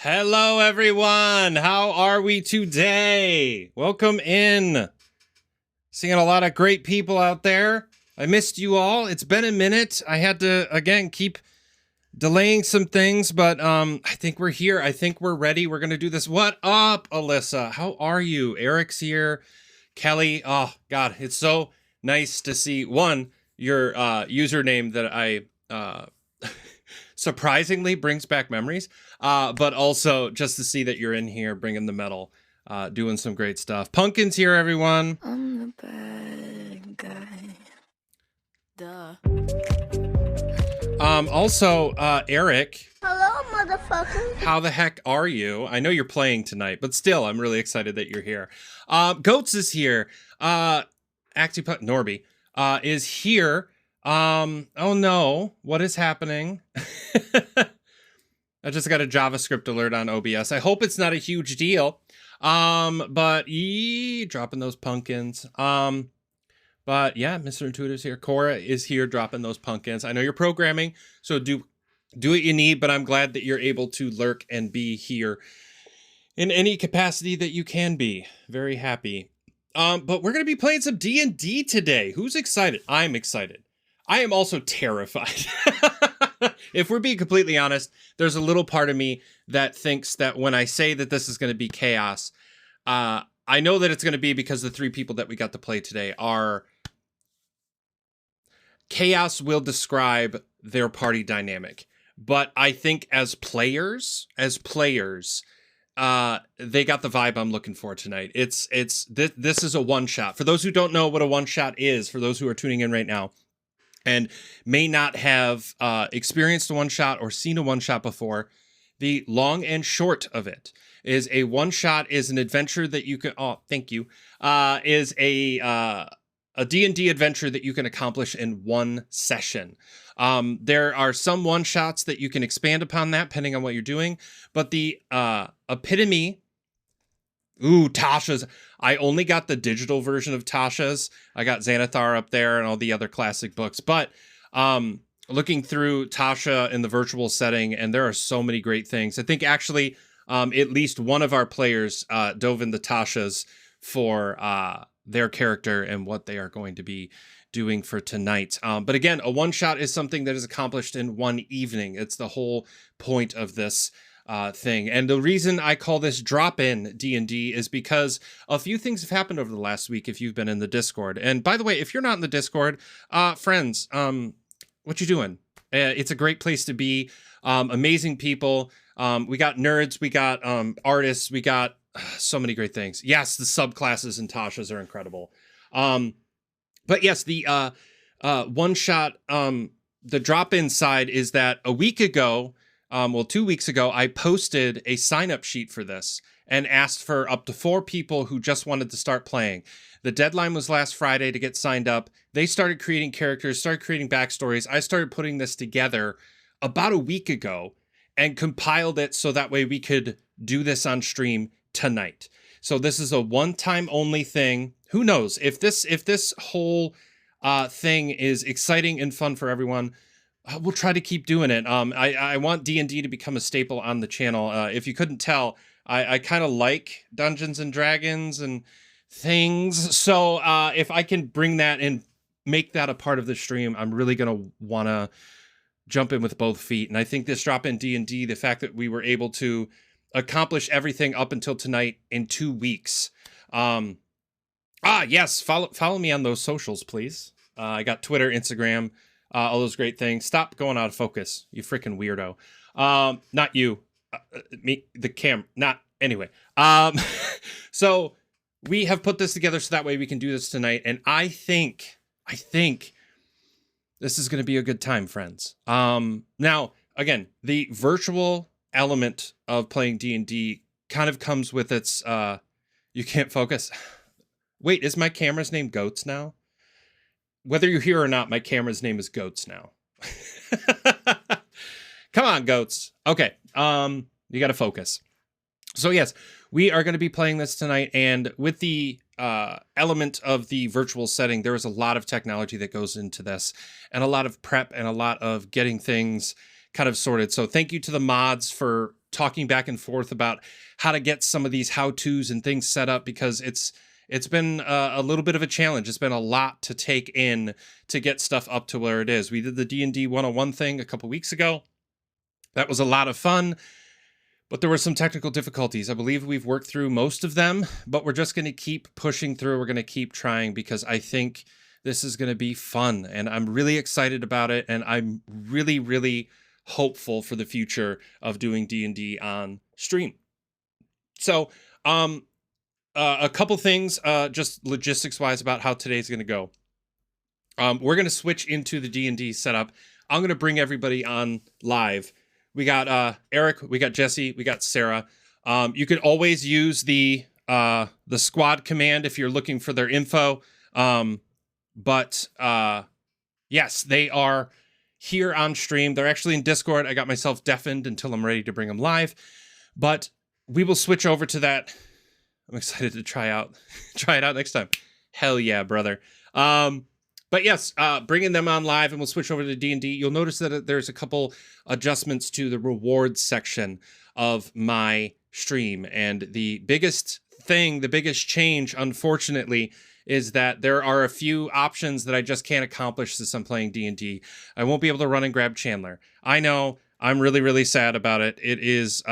Hello, everyone. How are we today? Welcome in. Seeing a lot of great people out there. I missed you all. It's been a minute. I had to, again, keep delaying some things, but I think we're here. I think we're ready. We're going to do this. What up, Alyssa? How are you? Eric's here. Kelly. Oh, God. It's so nice to see, one, your username that I surprisingly brings back memories, but also just to see that you're in here bringing the metal, doing some great stuff. Pumpkin's here, everyone. I'm the bad guy. Duh. Also, Eric. Hello, motherfucker. How the heck are you? I know you're playing tonight, but still, I'm really excited that you're here. Goats is here. Norby is here. Oh no, what is happening? I just got a JavaScript alert on OBS. I hope it's not a huge deal. But dropping those pumpkins. But yeah, Mr. Intuitive's here. Cora is here dropping those pumpkins. I know you're programming, so do what you need, but I'm glad that you're able to lurk and be here in any capacity that you can be. Very happy. But we're going to be playing some D&D today. Who's excited? I'm excited. I am also terrified. If we're being completely honest, there's a little part of me that thinks that when I say that this is going to be chaos, I know that it's going to be because the three people that we got to play today are... Chaos will describe their party dynamic. But I think as players, they got the vibe I'm looking for tonight. This is a one-shot. For those who don't know what a one-shot is, for those who are tuning in right now, and may not have experienced a one-shot or seen a one-shot before, the long and short of it is a one-shot is an adventure that you can... Oh, thank you. Is a D&D adventure that you can accomplish in one session. There are some one-shots that you can expand upon that, depending on what you're doing. But the epitome... Ooh, Tasha's. I only got the digital version of Tasha's. I got Xanathar up there and all the other classic books. But looking through Tasha in the virtual setting, and there are so many great things. I think actually at least one of our players dove into Tasha's for their character and what they are going to be doing for tonight. But again, a one-shot is something that is accomplished in one evening. It's the whole point of this thing. And the reason I call this drop-in D&D is because a few things have happened over the last week if you've been in the Discord. And by the way, if you're not in the Discord, friends, what you doing? It's a great place to be. Amazing people. We got nerds, we got artists, we got so many great things. Yes, the subclasses in Tasha's are incredible. But yes, the one-shot, the drop-in side is that a week ago, 2 weeks ago, I posted a sign-up sheet for this and asked for up to 4 people who just wanted to start playing. The deadline was last Friday to get signed up. They started creating characters, started creating backstories. I started putting this together about a week ago and compiled it so that way we could do this on stream tonight. So this is a one-time only thing. Who knows if this whole thing is exciting and fun for everyone. We'll try to keep doing it. I want D&D to become a staple on the channel. If you couldn't tell, I kind of like Dungeons and Dragons and things. So if I can bring that and make that a part of the stream, I'm really going to want to jump in with both feet. And I think this drop-in D&D, the fact that we were able to accomplish everything up until tonight in 2 weeks. Yes, follow me on those socials, please. I got Twitter, Instagram, all those great things. Stop going out of focus, you freaking weirdo. Not you, me, the not anyway. So we have put this together so that way we can do this tonight. And I think this is going to be a good time, friends. Now, again, the virtual element of playing D&D kind of comes with its, you can't focus. Wait, is my camera's name Goats now? Whether you're here or not, my camera's name is Goats now. Come on, Goats. Okay, you got to focus. So yes, we are going to be playing this tonight, and with the element of the virtual setting, there is a lot of technology that goes into this, and a lot of prep, and a lot of getting things kind of sorted. So thank you to the mods for talking back and forth about how to get some of these how-tos and things set up, because it's been a little bit of a challenge. It's been a lot to take in to get stuff up to where it is. We did the D&D 101 thing a couple weeks ago. That was a lot of fun, but there were some technical difficulties. I believe we've worked through most of them, but we're just going to keep pushing through. We're going to keep trying, because I think this is going to be fun, and I'm really excited about it, and I'm really, really hopeful for the future of doing D&D on stream. So, a couple things, just logistics-wise, about how today's going to go. We're going to switch into the D&D setup. I'm going to bring everybody on live. We got Eric, we got Jesse, we got Sarah. You can always use the squad command if you're looking for their info. But yes, they are here on stream. They're actually in Discord. I got myself deafened until I'm ready to bring them live. But we will switch over to that. I'm excited to try it out next time. Hell yeah, brother. But yes, bringing them on live, and we'll switch over to D&D. You'll notice that there's a couple adjustments to the rewards section of my stream. And the biggest change, unfortunately, is that there are a few options that I just can't accomplish since I'm playing D&D. I won't be able to run and grab Chandler. I know, I'm really, really sad about it. It is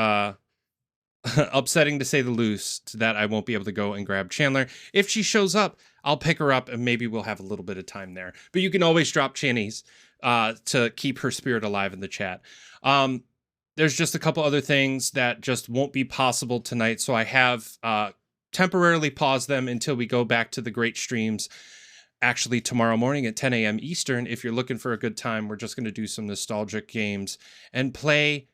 upsetting to say the least that I won't be able to go and grab Chandler. If she shows up, I'll pick her up, and maybe we'll have a little bit of time there. But you can always drop Channies to keep her spirit alive in the chat. There's just a couple other things that just won't be possible tonight, so I have temporarily paused them until we go back to the great streams. Actually, tomorrow morning at 10 a.m. Eastern, if you're looking for a good time, we're just going to do some nostalgic games and play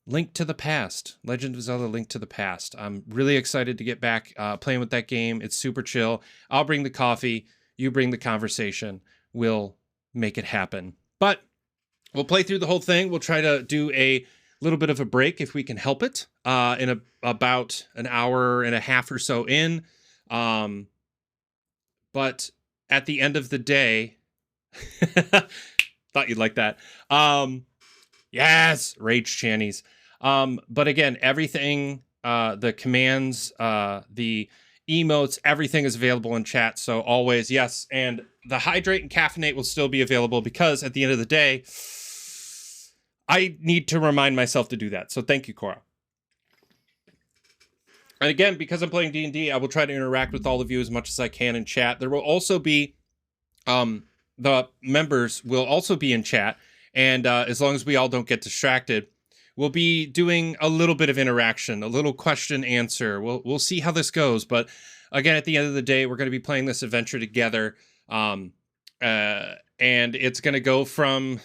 Link to the Past, Legend of Zelda Link to the Past. I'm really excited to get back playing with that game. It's super chill. I'll bring the coffee. You bring the conversation. We'll make it happen. But we'll play through the whole thing. We'll try to do a little bit of a break if we can help it about an hour and a half or so in. But at the end of the day, thought you'd like that. Yes, rage Channies. But again, everything, the commands, the emotes, everything is available in chat. So always, yes. And the hydrate and caffeinate will still be available, because at the end of the day, I need to remind myself to do that. So thank you, Cora. And again, because I'm playing D&D, I will try to interact with all of you as much as I can in chat. There will also be, the members will also be in chat. And as long as we all don't get distracted, we'll be doing a little bit of interaction, a little question answer. We'll see how this goes. But again, at the end of the day, we're going to be playing this adventure together. And it's going to go from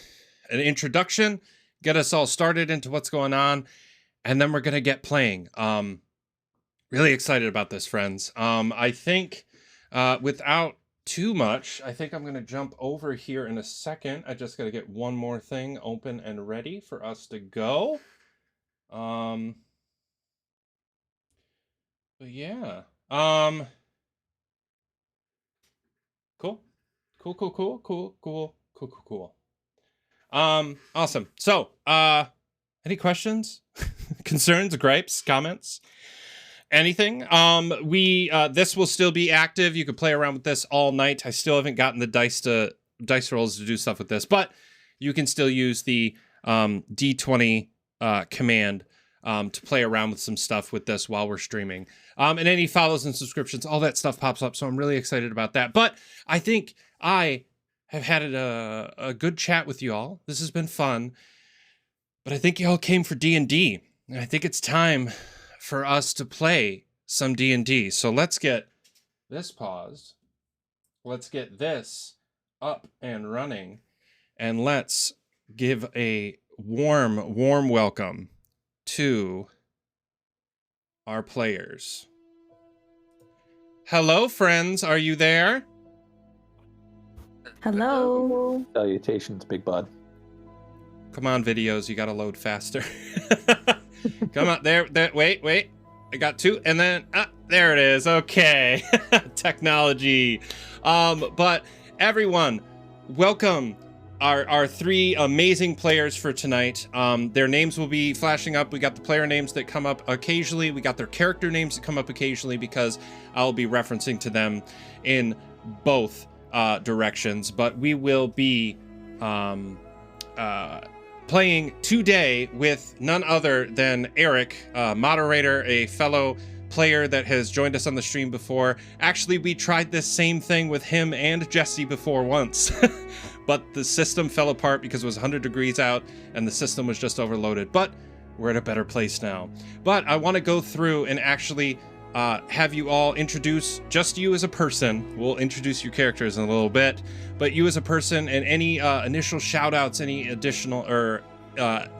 an introduction, get us all started into what's going on, and then we're going to get playing. Really excited about this, friends. I think without too much, I think I'm going to jump over here in a second. I just got to get one more thing open and ready for us to go. But yeah. Cool. Awesome. So, any questions, concerns, gripes, comments? Anything? This will still be active. You can play around with this all night. I still haven't gotten the dice rolls to do stuff with this, but you can still use the D20 command to play around with some stuff with this while we're streaming. And any follows and subscriptions, all that stuff pops up. So I'm really excited about that. But I think I have had a good chat with you all. This has been fun. But I think you all came for D&D. And I think it's time for us to play some D&D. So let's get this paused. Let's get this up and running. And let's give a warm welcome to our players. Hello, friends. Are you there? Hello. Salutations, Big Bud. Come on, videos. You got to load faster. Come on. There. Wait. I got two. And then, there it is. Okay. Technology. But everyone, welcome our three amazing players for tonight. Their names will be flashing up. We got the player names that come up occasionally. We got their character names that come up occasionally because I'll be referencing to them in both directions. But we will be playing today with none other than Eric, moderator, a fellow player that has joined us on the stream before. Actually, we tried this same thing with him and Jesse before once. But the system fell apart because it was 100 degrees out and the system was just overloaded. But we're at a better place now. But I want to go through and actually have you all introduce just you as a person. We'll introduce your characters in a little bit. But you as a person, and any initial shout outs, any additional or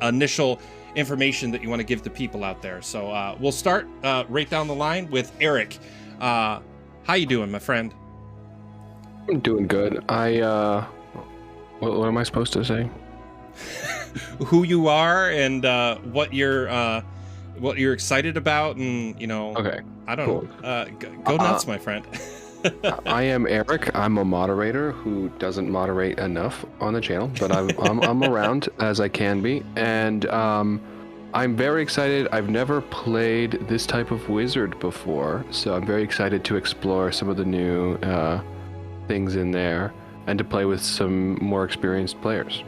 initial information that you want to give the people out there. So we'll start right down the line with Eric. How you doing, my friend? I'm doing good. What am I supposed to say? Who you are and what you're excited about, and Okay. I don't know. Go nuts, my friend. I am Eric. I'm a moderator who doesn't moderate enough on the channel, but I'm around as I can be, and I'm very excited. I've never played this type of wizard before, so I'm very excited to explore some of the new things in there and to play with some more experienced players.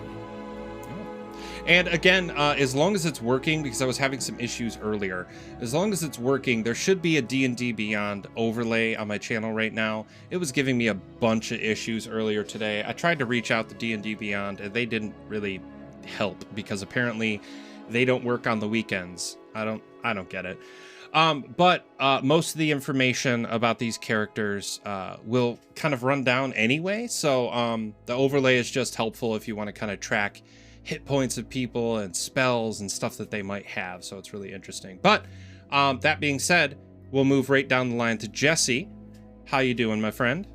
And again, as long as it's working, because I was having some issues earlier, as long as it's working, there should be a D&D Beyond overlay on my channel right now. It was giving me a bunch of issues earlier today. I tried to reach out to D&D Beyond, and they didn't really help because apparently they don't work on the weekends. I don't get it. But most of the information about these characters will kind of run down anyway. So the overlay is just helpful if you want to kind of track hit points of people and spells and stuff that they might have. So it's really interesting. But that being said, we'll move right down the line to Jesse. How you doing, my friend?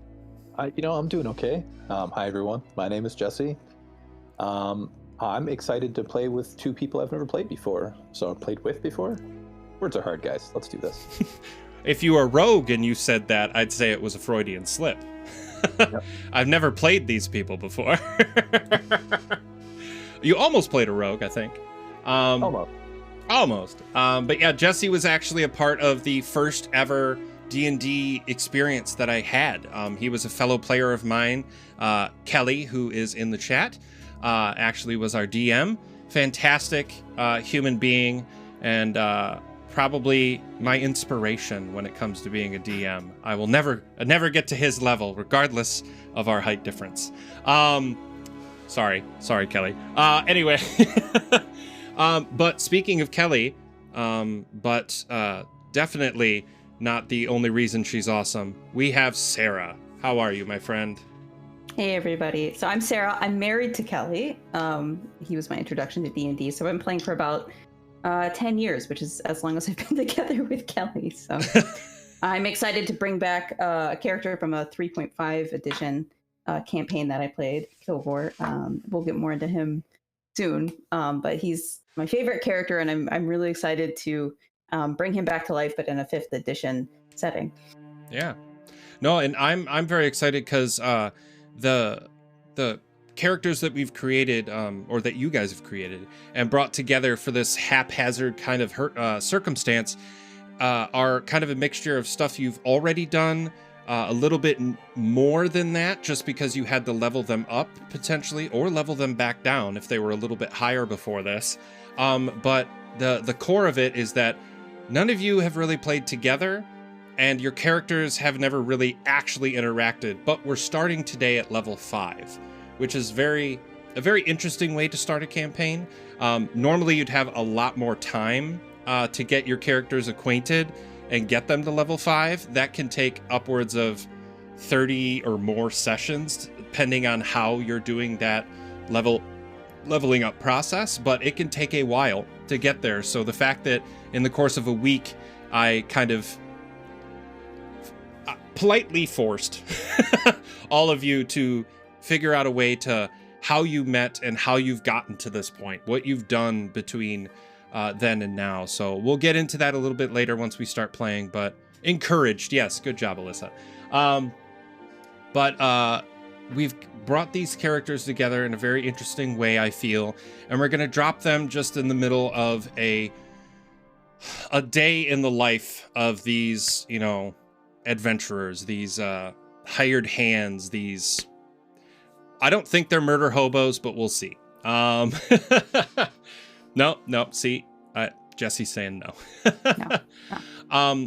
I'm doing okay. Hi, everyone. My name is Jesse. I'm excited to play with two people I've never played before. So I've played with before. Words are hard, guys. Let's do this. If you were rogue and you said that, I'd say it was a Freudian slip. Yep. I've never played these people before. You almost played a rogue, I think. Almost. But yeah, Jesse was actually a part of the first ever D&D experience that I had. He was a fellow player of mine, Kelly, who is in the chat. Actually was our DM. Fantastic human being, and probably my inspiration when it comes to being a DM. I will never get to his level, regardless of our height difference. Sorry, Kelly. Anyway, but speaking of Kelly, definitely not the only reason she's awesome. We have Sarah. How are you, my friend? Hey everybody. So I'm Sarah. I'm married to Kelly. He was my introduction to D&D. So I've been playing for about 10 years, which is as long as I've been together with Kelly. So I'm excited to bring back a character from a 3.5 edition campaign that I played, Kilgore. We'll get more into him soon, but he's my favorite character, and I'm really excited to bring him back to life, but in a 5th edition setting. Yeah, no, and I'm very excited because the characters that we've created, or that you guys have created and brought together for this haphazard kind of circumstance, are kind of a mixture of stuff you've already done. A little bit more than that, just because you had to level them up potentially, or level them back down if they were a little bit higher before this. But the core of it is that none of you have really played together, and your characters have never really actually interacted. But we're starting today at level 5, which is a very interesting way to start a campaign. Normally, you'd have a lot more time to get your characters acquainted and get them to level 5. That can take upwards of 30 or more sessions, depending on how you're doing that leveling up process, but it can take a while to get there. So the fact that in the course of a week, I kind of politely forced all of you to figure out a way to how you met and how you've gotten to this point, what you've done between then and now. So we'll get into that a little bit later once we start playing, but encouraged. Yes. Good job, Alyssa. But we've brought these characters together in a very interesting way, I feel, and we're gonna drop them just in the middle of a day in the life of these, you know, adventurers, these hired hands, these, I don't think they're murder hobos, but we'll see. No, see, Jesse's saying no.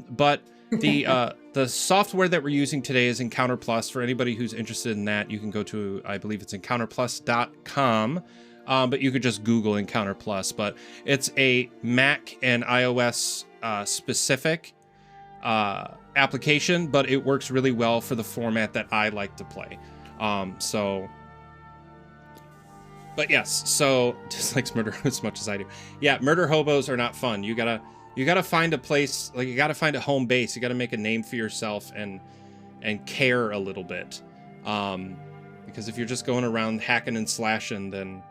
But the software that we're using today is Encounter Plus. For anybody who's interested in that, you can go to, I believe it's encounterplus.com. But you could just Google Encounter Plus. But it's a Mac and iOS specific application, but it works really well for the format that I like to play. But yes, so dislikes murder as much as I do. Yeah, murder hobos are not fun. You gotta find a place, like you gotta find a home base. You gotta make a name for yourself and care a little bit. Because if you're just going around hacking and slashing, then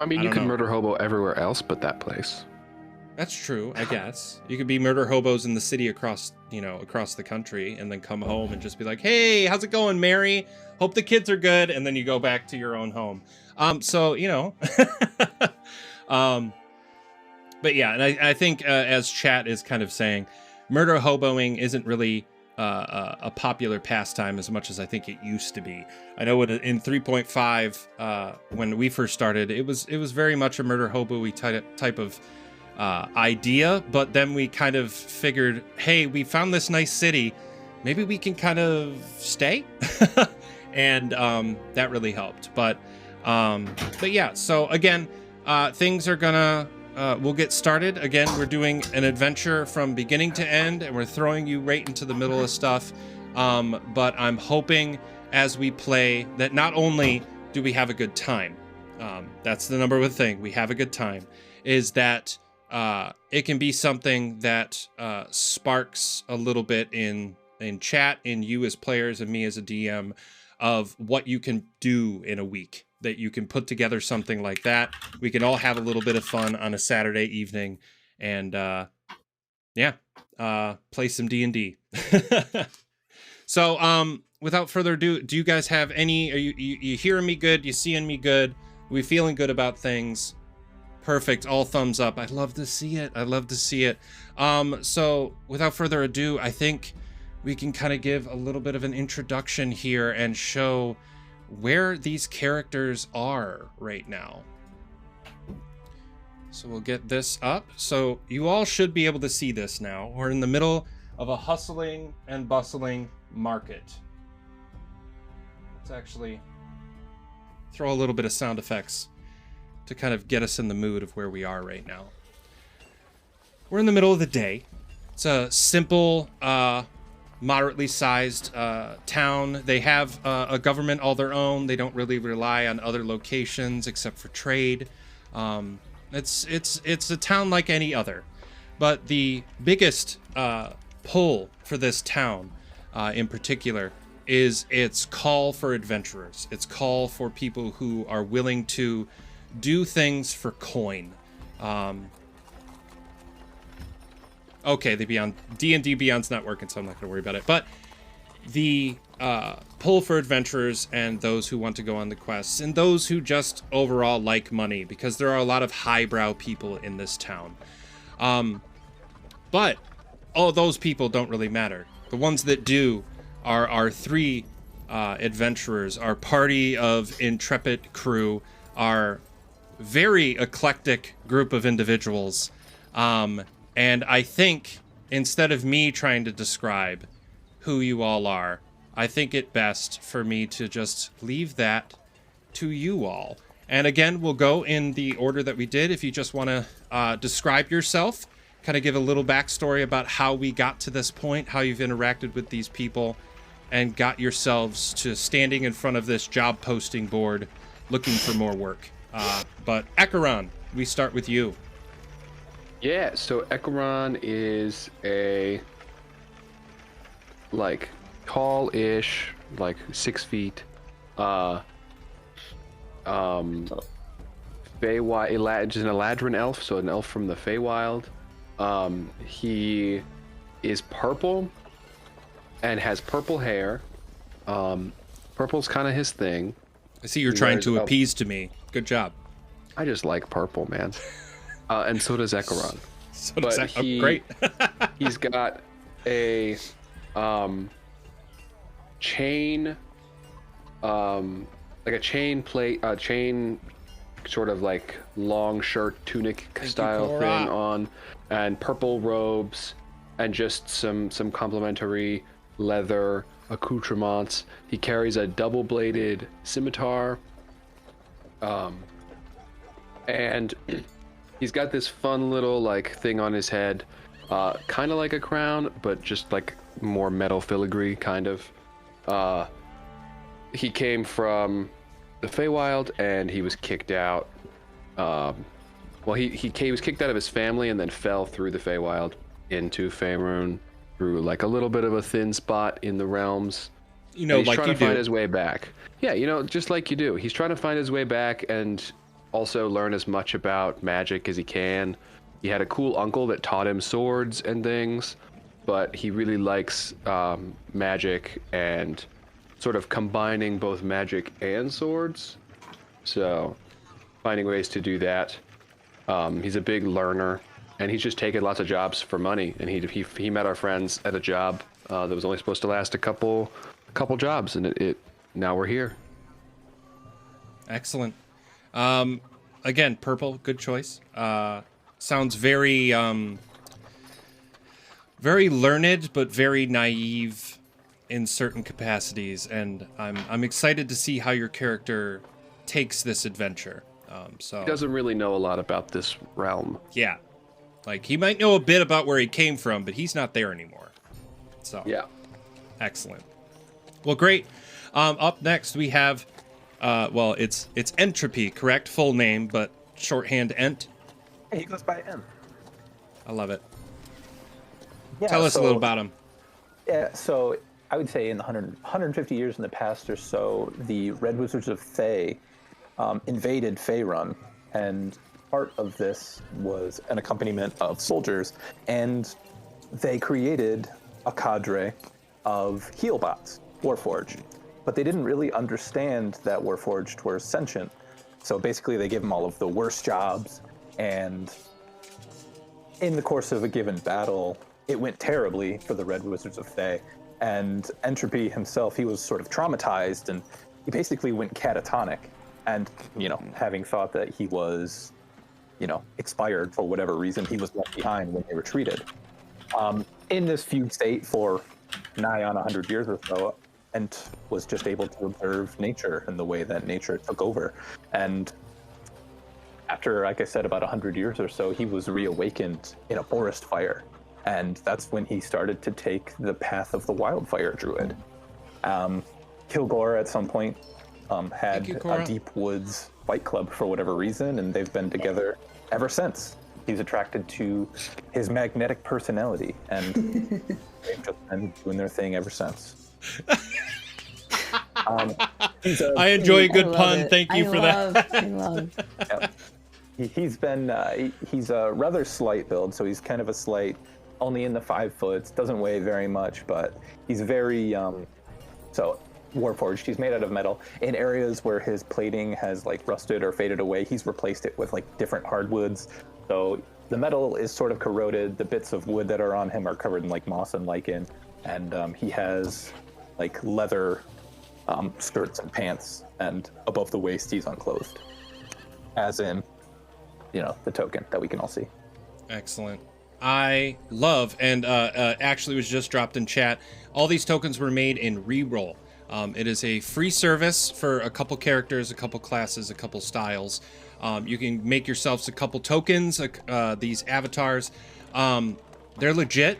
I mean, you can murder hobo everywhere else but that place. That's true, I guess. You could be murder hobos in the city across the country, and then come home and just be like, "Hey, how's it going, Mary? Hope the kids are good," and then you go back to your own home. So, you know. But yeah, and I think as chat is kind of saying, murder hoboing isn't really a popular pastime as much as I think it used to be. I know in 3.5, when we first started, it was very much a murder hobo-y type of idea, but then we kind of figured, hey, we found this nice city, maybe we can kind of stay, and that really helped. But yeah, so again, things are gonna. We'll get started. Again, we're doing an adventure from beginning to end, and we're throwing you right into the middle of stuff. But I'm hoping as we play that not only do we have a good time, that's the number one thing, we have a good time, is that it can be something that sparks a little bit in chat, in you as players and me as a DM, of what you can do in a week. That you can put together something like that. We can all have a little bit of fun on a Saturday evening, and play some D&D. So without further ado, do you guys have any? Are you hearing me good? You seeing me good? Are we feeling good about things? Perfect. All thumbs up. I love to see it. I love to see it. So without further ado, I think we can kind of give a little bit of an introduction here and show where these characters are right now. So we'll get this up. So you all should be able to see this now. We're in the middle of a hustling and bustling market. Let's actually throw a little bit of sound effects to kind of get us in the mood of where we are right now. We're in the middle of the day. It's a simple, moderately sized town. They have a government all their own. They don't really rely on other locations except for trade. It's a town like any other. But the biggest pull for this town in particular is its call for adventurers. Its call for people who are willing to do things for coin. Okay, D&D Beyond's not working, so I'm not going to worry about it. But the pull for adventurers and those who want to go on the quests, and those who just overall like money, because there are a lot of highbrow people in this town. But all those people don't really matter. The ones that do are our three adventurers, our party of intrepid crew, our very eclectic group of individuals. And I think, instead of me trying to describe who you all are, I think it best for me to just leave that to you all. And again, we'll go in the order that we did. If you just want to describe yourself, kind of give a little backstory about how we got to this point, how you've interacted with these people, and got yourselves to standing in front of this job posting board looking for more work. But Echaron, we start with you. Yeah, so Echaron is a tall-ish, 6 feet, Feywild, is an Eladrin elf, so an elf from the Feywild. He is purple and has purple hair, purple Purple's kind of his thing. I see you're He trying wears to a- appease to me. Good job. I just like purple, man. And so does Echaron. So does But that, oh, he- great. He's got a chain, like a chain plate, chain sort of like long shirt tunic style Cora. thing on, and purple robes, and just some complementary leather accoutrements. He carries a double-bladed scimitar, and he's got this fun little like thing on his head, kind of like a crown, but just like more metal filigree kind of. He came from the Feywild, and he was kicked out. Well, he was kicked out of his family and then fell through the Feywild into Faerun through like a little bit of a thin spot in the realms. You know, And he's like trying you to find do. his way back. Yeah, you know, just like you do. He's trying to find his way back and also learn as much about magic as he can. He had a cool uncle that taught him swords and things, but he really likes magic and sort of combining both magic and swords. So, finding ways to do that. He's a big learner, and he's just taken lots of jobs for money. And he met our friends at a job that was only supposed to last a couple jobs, and it now we're here. Excellent. Again, purple, good choice. Sounds very very learned, but very naive in certain capacities, and I'm excited to see how your character takes this adventure. So He doesn't really know a lot about this realm. yeah, like he might know a bit about where he came from, but he's not there anymore. So Yeah. excellent. Well, great. Up next we have, well, it's Entropy, correct? Full name, but shorthand Ent. Hey, he goes by M. I love it. Yeah, Tell us a so- little about him. Yeah, so I would say in the 150 years in the past or so, the Red Wizards of Thay invaded Faerun, and part of this was an accompaniment of soldiers, and they created a cadre of healbots, Warforged. But they didn't really understand that Warforged were sentient, so basically they gave them all of the worst jobs, and in the course of a given battle, it went terribly for the Red Wizards of Thay. And Entropy himself, he was sort of traumatized, and he basically went catatonic. And, you know, having thought that he was, you know, expired for whatever reason, he was left behind when they retreated. In this fugue state for nigh on 100 years or so, Ent was just able to observe nature and the way that nature took over. And after, like I said, about 100 years or so, he was reawakened in a forest fire. And that's when he started to take the path of the wildfire druid. Kilgore at some point had you, Cora. a Deep Woods Fight Club for whatever reason, and they've been together ever since. He's attracted to his magnetic personality, and they've just been doing their thing ever since. He's a- I enjoy a I good love pun. it. Thank you for that. I love. He's been he's a rather slight build, so he's kind of a slight, only in the 5 foot, doesn't weigh very much, but he's very so Warforged. He's made out of metal. In areas where his plating has like rusted or faded away, he's replaced it with like different hardwoods. So the metal is sort of corroded. The bits of wood that are on him are covered in like moss and lichen, and he has like leather skirts and pants, and above the waist he's unclothed, as in, you know, the token that we can all see. Excellent. I love, and actually was just dropped in chat, all these tokens were made in Reroll. It is a free service for a couple characters, a couple classes, a couple styles. You can make yourselves a couple tokens, these avatars. They're legit.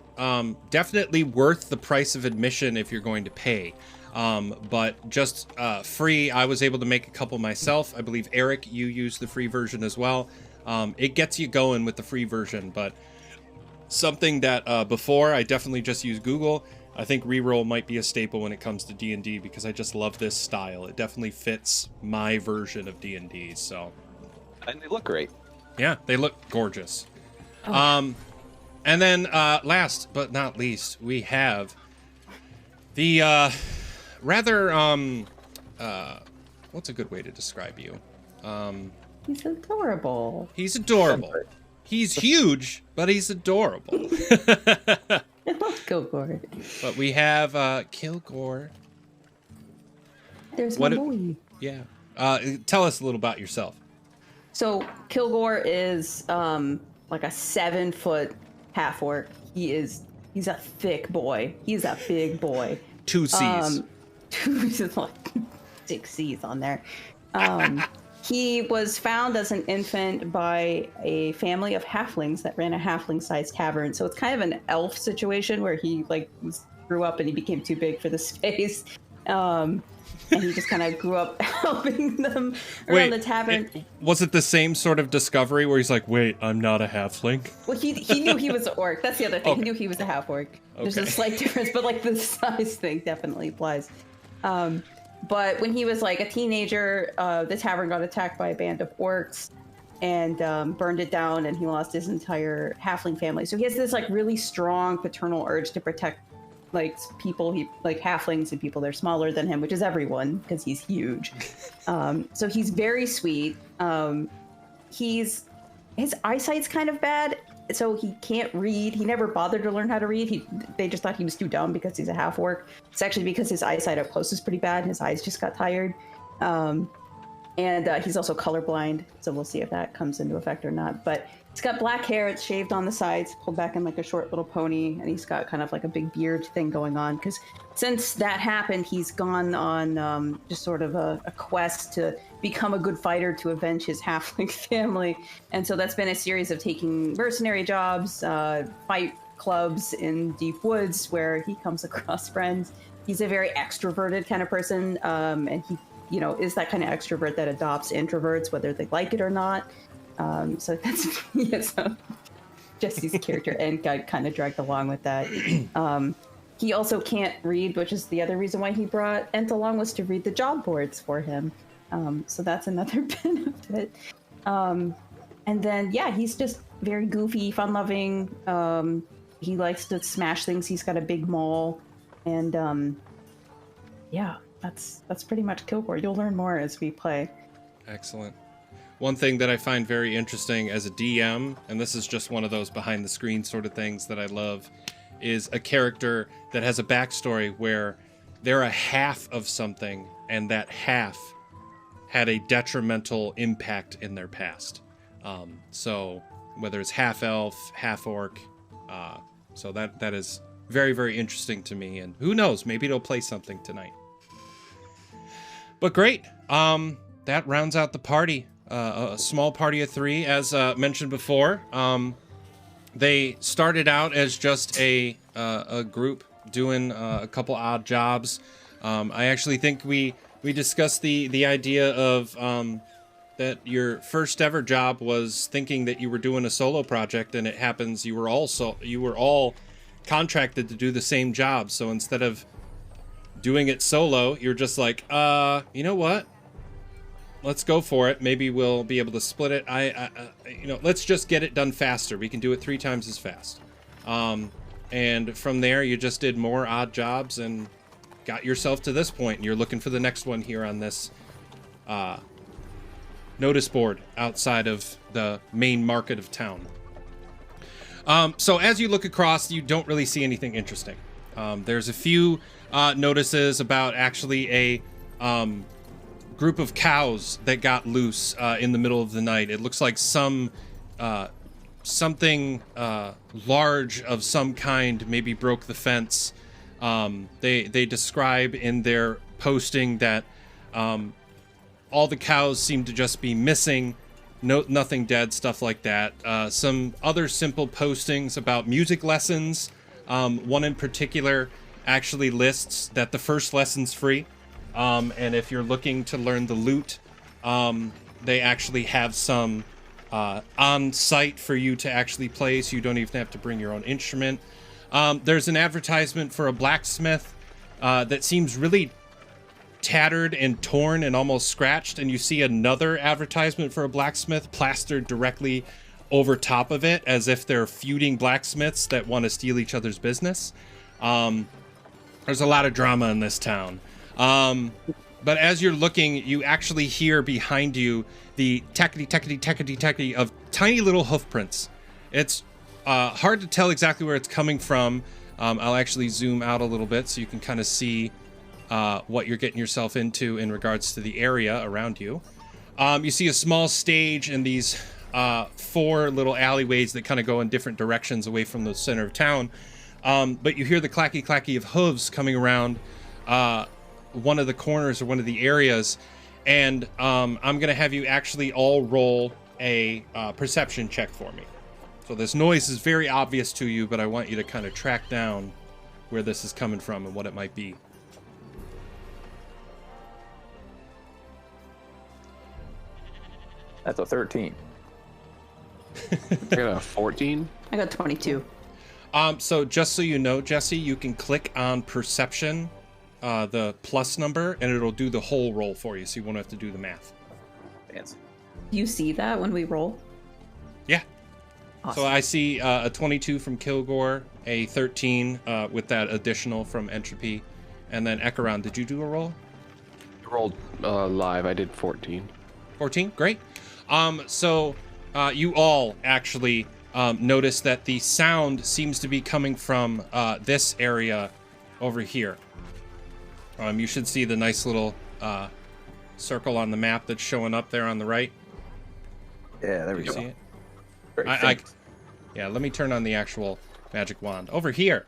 Definitely worth the price of admission if you're going to pay. But just free, I was able to make a couple myself. I believe, Eric, you used the free version as well. It gets you going with the free version, but something that before I definitely just used Google. I think Reroll might be a staple when it comes to D&D because I just love this style. It definitely fits my version of D&D. So, And they look great. yeah, they look gorgeous. And then last but not least, we have the rather what's a good way to describe you? He's adorable. He's adorable. He's huge, but he's adorable. I love Kilgore. But we have Kilgore. There's What my a- boy. Yeah. Tell us a little about yourself. So Kilgore is like a 7-foot half orc. He's a thick boy. He's a big boy. 2 C's. 6 C's on there. He was found as an infant by a family of halflings that ran a halfling-sized tavern. So it's kind of an elf situation where he grew up and he became too big for the space. And he just kind of grew up helping them around the tavern. Was it the same sort of discovery where he's like, wait, I'm not a halfling? Well, he knew he was an orc. That's the other thing. Okay. He knew he was a half orc. There's Okay. a slight difference, but like the size thing definitely applies. But when he was like a teenager, the tavern got attacked by a band of orcs and burned it down, and he lost his entire halfling family. So he has this like really strong paternal urge to protect like people, like halflings and people that are smaller than him, which is everyone because he's huge. So he's very sweet. His eyesight's kind of bad, so he can't read. He never bothered to learn how to read. They just thought he was too dumb because he's a half orc. It's actually because his eyesight up close is pretty bad and his eyes just got tired. And he's also colorblind, so we'll see if that comes into effect or not. But he's got black hair, it's shaved on the sides, pulled back in like a short little pony, and he's got kind of like a big beard thing going on. Because since that happened, he's gone on just sort of a quest to become a good fighter to avenge his halfling family. And so that's been a series of taking mercenary jobs, fight clubs in deep woods where he comes across friends. He's a very extroverted kind of person, and he is that kind of extrovert that adopts introverts, whether they like it or not. So that's so Jesse's character and got kind of dragged along with that. He also can't read, which is the other reason why he brought Ent along, was to read the job boards for him. So that's another benefit. And then, he's just very goofy, fun-loving. He likes to smash things. He's got a big maul. And that's pretty much Kilgore. You'll learn more as we play. Excellent. One thing that I find very interesting as a DM, and this is just one of those behind the screen sort of things that I love, is a character that has a backstory where they're a half of something, and that half had a detrimental impact in their past. So whether it's half elf, half orc, so that is very, very interesting to me. And who knows, maybe it'll play something tonight. But great. That rounds out the party. A small party of 3, as mentioned before. They started out as just a group doing a couple odd jobs. I actually think we discussed the idea of that your first ever job was thinking that you were doing a solo project, and it happens you were all contracted to do the same job. So instead of doing it solo, you're just like, you know what? Let's go for it. Maybe we'll be able to split it. Let's just get it done faster. We can do it 3 times as fast. And from there, you just did more odd jobs and got yourself to this point. And you're looking for the next one here on this notice board outside of the main market of town. So as you look across, you don't really see anything interesting. There's a few notices about actually a group of cows that got loose in the middle of the night. It looks like something large of some kind maybe broke the fence. They describe in their posting that all the cows seem to just be missing, nothing dead, stuff like that. Some other simple postings about music lessons. One in particular actually lists that the first lesson's free. And if you're looking to learn the lute, they actually have some on site for you to actually play, so you don't even have to bring your own instrument. There's an advertisement for a blacksmith that seems really tattered and torn and almost scratched, and you see another advertisement for a blacksmith plastered directly over top of it, as if they're feuding blacksmiths that want to steal each other's business. There's a lot of drama in this town. But as you're looking, you actually hear behind you the tackety of tiny little hoof prints. It's hard to tell exactly where it's coming from. I'll actually zoom out a little bit so you can kind of see what you're getting yourself into in regards to the area around you. You see a small stage and these 4 little alleyways that kind of go in different directions away from the center of town. But you hear the clacky of hooves coming around one of the corners or one of the areas. And I'm going to have you actually all roll a perception check for me. So this noise is very obvious to you, but I want you to kind of track down where this is coming from and what it might be. That's a 13. I got a 14. I got 22. So just so you know, Jesse, you can click on perception, the plus number, and it'll do the whole roll for you, so you won't have to do the math. Fancy. Do you see that when we roll? Yeah. Awesome. So I see a 22 from Kilgore, a 13 with that additional from Entropy, and then Ekaron, did you do a roll? I rolled live. I did 14. 14, great. So you all actually notice that the sound seems to be coming from this area over here. You should see the nice little circle on the map that's showing up there on the right. Yeah, there we You go. see it? Very I faint. yeah, let me turn on the actual magic wand. Over here.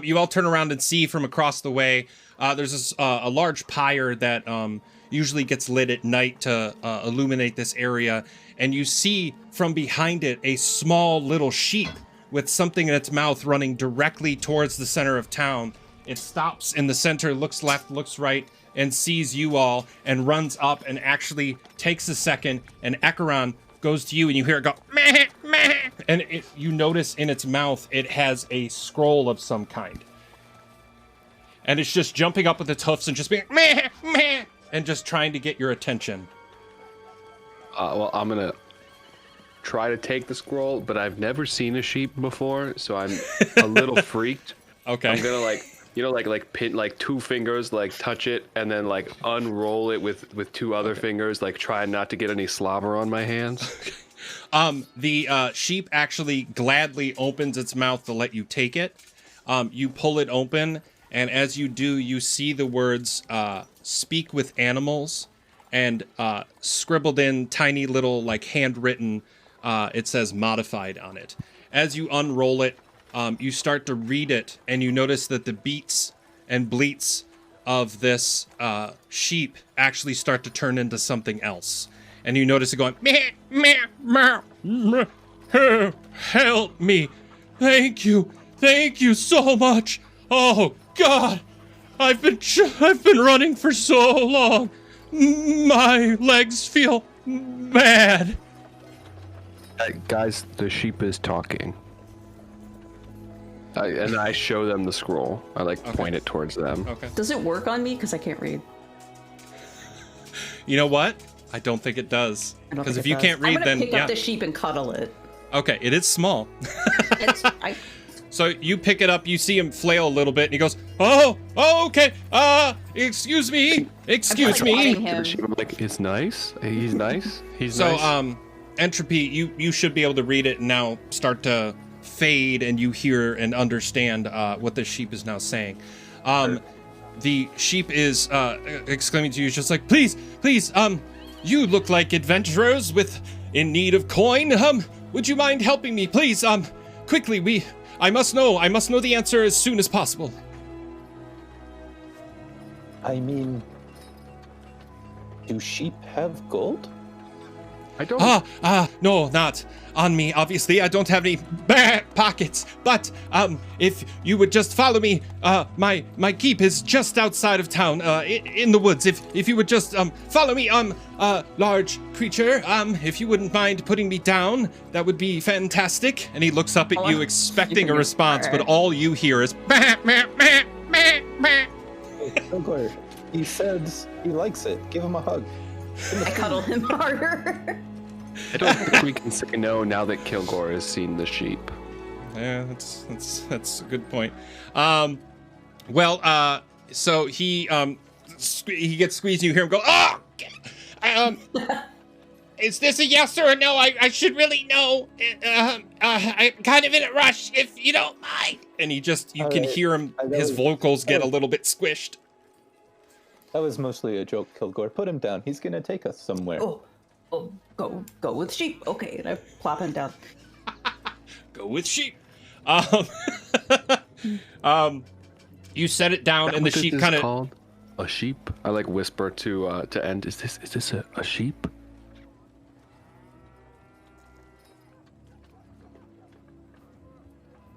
You all turn around and see from across the way, there's this, a large pyre that usually gets lit at night to illuminate this area. And you see from behind it a small little sheep with something in its mouth running directly towards the center of town. It stops in the center, looks left, looks right, and sees you all and runs up and actually takes a second. And Ekaron goes to you and you hear it go, meh, meh. And you notice in its mouth, it has a scroll of some kind. And it's just jumping up with its hoofs and just being meh, meh, and just trying to get your attention. Well, I'm gonna try to take the scroll, but I've never seen a sheep before, so I'm a little freaked. Okay. I'm gonna like pin like 2 fingers, like touch it, and then like unroll it with 2 other fingers, like trying not to get any slobber on my hands. The sheep actually gladly opens its mouth to let you take it. You pull it open, and as you do, you see the words "speak with animals," and scribbled in tiny little like handwritten. It says "modified" on it. As you unroll it, you start to read it, and you notice that the beats and bleats of this sheep actually start to turn into something else. And you notice it going, meh, meh, meh, meh, help me. Thank you so much. Oh God, I've been running for so long. My legs feel bad. Guys, the sheep is talking. And I show them the scroll. I like point it towards them. Okay. Does it work on me? Because I can't read. You know what? I don't think it does. I don't Because think if it you does. can't read, I'm then gonna pick yeah. up the sheep and cuddle it. Okay, it is small. I, So you pick it up, you see him flail a little bit, and he goes, oh, okay, excuse me, excuse I'm me. patting him. I'm like, it's nice. He's nice. He's So, nice. Entropy, you should be able to read it and now start to fade, and you hear and understand what the sheep is now saying. The sheep is exclaiming to you, just like, please, you look like adventurers in need of coin. Would you mind helping me, please? Quickly, I must know the answer as soon as possible. I mean, do sheep have gold? I don't. No, not on me. Obviously, I don't have any pockets. But if you would just follow me, my keep is just outside of town, in the woods. If you would just follow me, large creature, if you wouldn't mind putting me down, that would be fantastic. And he looks up at you, expecting a response, but all you hear is Kilgore, he says he likes it. Give him a hug. I cuddle him harder. I don't think we can say no now that Kilgore has seen the sheep. Yeah, that's a good point. So he he gets squeezed, and you hear him go, "Oh, is this a yes or a no? I should really know. I'm kind of in a rush, if you don't mind." And you can hear him, his vocals get a little bit squished. That was mostly a joke, Kilgore. Put him down. He's gonna take us somewhere. Oh, go with sheep. Okay, and I plop him down. Go with sheep. You set it down, and the sheep kind of called a sheep. I like whisper to End. Is this a sheep?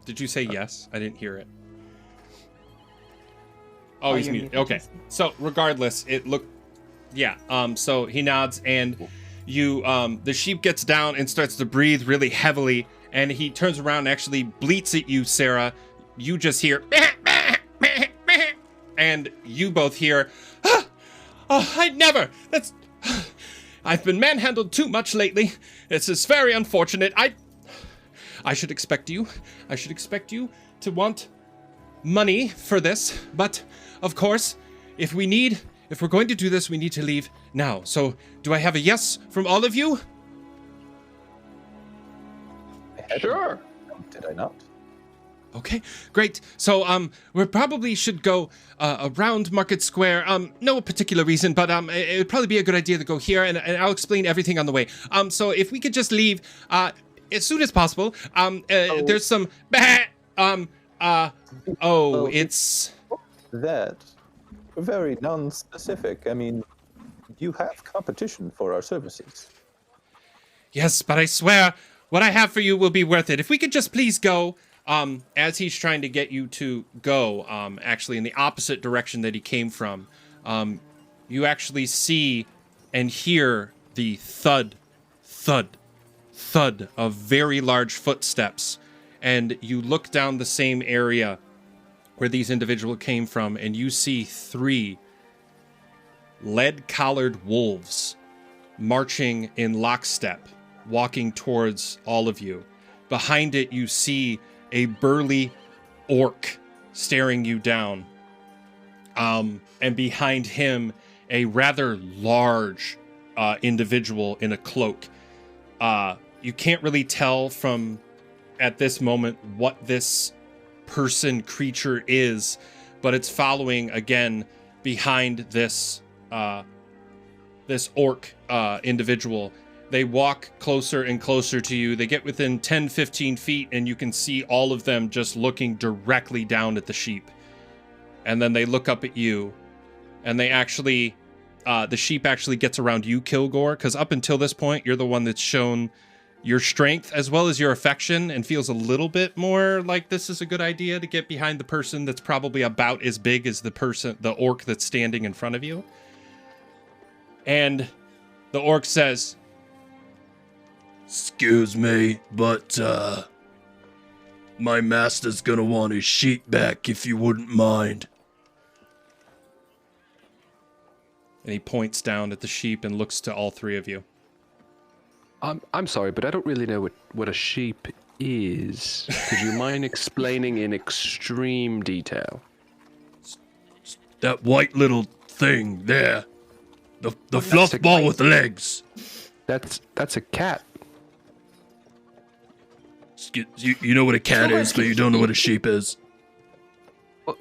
Did you say yes? I didn't hear it. Oh, he's muted. Okay. So regardless, it looked, yeah. So he nods, and the sheep gets down and starts to breathe really heavily, and he turns around and actually bleats at you, Sarah. You just hear, and you both hear, "Oh, I've been manhandled too much lately. This is very unfortunate. I should expect you to want money for this, but of course, if we're going to do this, we need to leave now. So, do I have a yes from all of you?" Sure. Did I not? Okay, great. So, we probably should go around Market Square. No particular reason, but it would probably be a good idea to go here, and I'll explain everything on the way. So if we could just leave as soon as possible. There's some it's that very non-specific. I mean, you have competition for our services. Yes, but I swear what I have for you will be worth it. If we could just please go. As he's trying to get you to go, actually in the opposite direction that he came from, you actually see and hear the thud, thud, thud of very large footsteps. And you look down the same area where these individuals came from, and you see 3 lead-collared wolves marching in lockstep, walking towards all of you. Behind it, you see a burly orc staring you down. And behind him, a rather large individual in a cloak. You can't really tell from at this moment what this creature is, but it's following again behind this orc individual. They walk closer and closer to you. They get within 10, 15 feet, and you can see all of them just looking directly down at the sheep. And then they look up at you, and they actually, the sheep actually gets around you, Kilgore, because up until this point, you're the one that's shown your strength as well as your affection and feels a little bit more like this is a good idea to get behind the person that's probably about as big as the orc that's standing in front of you. And the orc says, "Excuse me, but, my master's gonna want his sheep back if you wouldn't mind." And he points down at the sheep and looks to all 3 of you. I'm sorry, but I don't really know what a sheep is. Could you mind explaining in extreme detail? That white little thing there. The fluff ball with legs. That's a cat. You know what a cat is, but you don't know what a sheep is.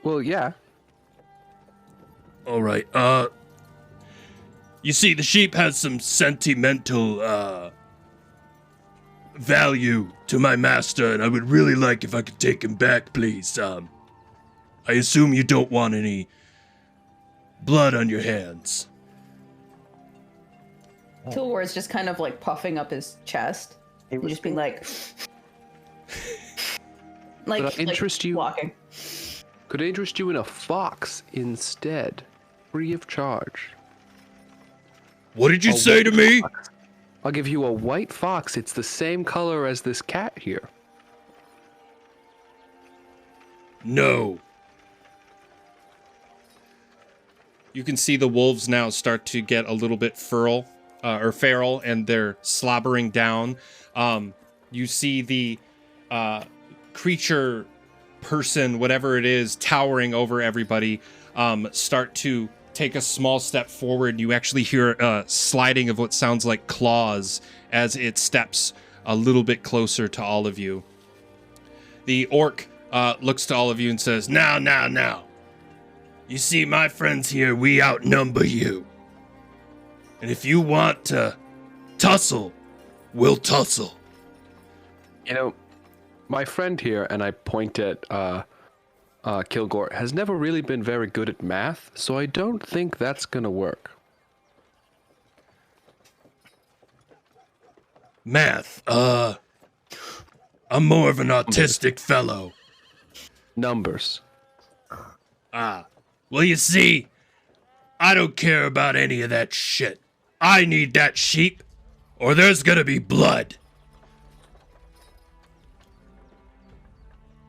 Well, yeah. All right. You see, the sheep has some sentimental value to my master, and I would really like if I could take him back, please. I assume you don't want any blood on your hands. Kilgore is just kind of like puffing up his chest and just being like, Could I interest you? Walking. Could I interest you in a fox instead, free of charge? What did you say to me? Fox. I'll give you a white fox. It's the same color as this cat here. No. You can see the wolves now start to get a little bit feral, and they're slobbering down. You see the creature, person, whatever it is, towering over everybody, start to take a small step forward. You actually hear sliding of what sounds like claws as it steps a little bit closer to all of you. The orc looks to all of you and says, Now. You see, my friends here, we outnumber you. And if you want to tussle, we'll tussle. You know, my friend here, and I point at Kilgore, has never really been very good at math, so I don't think that's gonna work. Math, I'm more of an autistic fellow. Numbers. Well, you see, I don't care about any of that shit. I need that sheep, or there's gonna be blood.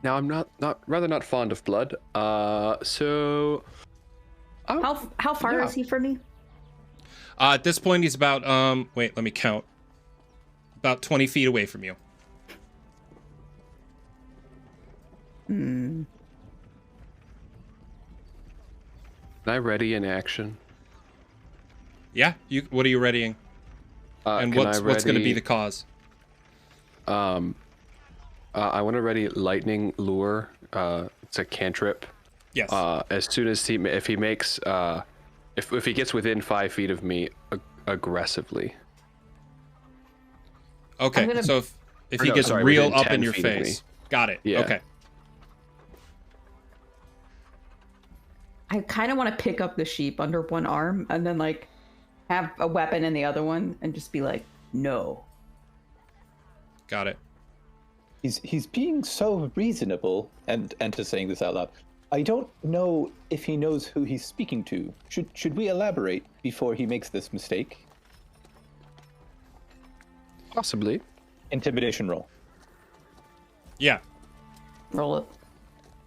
Now I'm not fond of blood. So How far yeah. is he from me? at this point, he's about, wait, let me count. About 20 feet away from you. Can I ready in action? Yeah, what are you readying? And can what's I going to be ready- the cause? I want to ready lightning lure. It's a cantrip. Yes. As soon as if he makes if he gets within 5 feet of me aggressively. Okay, I'm gonna- so if Or he no, gets sorry, real within up in 10 your feet of me. face. Got it. Yeah. Okay. I kind of want to pick up the sheep under one arm and then like have a weapon in the other one and just be like, no. Got it. He's being so reasonable, and to saying this out loud, I don't know if he knows who he's speaking to. Should we elaborate before he makes this mistake? Possibly. Intimidation roll. Yeah. Roll it.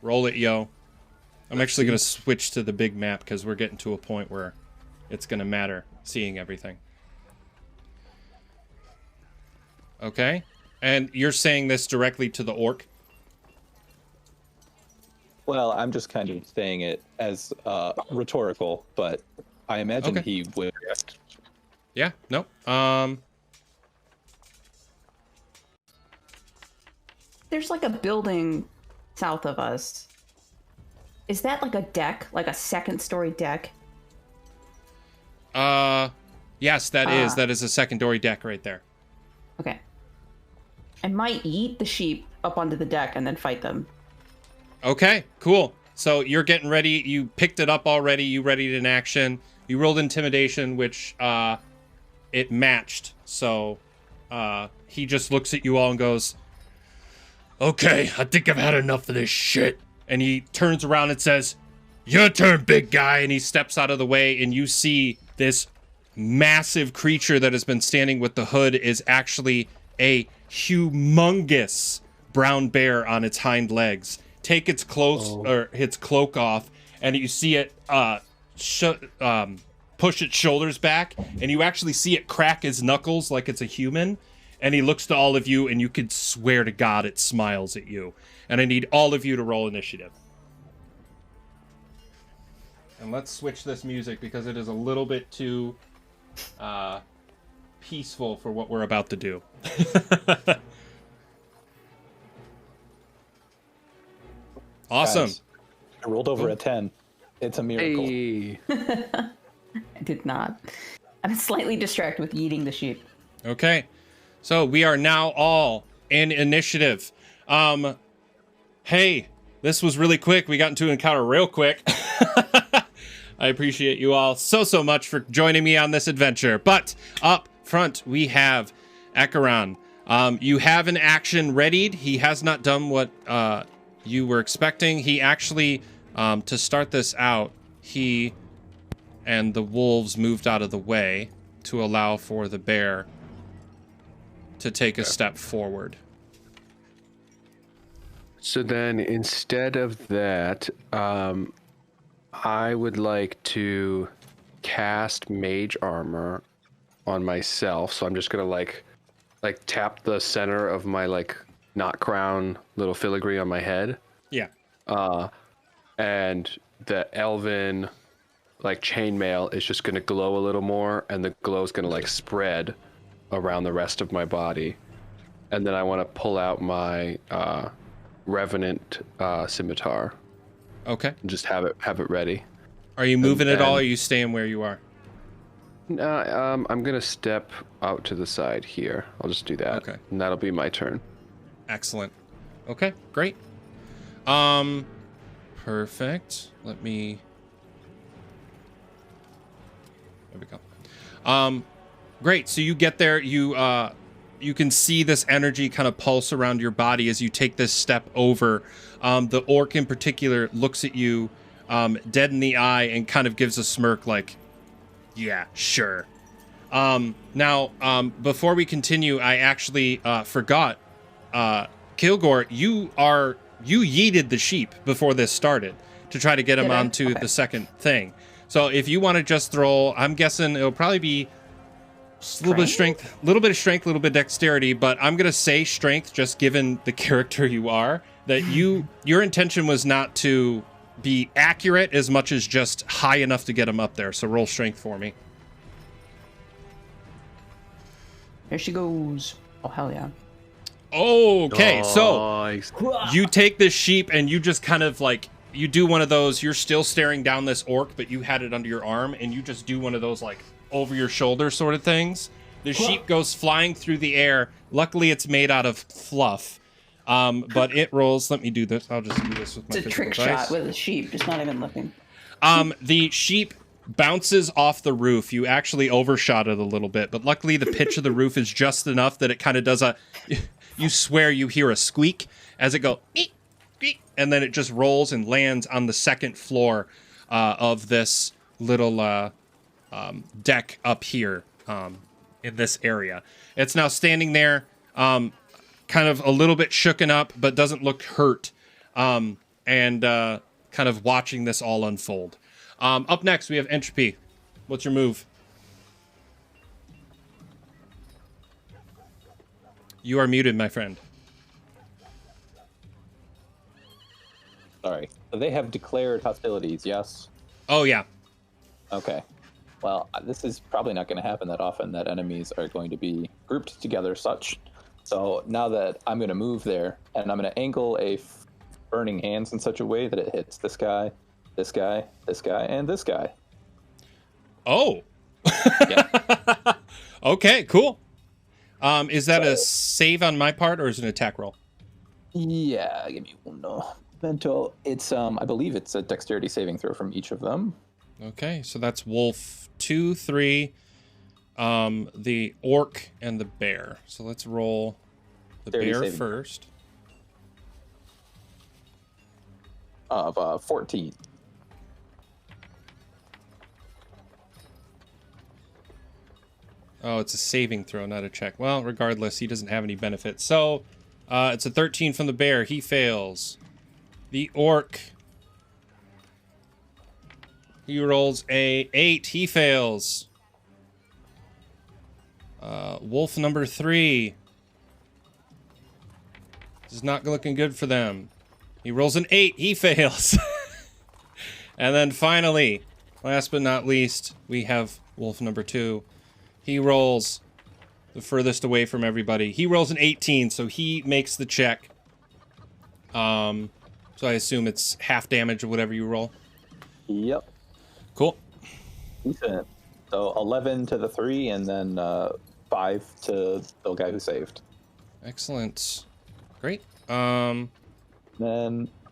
Roll it, yo. I'm actually going to switch to the big map because we're getting to a point where it's going to matter seeing everything. Okay. And you're saying this directly to the orc? Well, I'm just kind of saying it as rhetorical, but I imagine Okay. he would. Yeah. Nope. There's like a building south of us. Is that like a deck? Like a second story deck? Yes, that is. Ah. That is a secondary deck right there. Okay. I might eat the sheep up onto the deck and then fight them. Okay, cool. So you're getting ready. You picked it up already. You readied in action. You rolled intimidation, which it matched. So he just looks at you all and goes, Okay, I think I've had enough of this shit. and he turns around and says, "Your turn, big guy." And he steps out of the way, and you see this massive creature that has been standing with the hood is actually a humongous brown bear on its hind legs. Take its its cloak off, and you see it push its shoulders back, and you actually see it crack his knuckles like it's a human. And he looks to all of you, and you could swear to God it smiles at you. And I need all of you to roll initiative. And let's switch this music because it is a little bit too peaceful for what we're about to do. Awesome. Guys, I rolled over a 10. It's a miracle. Hey. I did not. I'm slightly distracted with eating the sheep. Okay. So we are now all in initiative. Hey, this was really quick. We got into an encounter real quick. I appreciate you all so much for joining me on this adventure. But up front, we have Acheron. You have an action readied. He has not done what you were expecting. He actually, to start this out, he and the wolves moved out of the way to allow for the bear to take a step forward. So then, instead of that, I would like to cast Mage Armor on myself. So I'm just gonna like tap the center of my knot crown little filigree on my head, Yeah. and the elven like chainmail is just gonna glow a little more, and the glow is gonna like spread around the rest of my body. And then I want to pull out my Revenant scimitar Okay. and just have it ready. Are you moving at all, or and- are you staying where you are? I'm gonna step out to the side here. I'll just do that. Okay. And that'll be my turn. Excellent. Okay, great. Perfect. Let me. There we go. Great. So you get there. You can see this energy kind of pulse around your body as you take this step over. The orc in particular looks at you, dead in the eye, and kind of gives a smirk, like, "Yeah, sure." Now, before we continue, I actually forgot. Kilgore, you yeeted the sheep before this started to try to get him Did I? onto Okay. the second thing. So if you want to just throw, I'm guessing it'll probably be a little bit of strength, a little bit of dexterity, but I'm gonna say strength, just given the character you are. That your intention was not to be accurate as much as just high enough to get him up there. So roll strength for me. Here she goes. Oh, hell yeah. Okay, so Nice. you take this sheep and you just kind of like, you do one of those, you're still staring down this orc, but you had it under your arm, and you just do one of those like over your shoulder sort of things. The sheep goes flying through the air. Luckily, it's made out of fluff. But it rolls. Let me do this. I'll just do this with my It's a physical trick dice. shot with a sheep, just not even looking. The sheep bounces off the roof. You actually overshot it a little bit, but luckily the pitch of the roof is just enough that it kind of does a. You swear you hear a squeak as it goes, "Eek, eek," and then it just rolls and lands on the second floor of this little deck up here in this area. It's now standing there, kind of a little bit shooken up, but doesn't look hurt, and kind of watching this all unfold. Up next, we have Entropy. What's your move? You are muted, my friend. Sorry. So they have declared hostilities, yes? Oh, yeah. Okay. Well, this is probably not going to happen that often, that enemies are going to be grouped together such. So now that I'm going to move there, and I'm going to angle a burning hands in such a way that it hits this guy, this guy, this guy, and this guy. Oh. Yeah. Okay, cool. Is that a save on my part, or is it an attack roll? Yeah, give me one mental. It's I believe it's a dexterity saving throw from each of them. Okay, so that's Wolf 2, 3, the orc, and the bear. So let's roll the Dexterity bear saving. first. Of 14. Oh, it's a saving throw, not a check. Well, regardless, he doesn't have any benefit. So, it's a 13 from the bear. He fails. The orc, he rolls a 8. He fails. Wolf number 3. This is not looking good for them. He rolls an 8. He fails. And then finally, last but not least, we have wolf number 2. He rolls the furthest away from everybody. He rolls an 18, so he makes the check. So I assume it's half damage or whatever you roll. Yep. Cool. Decent. So 11 to the 3, and then 5 to the guy who saved. Excellent. Great. Then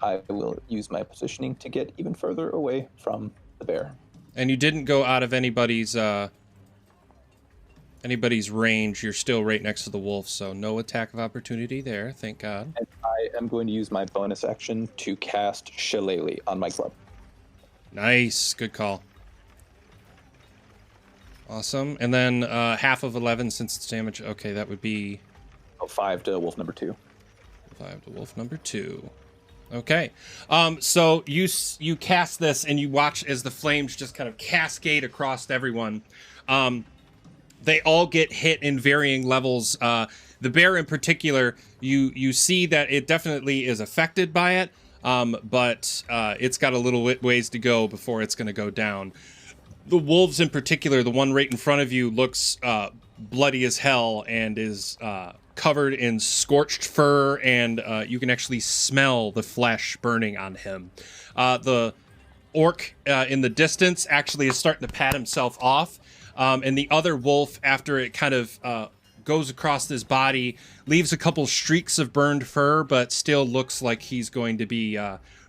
I will use my positioning to get even further away from the bear. And you didn't go out of anybody's range. You're still right next to the wolf, so no attack of opportunity there. Thank God. And I am going to use my bonus action to cast Shillelagh on my club. Nice. Good call. Awesome. And then half of 11 since it's damage. Okay, that would be So 5 to wolf number 2. 5 to wolf number 2. Okay. So you cast this and you watch as the flames just kind of cascade across everyone. They all get hit in varying levels. The bear in particular, you see that it definitely is affected by it. but it's got a little ways to go before it's going to go down. The wolves in particular, the one right in front of you, looks bloody as hell and is covered in scorched fur, and you can actually smell the flesh burning on him. The orc in the distance actually is starting to pat himself off, and the other wolf, after it kind of goes across his body, leaves a couple streaks of burned fur, but still looks like he's going to be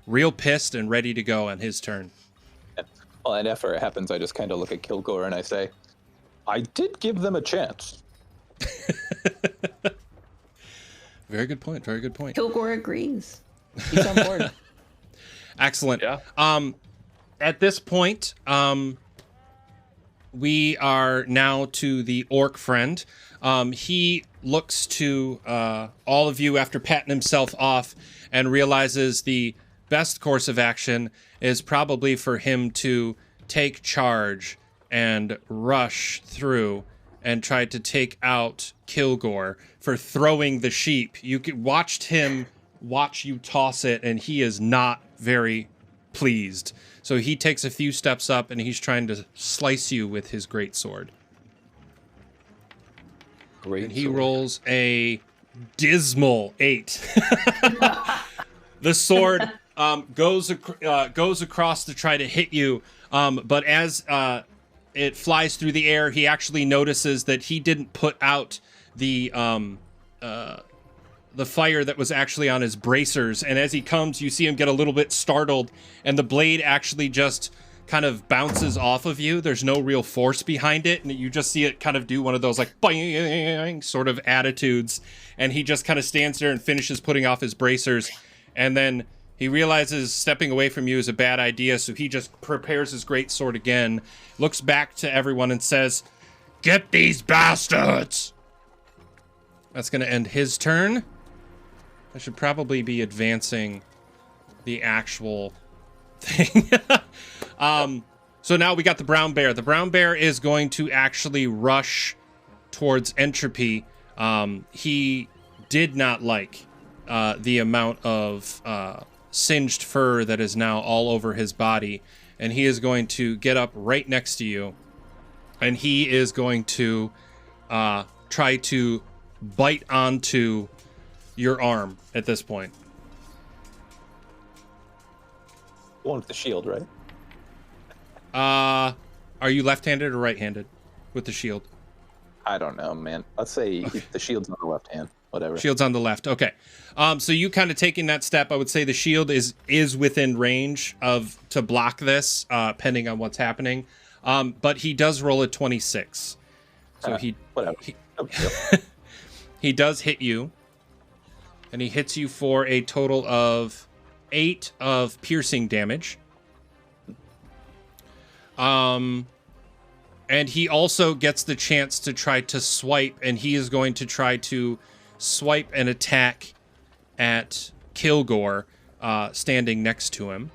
real pissed and ready to go on his turn. Well, and after it happens, I just kind of look at Kilgore and I say, I did give them a chance. Very good point. Very good point. Kilgore agrees. He's on board. Excellent. Yeah. At this point, we are now to the orc friend. He looks to all of you after patting himself off and realizes the best course of action is probably for him to take charge and rush through and try to take out Kilgore for throwing the sheep. You watched him watch you toss it, and he is not very pleased. So he takes a few steps up, and he's trying to slice you with his greatsword. Great. And he rolls a dismal 8. The sword goes across to try to hit you, but as it flies through the air, he actually notices that he didn't put out the fire that was actually on his bracers, and as he comes, you see him get a little bit startled, and the blade actually just kind of bounces off of you. There's no real force behind it, and you just see it kind of do one of those like boing sort of attitudes, and he just kind of stands there and finishes putting off his bracers, and then he realizes stepping away from you is a bad idea, so he just prepares his greatsword again, looks back to everyone and says, "Get these bastards!" That's going to end his turn. I should probably be advancing the actual thing. So now we got the brown bear. The brown bear is going to actually rush towards Entropy. He did not like the amount of singed fur that is now all over his body, and he is going to get up right next to you, and he is going to try to bite onto your arm at this point. The one with the shield, right? Are you left-handed or right-handed with the shield? I don't know, man. Let's say the shield's on the left hand. Whatever. Shield's on the left. Okay. So you kind of taking that step, I would say the shield is within range to block this, depending on what's happening. But he does roll a 26. So whatever. He does hit you. And he hits you for a total of 8 of piercing damage. And he also gets the chance to try to swipe, and he is going to try to swipe and attack at Kilgore, standing next to him.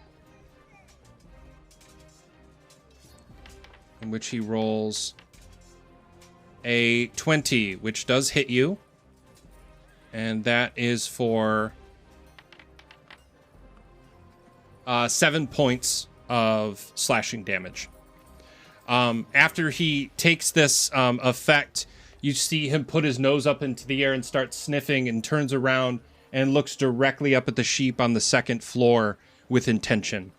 In which he rolls a 20, which does hit you. And that is for 7 points of slashing damage. After he takes this effect, you see him put his nose up into the air and start sniffing, and turns around and looks directly up at the sheep on the second floor with intention.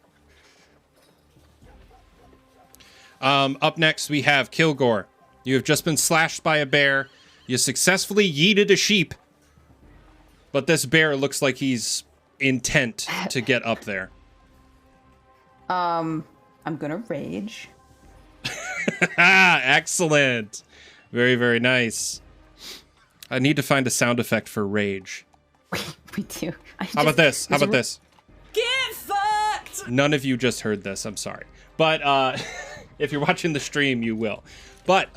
Up next, we have Kilgore. You have just been slashed by a bear. You successfully yeeted a sheep. But this bear looks like he's intent to get up there. I'm gonna rage. Excellent. Very, very nice. I need to find a sound effect for rage. We do. How about this? How about this? Get fucked! None of you just heard this. I'm sorry. But if you're watching the stream, you will. But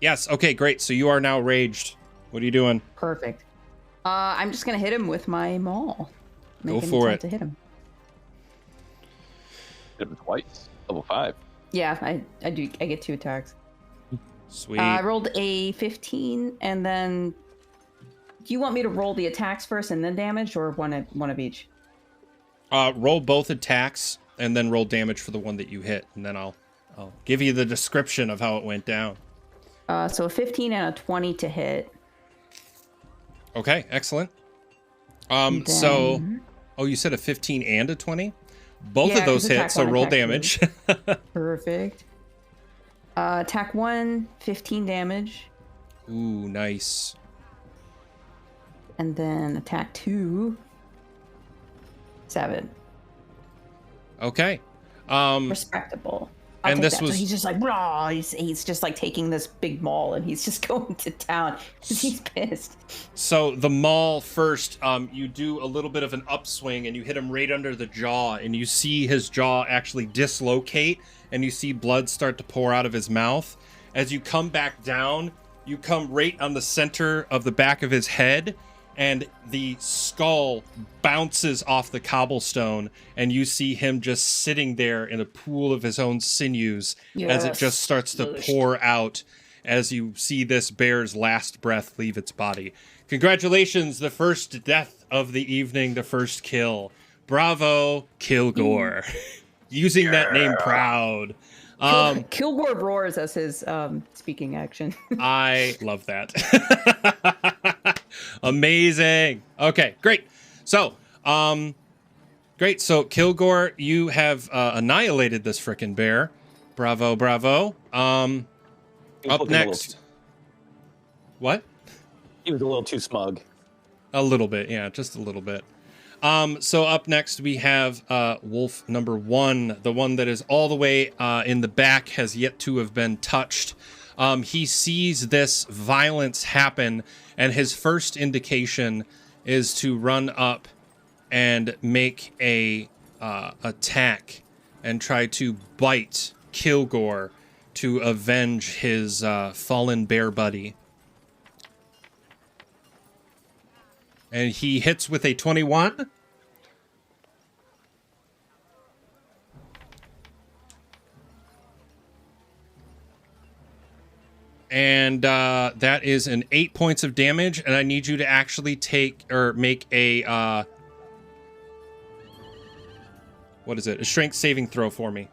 yes. Okay, great. So you are now raged. What are you doing? Perfect. I'm just gonna hit him with my maul. Go for it. To hit him. Hit him twice. Level 5. Yeah, I do. I get 2 attacks. Sweet. I rolled a 15, and then do you want me to roll the attacks first and then damage, or one of each? Roll both attacks and then roll damage for the one that you hit, and then I'll give you the description of how it went down. So a 15 and a 20 to hit. Okay, excellent. Then- So, you said a 15 and a 20? Both Yeah, of those 'cause hit, attack so one, roll attack two. damage. Perfect. Attack 1, 15 damage. Ooh, nice. And then attack 2, 7. Okay. Respectable. I'll And take this that. So was- he's just like, raw. He's just like taking this big maul and he's just going to town because he's pissed. So the maul first, you do a little bit of an upswing and you hit him right under the jaw, and you see his jaw actually dislocate, and you see blood start to pour out of his mouth. As you come back down, you come right on the center of the back of his head, and the skull bounces off the cobblestone, and you see him just sitting there in a pool of his own sinews as it Yes. just starts to pour out as you see this bear's last breath leave its body. Congratulations, the first death of the evening, the first kill. Bravo, Kilgore. Using that name proud. Kilgore roars as his speaking action. I love that. Amazing. Okay, great. So, great. So, Kilgore, you have annihilated this frickin' bear. Bravo, bravo. He was Up looking a little next. too- What? He was a little too smug. A little bit, yeah, just a little bit. So up next we have wolf number 1, the one that is all the way in the back, has yet to have been touched. He sees this violence happen, and his first indication is to run up and make a attack and try to bite Kilgore to avenge his fallen bear buddy. And he hits with a 21. And that is an 8 points of damage. And I need you to actually take or make a what is it? A strength saving throw for me.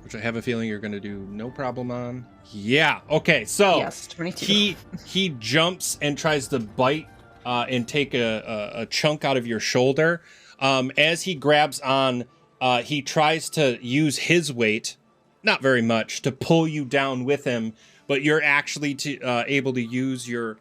Which I have a feeling you're going to do no problem on. Yeah. Okay. So Yes, 22. he jumps and tries to bite and take a chunk out of your shoulder. As he grabs on, he tries to use his weight, not very much, to pull you down with him. But you're actually able to use your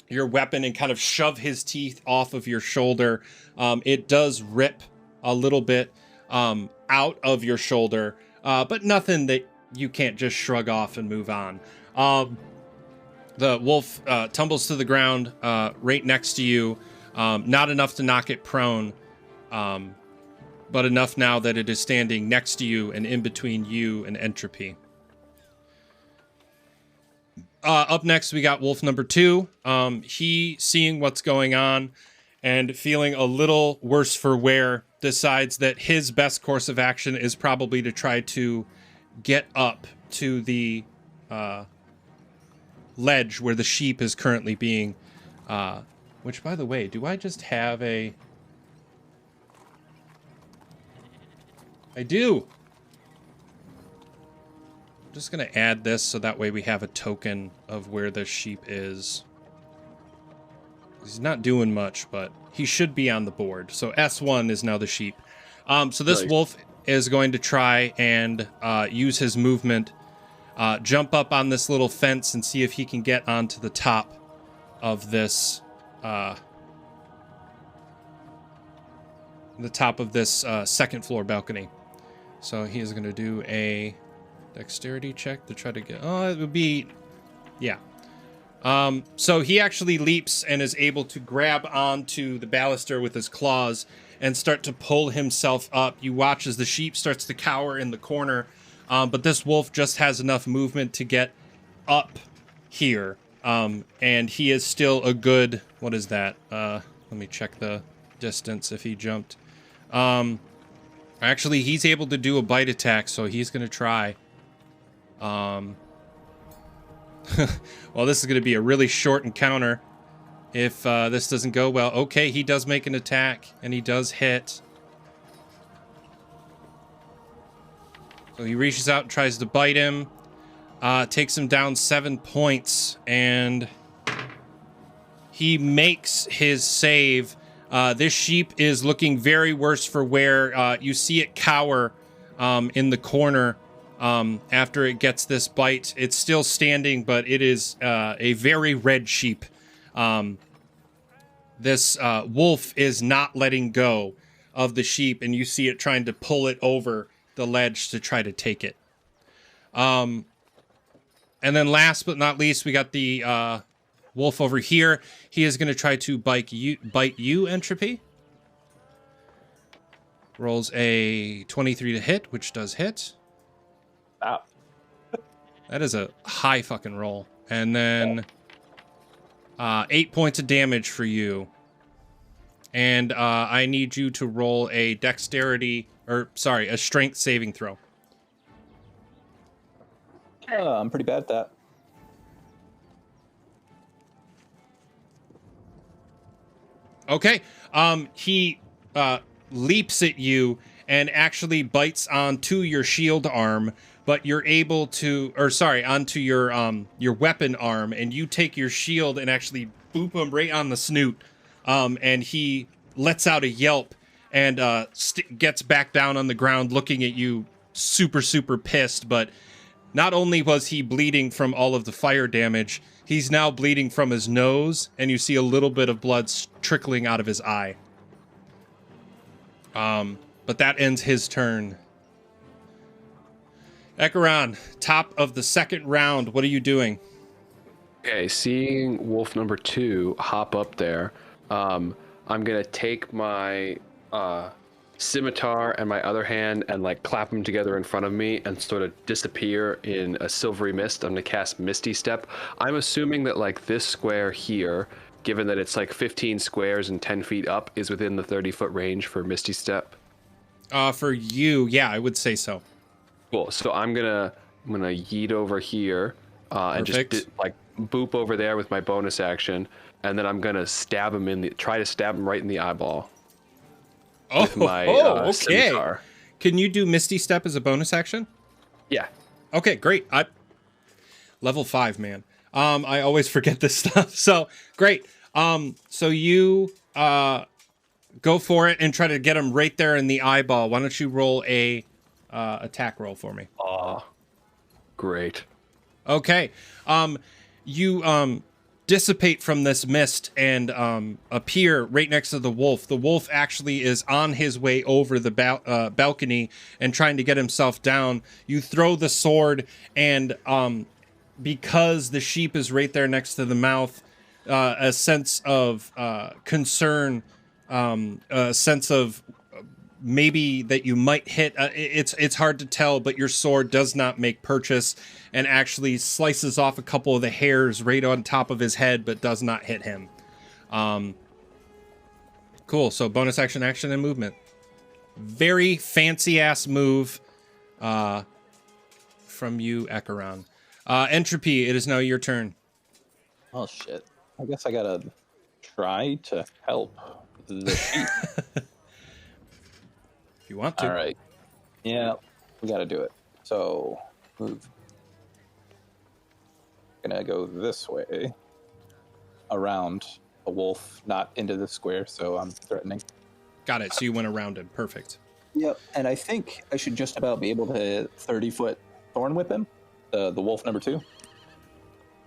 your weapon and kind of shove his teeth off of your shoulder. It does rip a little bit out of your shoulder, but nothing that you can't just shrug off and move on. The wolf tumbles to the ground right next to you, not enough to knock it prone, but enough now that it is standing next to you and in between you and Entropy. Up next, we got wolf number 2. He, seeing what's going on and feeling a little worse for wear, decides that his best course of action is probably to try to get up to the ledge where the sheep is currently being, which, by the way, do I just have a... I do. I'm just going to add this so that way we have a token of where the sheep is. He's not doing much, but he should be on the board. So S1 is now the sheep. So this Nice. wolf is going to try and use his movement, jump up on this little fence and see if he can get onto the top of this, second floor balcony. So he is going to do a dexterity check to try to get. Oh, it would be, yeah. So he actually leaps and is able to grab onto the baluster with his claws and start to pull himself up. You watch as the sheep starts to cower in the corner, but this wolf just has enough movement to get up here. And he is still a good, what is that? Let me check the distance if he jumped. Actually, he's able to do a bite attack, so he's going to try. Well, this is going to be a really short encounter. if this doesn't go well. Okay, he does make an attack, and he does hit. So he reaches out and tries to bite him. Takes him down 7 points, and he makes his save. This sheep is looking very worse for wear. You see it cower in the corner after it gets this bite. It's still standing, but it is a very red sheep. This wolf is not letting go of the sheep, and you see it trying to pull it over the ledge to try to take it. And then last but not least, we got the wolf over here. He is going to try to bite you, Entropy. Rolls a 23 to hit, which does hit. Ah. That is a high fucking roll. And then 8 points of damage for you. And I need you to roll a a strength saving throw. I'm pretty bad at that. Okay. He leaps at you and actually bites onto your shield arm, but you're able to, onto your weapon arm, and you take your shield and actually boop him right on the snoot. And he lets out a yelp and gets back down on the ground looking at you, super, super pissed. But not only was he bleeding from all of the fire damage, he's now bleeding from his nose, and you see a little bit of blood trickling out of his eye. But that ends his turn. Ekaron, top of the second round, what are you doing? Okay, seeing wolf number 2 hop up there, I'm gonna take my scimitar and my other hand and like clap them together in front of me and sort of disappear in a silvery mist. I'm gonna cast Misty Step. I'm assuming that like this square here, given that it's like 15 squares and 10 feet up, is within the 30-foot range for Misty Step. For you, yeah, I would say so. Cool. So I'm gonna yeet over here and just like boop over there with my bonus action, and then I'm gonna stab him try to stab him right in the eyeball. With my okay. scimitar. Can you do Misty Step as a bonus action? Yeah. Okay, great. Level 5, man. I always forget this stuff. So great. So you go for it and try to get him right there in the eyeball. Why don't you roll a attack roll for me? Oh, great. Okay. You dissipate from this mist and appear right next to the wolf. The wolf actually is on his way over the balcony and trying to get himself down. You throw the sword, and because the sheep is right there next to the mouth, a sense of concern, a sense of maybe that you might hit. It's hard to tell, but your sword does not make purchase and actually slices off a couple of the hairs right on top of his head, but does not hit him. Cool. So bonus action, and movement. Very fancy ass move from you, Ekaron. Entropy, it is now your turn. Oh shit. I guess I gotta try to help the sheep. If you want to. All right. Yeah, we gotta do it. So, move. Gonna go this way. Around a wolf, not into the square, so I'm threatening. Got it. So you went around him. Perfect. Yep, and I think I should just about be able to 30-foot thorn whip him. The wolf number 2.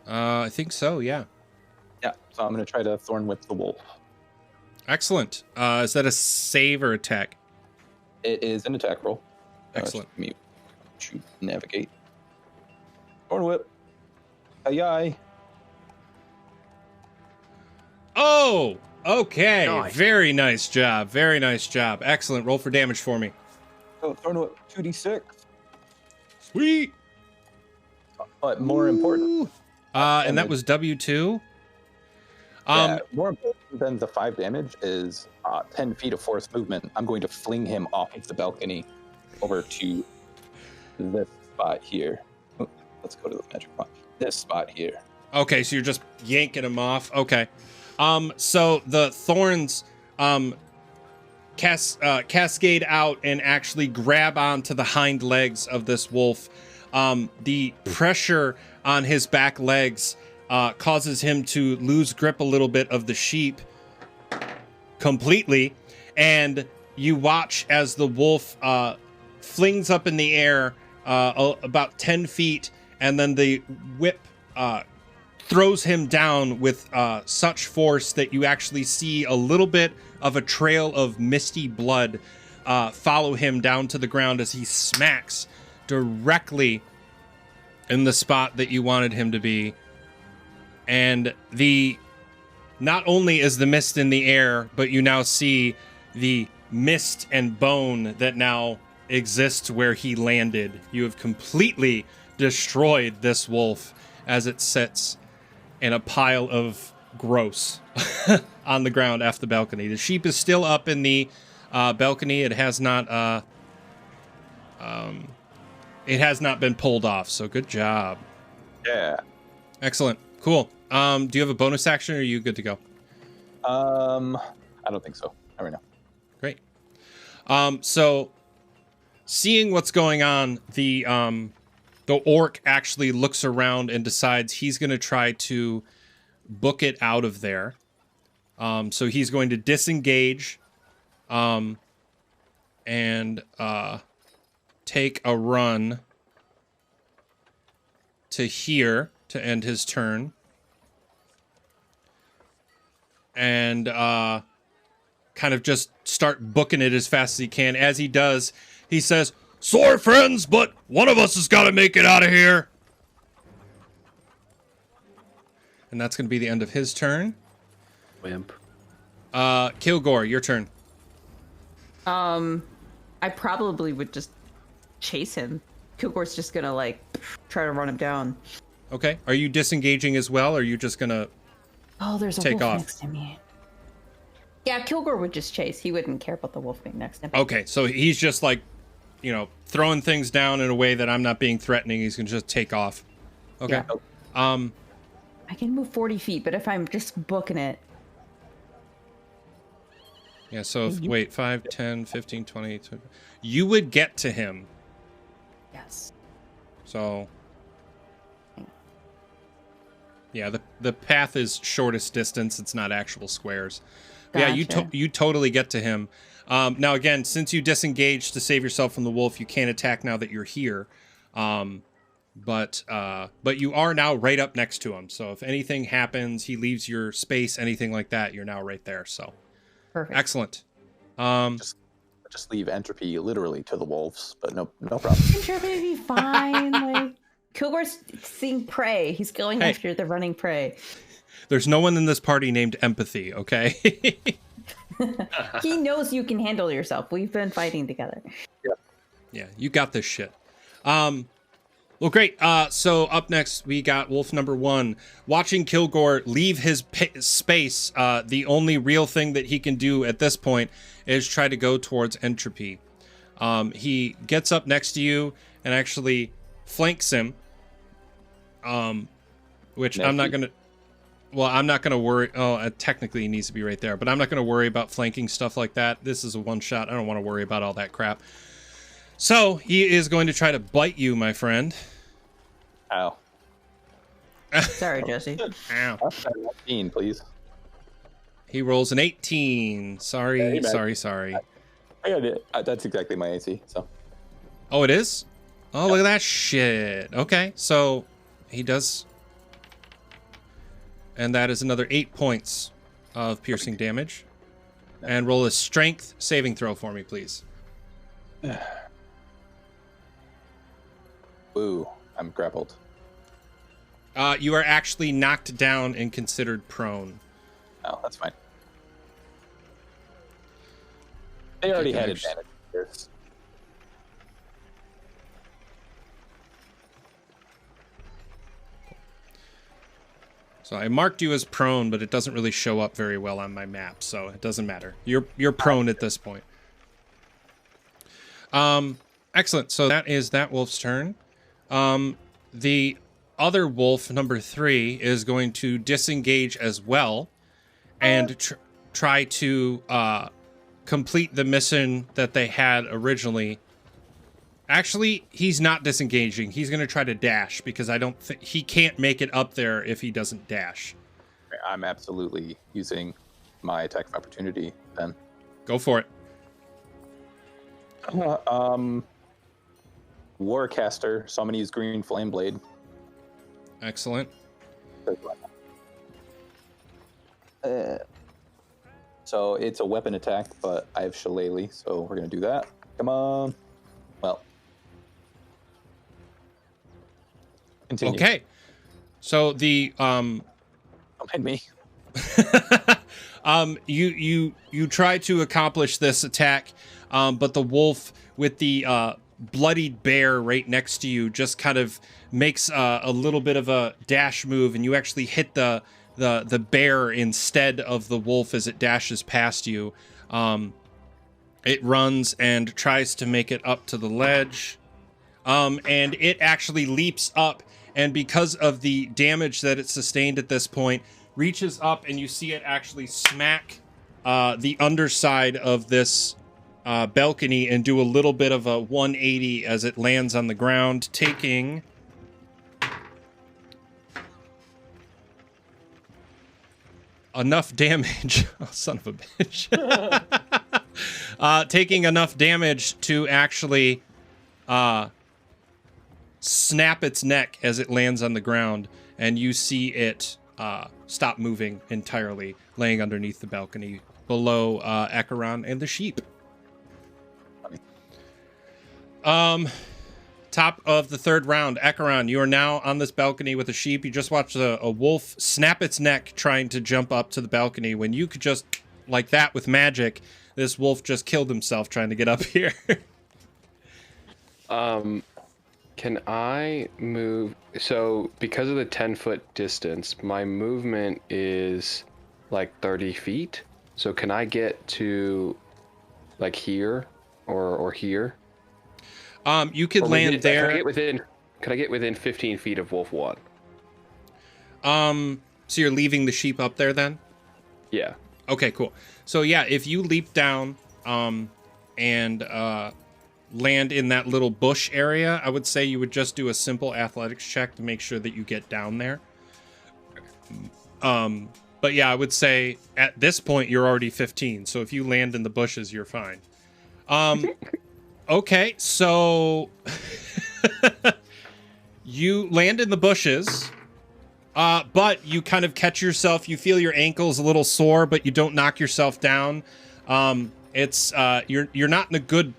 I think so, yeah. Yeah, so I'm gonna try to thorn whip the wolf. Excellent. Is that a save or attack? It is an attack roll. Excellent. Let me shoot, navigate. Thorn whip. Aye. Oh, okay. Nice. Very nice job. Very nice job. Excellent. Roll for damage for me. So thorn whip 2d6. Sweet. But more important. And that was W2. More important than the 5 damage is 10 feet of force movement. I'm going to fling him off of the balcony over to this spot here. Let's go to the magic wand. This spot here. Okay, so you're just yanking him off. Okay. So the thorns cascade out and actually grab onto the hind legs of this wolf. The pressure on his back legs causes him to lose grip a little bit of the sheep completely, and you watch as the wolf flings up in the air about 10 feet, and then the whip throws him down with such force that you actually see a little bit of a trail of misty blood follow him down to the ground as he smacks directly in the spot that you wanted him to be. And not only is the mist in the air, but you now see the mist and bone that now exists where he landed. You have completely destroyed this wolf as it sits in a pile of gross on the ground off the balcony. The sheep is still up in the balcony. It has not been pulled off. So good job. Yeah. Excellent. Cool. Do you have a bonus action, or are you good to go? I don't think so. Not right now. Great. So seeing what's going on, the orc actually looks around and decides he's going to try to book it out of there. So he's going to disengage and take a run to here to end his turn. And kind of just start booking it as fast as he can. As he does, he says, "Sorry, friends, but one of us has got to make it out of here." And that's going to be the end of his turn. Wimp. Kilgore, your turn. I probably would just chase him. Kilgore's just gonna try to run him down. Okay. Are you disengaging as well, or are you just going to... Oh, there's a Take wolf off. next to me. Yeah, Kilgore would just chase. He wouldn't care about the wolf being next to him. Okay, so he's just throwing things down in a way that I'm not being threatening. He's going to just take off. Okay. Yeah. I can move 40 feet, but if I'm just booking it... Yeah, so wait, 5, 10, 15, 20... 20. You would get to him. Yes. So... Yeah, the path is shortest distance. It's not actual squares. Gotcha. Yeah, you totally get to him. Now, again, since you disengaged to save yourself from the wolf, you can't attack now that you're here. But you are now right up next to him. So if anything happens, he leaves your space, anything like that, you're now right there. So Perfect. excellent. Just leave entropy literally to the wolves, but no problem. Entropy would be fine. Kilgore's seeing prey. He's going after the running prey. There's no one in this party named Empathy, okay? He knows you can handle yourself. We've been fighting together. Yeah, you got this shit. Well, great. So up next, we got wolf number 1. Watching Kilgore leave his space, the only real thing that he can do at this point is try to go towards entropy. He gets up next to you and actually flanks him, which I'm not going to... Well, I'm not going to worry... Oh, technically he needs to be right there, but I'm not going to worry about flanking stuff like that. This is a one-shot. I don't want to worry about all that crap. So, he is going to try to bite you, my friend. Ow. Sorry, Jesse. Ow. 19, please. He rolls an 18. Sorry. I got it. That's exactly my AC, so. Oh, it is? Oh, look at that shit. Okay, so he does... And that is another 8 points of piercing damage. And roll a strength saving throw for me, please. Ooh, I'm grappled. You are actually knocked down and considered prone. Oh, that's fine. They already had damage. advantage here. So I marked you as prone, but it doesn't really show up very well on my map, so it doesn't matter. You're prone at this point. Excellent. So that is that wolf's turn. The other wolf, number 3, is going to disengage as well, and try to complete the mission that they had originally. Actually, he's not disengaging. He's going to try to dash because I don't think he can't make it up there if he doesn't dash. I'm absolutely using my attack of opportunity then. Go for it. Warcaster, so I'm going to use Green Flame Blade. Excellent. So it's a weapon attack, but I have Shillelagh, so we're going to do that. Come on. Well. Continue. Okay. So the Don't mind me. you try to accomplish this attack, but the wolf with the bloodied bear right next to you just kind of makes a little bit of a dash move, and you actually hit the bear instead of the wolf as it dashes past you. It runs and tries to make it up to the ledge, and it actually leaps up, and because of the damage that it sustained at this point, reaches up, and you see it actually smack the underside of this balcony and do a little bit of a 180 as it lands on the ground, taking enough damage. Oh, son of a bitch. Taking enough damage to actually snap its neck as it lands on the ground, and you see it stop moving entirely, laying underneath the balcony below Acheron and the sheep. Top of the third round, Acheron, you are now on this balcony with a sheep. You just watched a wolf snap its neck trying to jump up to the balcony when you could just, like that with magic, this wolf just killed himself trying to get up here. Can I move? So because of the 10-foot distance, my movement is like 30 feet. So can I get to like here or here? You could Or land there. Could I get within 15 feet of Wolf 1? So you're leaving the sheep up there then? Yeah. Okay, cool. So yeah, if you leap down and land in that little bush area, I would say you would just do a simple athletics check to make sure that you get down there. But yeah, I would say at this point you're already 15, so if you land in the bushes, you're fine. Okay, so you land in the bushes, but you kind of catch yourself. You feel your ankles a little sore, but you don't knock yourself down. It's you're not in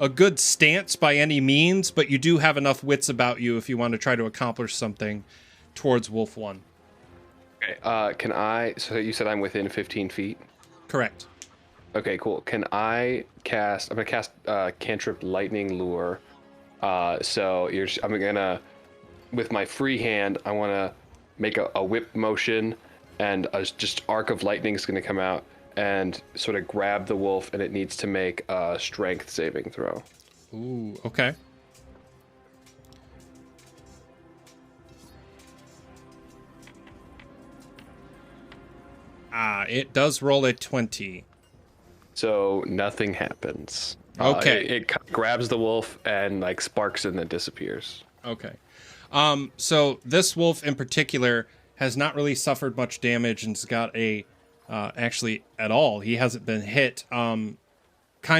a good stance by any means, but you do have enough wits about you if you want to try to accomplish something towards Wolf 1. Okay. So you said I'm within 15 feet? Correct. Okay, cool. I'm gonna cast Cantrip Lightning Lure. I'm gonna, with my free hand, I wanna make a whip motion, and just arc of lightning is gonna come out and sort of grab the wolf, and it needs to make a strength saving throw. Ooh, okay. It does roll a 20. So nothing happens. Okay. It grabs the wolf and like sparks and then disappears. Okay. So this wolf in particular has not really suffered much damage and's got actually at all. He hasn't been hit. Kind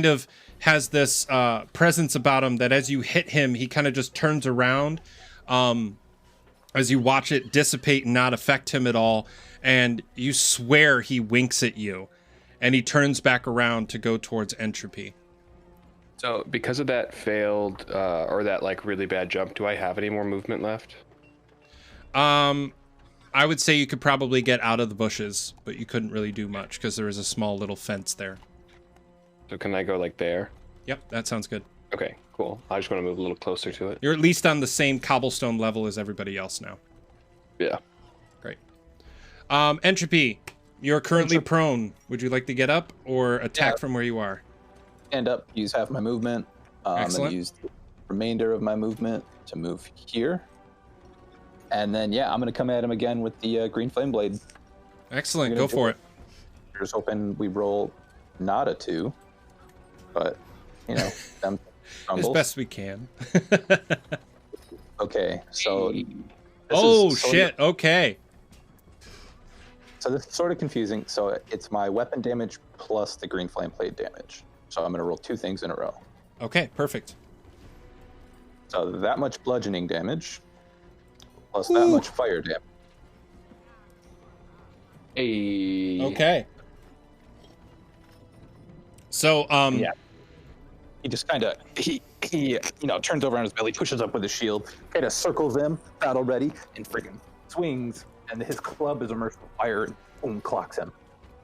of has this presence about him that as you hit him, he kind of just turns around as you watch it dissipate and not affect him at all. And you swear he winks at you. And he turns back around to go towards Entropy. So because of that failed or that like really bad jump, do I have any more movement left? I would say you could probably get out of the bushes, but you couldn't really do much because there is a small little fence there. So can I go like there? Yep, that sounds good. Okay, cool. I just want to move a little closer to it. You're at least on the same cobblestone level as everybody else now. Yeah. Great. Entropy, you're currently prone. Would you like to get up or attack from where you are? Stand up, use half my movement, Excellent. and use the remainder of my movement to move here. And then, yeah, I'm going to come at him again with the Green Flame Blade. Excellent. Go for it. Here's hoping we roll not a 2, but them As crumbles. best we can. Okay, so Shit. Okay. So this is sort of confusing. So it's my weapon damage plus the green flame blade damage. So I'm going to roll 2 things in a row. Okay, perfect. So that much bludgeoning damage plus that much fire damage. Hey. Okay. So, Yeah. He just kind of he turns over on his belly, pushes up with his shield, kind of circles them, battle ready, and freaking swings. And his club is immersed with fire and boom, clocks him.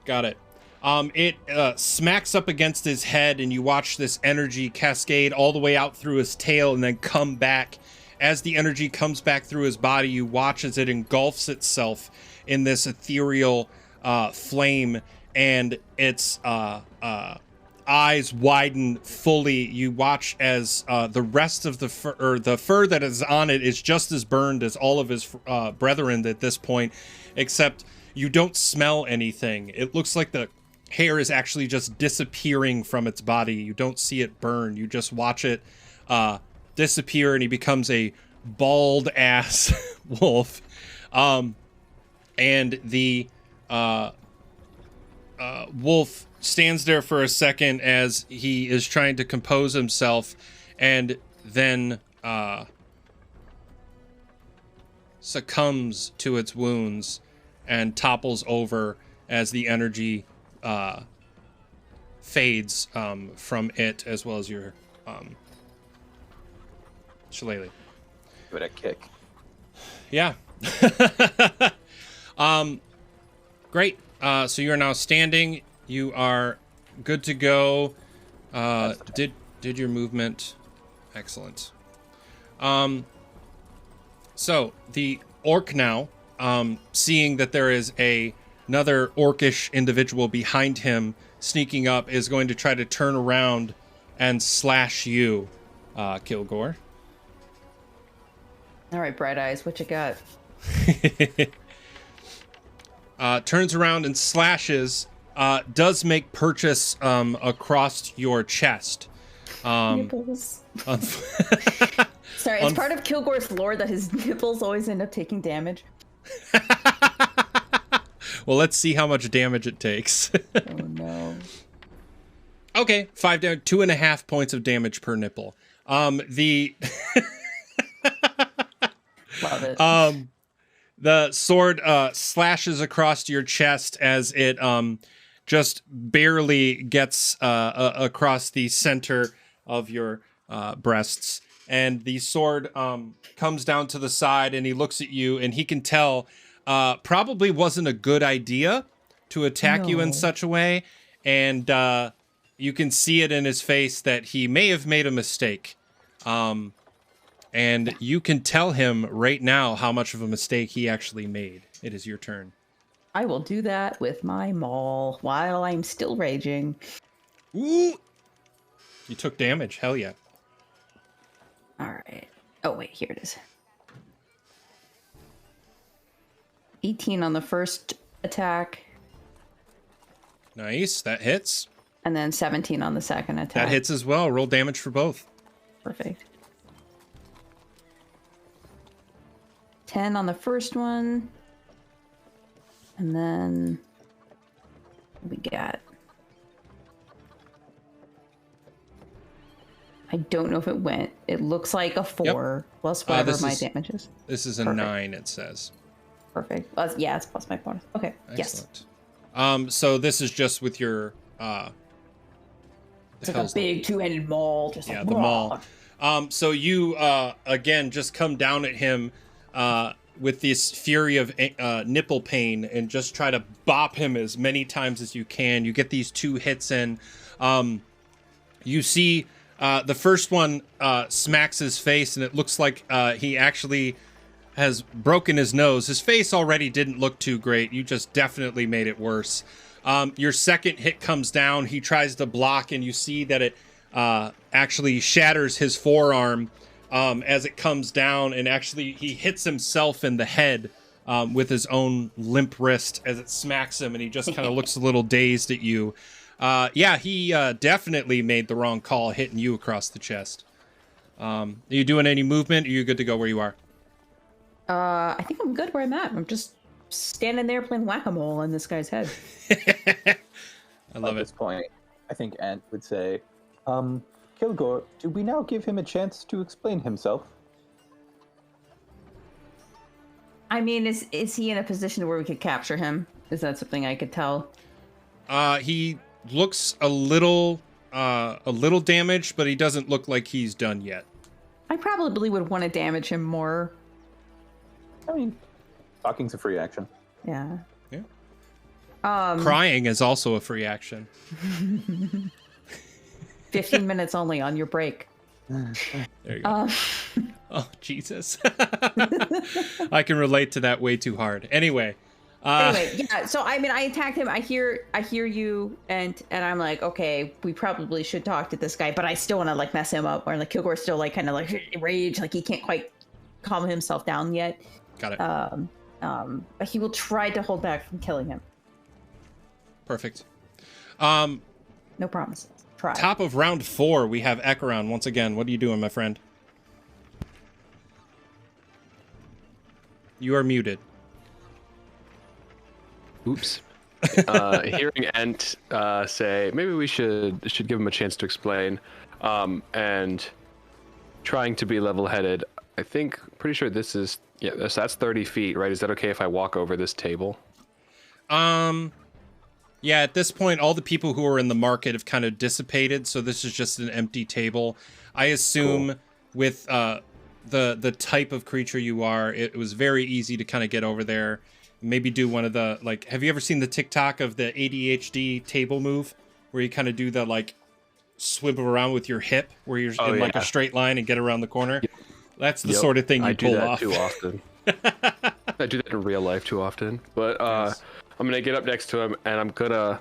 Got it. It smacks up against his head, and you watch this energy cascade all the way out through his tail and then come back. As the energy comes back through his body, you watch as it engulfs itself in this ethereal flame, and its eyes widen fully. You watch as the rest of the fur that is on it is just as burned as all of his brethren at this point, except you don't smell anything. It looks like the hair is actually just disappearing from its body. You don't see it burn. You just watch it disappear, and he becomes a bald ass wolf. And the wolf stands there for a second as he is trying to compose himself, and then succumbs to its wounds and topples over as the energy fades from it, as well as your shillelagh. Give it a kick. Yeah. Great. So you are now standing. You are good to go. Did your movement. Excellent. So the orc now, seeing that there is another orcish individual behind him sneaking up, is going to try to turn around and slash you, Kilgore. All right, Bright Eyes, what you got? Turns around and slashes. Does make purchase across your chest. Nipples. Sorry, it's part of Kilgore's lore that his nipples always end up taking damage. Well, let's see how much damage it takes. Oh no. Okay, 5 down, 2.5 points of damage per nipple. The Love it. the sword slashes across your chest as it just barely gets across the center of your breasts, and the sword comes down to the side, and he looks at you, and he can tell probably wasn't a good idea to attack you in No. such a way, and you can see it in his face that he may have made a mistake. And you can tell him right now how much of a mistake he actually made. It is your turn. I will do that with my maul while I'm still raging. Ooh! You took damage. Hell yeah. All right. Oh, wait, here it is. 18 on the first attack, Nice. That hits. and then 17 on the second attack. That hits as well. Roll damage for both. Perfect. 10 on the first one. And then we got. I don't know if it went. It looks like a 4 plus whatever this my is- damage is. This is a Perfect. 9, it says. Perfect. Yeah, it's plus my bonus. Okay. Yes. Excellent. So this is just with your It's like a big two-handed maul. Just yeah, like, the "Wah." maul. So you again just come down at him with this fury of nipple pain and just try to bop him as many times as you can. You get these 2 hits in. You see the first one smacks his face, and it looks like he actually has broken his nose. His face already didn't look too great. You just definitely made it worse. Your second hit comes down. He tries to block, and you see that it actually shatters his forearm as it comes down, and actually he hits himself in the head with his own limp wrist as it smacks him, and he just kind of looks a little dazed at you. Yeah, he definitely made the wrong call hitting you across the chest. Are you doing any movement? Or are you good to go where you are? I think I'm good where I'm at. I'm just standing there playing whack-a-mole in this guy's head. I love At it. this point, I think Ant would say, Kilgore, do we now give him a chance to explain himself? I mean, is he in a position where we could capture him? Is that something I could tell? He looks a little damaged, but he doesn't look like he's done yet. I probably would want to damage him more. I mean, talking's a free action. Yeah. Yeah. Um, Crying is also a free action. 15 minutes only on your break. There you go. Oh, Jesus. I can relate to that way too hard. Anyway. Anyway, yeah. So I mean, I attacked him. I hear you, and I'm like, okay, we probably should talk to this guy, but I still want to like mess him up, or like Kilgore's still like kind of like rage, like he can't quite calm himself down yet. Got it. But he will try to hold back from killing him. Perfect. No promises. Try. Top of round 4, we have Ekaron once again. What are you doing, my friend? You are muted. Oops. Hearing Ent say, maybe we should give him a chance to explain, and trying to be level-headed. I think, pretty sure this is, yeah, that's 30 feet, right? Is that okay if I walk over this table? Yeah, at this point, all the people who are in the market have kind of dissipated, so this is just an empty table. I assume with the type of creature you are, it was very easy to kind of get over there. Maybe do one of the, like, have you ever seen the TikTok of the ADHD table move? Where you kind of do the, like, swivel around with your hip, where you're in, like, a straight line and get around the corner? Yep. That's the sort of thing you pull off. I do that too often. I do that in real life too often. But Nice. I'm gonna get up next to him, and I'm gonna,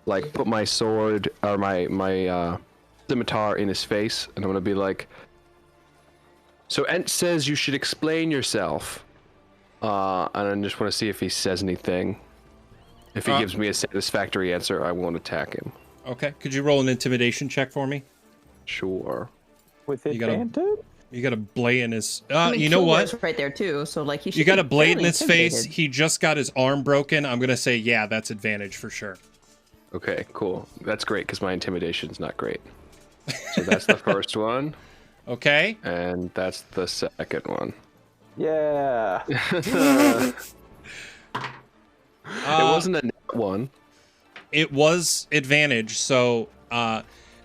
like, put my sword, or my scimitar in his face, and I'm gonna be like, so Ent says you should explain yourself. And I just want to see if he says anything. If he gives me a satisfactory answer, I won't attack him. Okay, could you roll an intimidation check for me? Sure. With You gotta- advantage? You got a blade in his... I mean, you know what? Kilgore's right there too, so like he should. You got be a blade in fairly his face. intimidated. He just got his arm broken. I'm going to say, yeah, that's advantage for sure. Okay, cool. That's great, because my intimidation's not great. So that's the first one, Okay? and that's the second one. Yeah. It wasn't a net one. It was advantage. So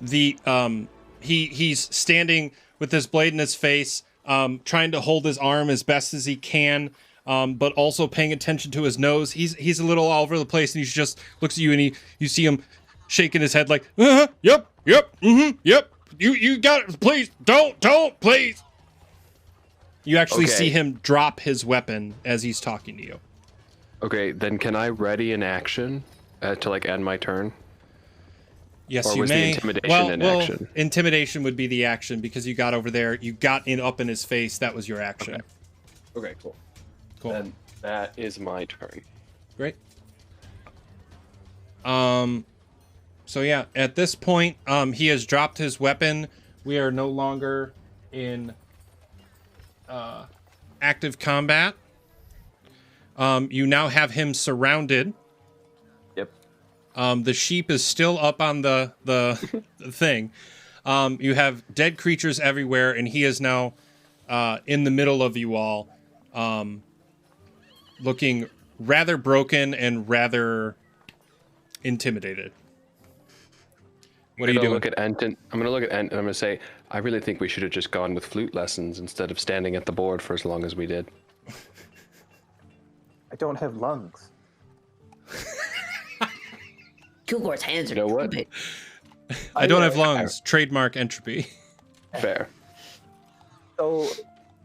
he's standing with this blade in his face, trying to hold his arm as best as he can, but also paying attention to his nose. He's a little all over the place, and he just looks at you, and you see him shaking his head like, yep, yep. You got it. Please don't, please. You actually Okay. see him drop his weapon as he's talking to you. Okay, then can I ready an action to, like, end my turn? Yes, Or you was the may. intimidation an action? Intimidation would be the action because you got over there. You got up in his face. That was your action. Okay, cool. Cool. Then that is my turn. Great. So yeah, at this point, he has dropped his weapon. We are no longer in active combat. You now have him surrounded. Yep. The sheep is still up on the thing. You have dead creatures everywhere, and he is now in the middle of you all, looking rather broken and rather intimidated. What are you doing? I'm gonna look at Ent, and I'm gonna say, I really think we should have just gone with flute lessons instead of standing at the board for as long as we did. I don't have lungs. Kilgore's hands are You know what? too big. I don't have lungs. Trademark entropy. Fair. So,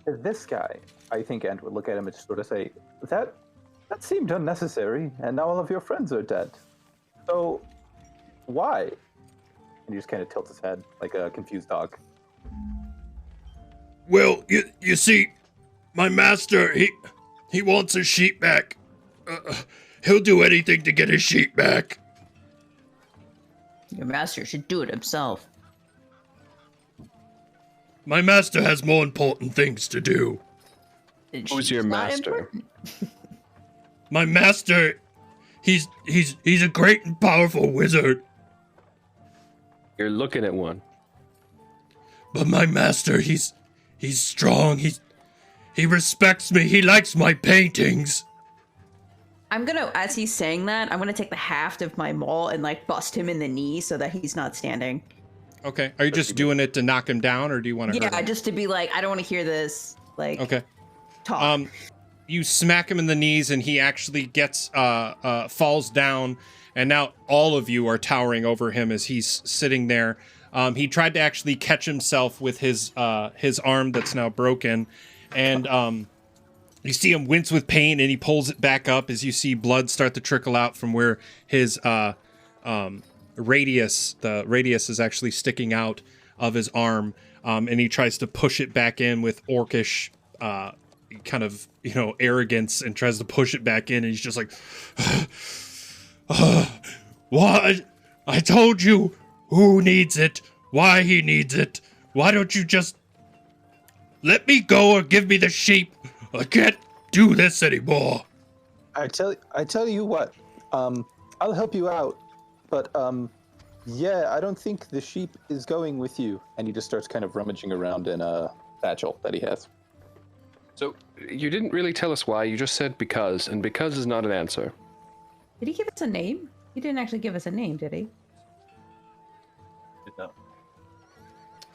this guy, I think Ant would look at him and just sort of say, that seemed unnecessary, and now all of your friends are dead. So, why? And he just kind of tilts his head like a confused dog. Well, you see, my master, He wants his sheep back. He'll do anything to get his sheep back. Your master should do it himself. My master has more important things to do. Who's your master? My master, he's a great and powerful wizard. You're looking at one. But my master, he's strong. He respects me. He likes my paintings. I'm gonna, as he's saying that, I'm gonna take the haft of my maul and like bust him in the knee so that he's not standing. Okay. Are you just doing it to knock him down, or do you want to hurt Yeah, him? just to be like, I don't want to hear this. Like, Okay. talk. You smack him in the knees, and he actually gets falls down, and now all of you are towering over him as he's sitting there. He tried to actually catch himself with his arm that's now broken, and you see him wince with pain, and he pulls it back up as you see blood start to trickle out from where his radius is actually sticking out of his arm, and he tries to push it back in with orcish kind of, arrogance, and tries to push it back in, and he's just like, What? I told you who needs it, why he needs it. Why don't you just let me go or give me the sheep? I can't do this anymore. I tell you what. I'll help you out, but yeah, I don't think the sheep is going with you. And he just starts kind of rummaging around in a satchel that he has. So you didn't really tell us why. You just said because, and because is not an answer. Did he give us a name? He didn't actually give us a name, did he? No.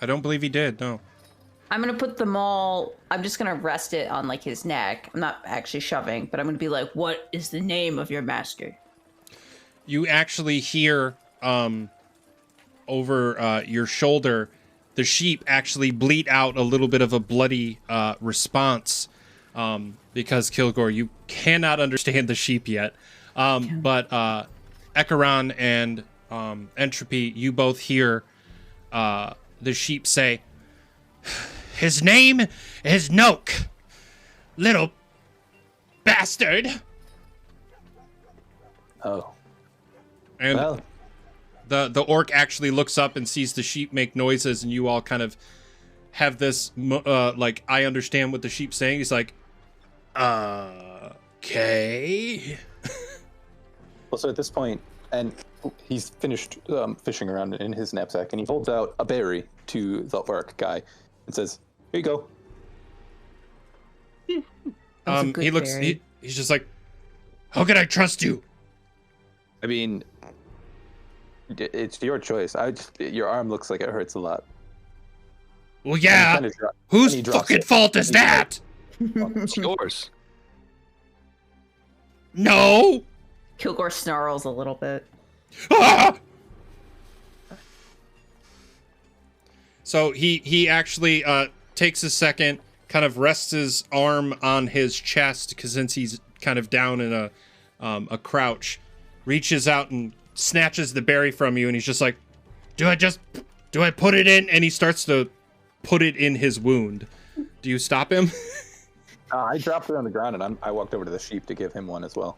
I don't believe he did. No. I'm gonna put the maul. I'm just gonna rest it on like his neck. I'm not actually shoving, but I'm gonna be like, "What is the name of your master?" You actually hear over your shoulder the sheep actually bleat out a little bit of a bloody response, because Kilgore, you cannot understand the sheep yet. But Echaron and Entropy, you both hear the sheep say, His name is Noak. Little bastard. Oh. and Well, the orc actually looks up and sees the sheep make noises, and you all kind of have this like, I understand what the sheep's saying. He's like, Okay. well, so at this point, and he's finished fishing around in his knapsack, and he holds out a berry to the orc guy and says, "Here you go." That's a good he looks berry. he's just like, How can I trust you? I mean, it's your choice. Your arm looks like it hurts a lot. Well, yeah. And he kinda Whose and he drops fucking it. fault is And he's that? It's yours. No. Kilgore snarls a little bit. Ah! so he actually takes a second, kind of rests his arm on his chest, because since he's kind of down in a crouch, reaches out and snatches the berry from you, and he's just like, Do I put it in? and he starts to put it in his wound. Do you stop him? I dropped it on the ground, and I walked over to the sheep to give him one as well.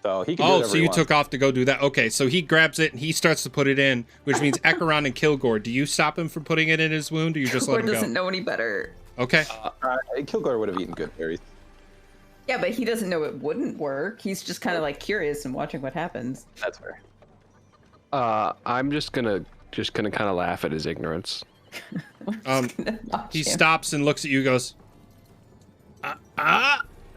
So he can do Oh, whatever so he you wants. took off to go do that. Okay, so he grabs it and he starts to put it in, which means Echaron and Kilgore, do you stop him from putting it in his wound, or you just let Kilgore him doesn't go? know any better. Okay. Kilgore would have eaten good berries. Yeah, but he doesn't know it wouldn't work. He's just kind of like curious and watching what happens. That's fair. I'm just gonna kind of laugh at his ignorance. Watch He him. stops and looks at you, goes,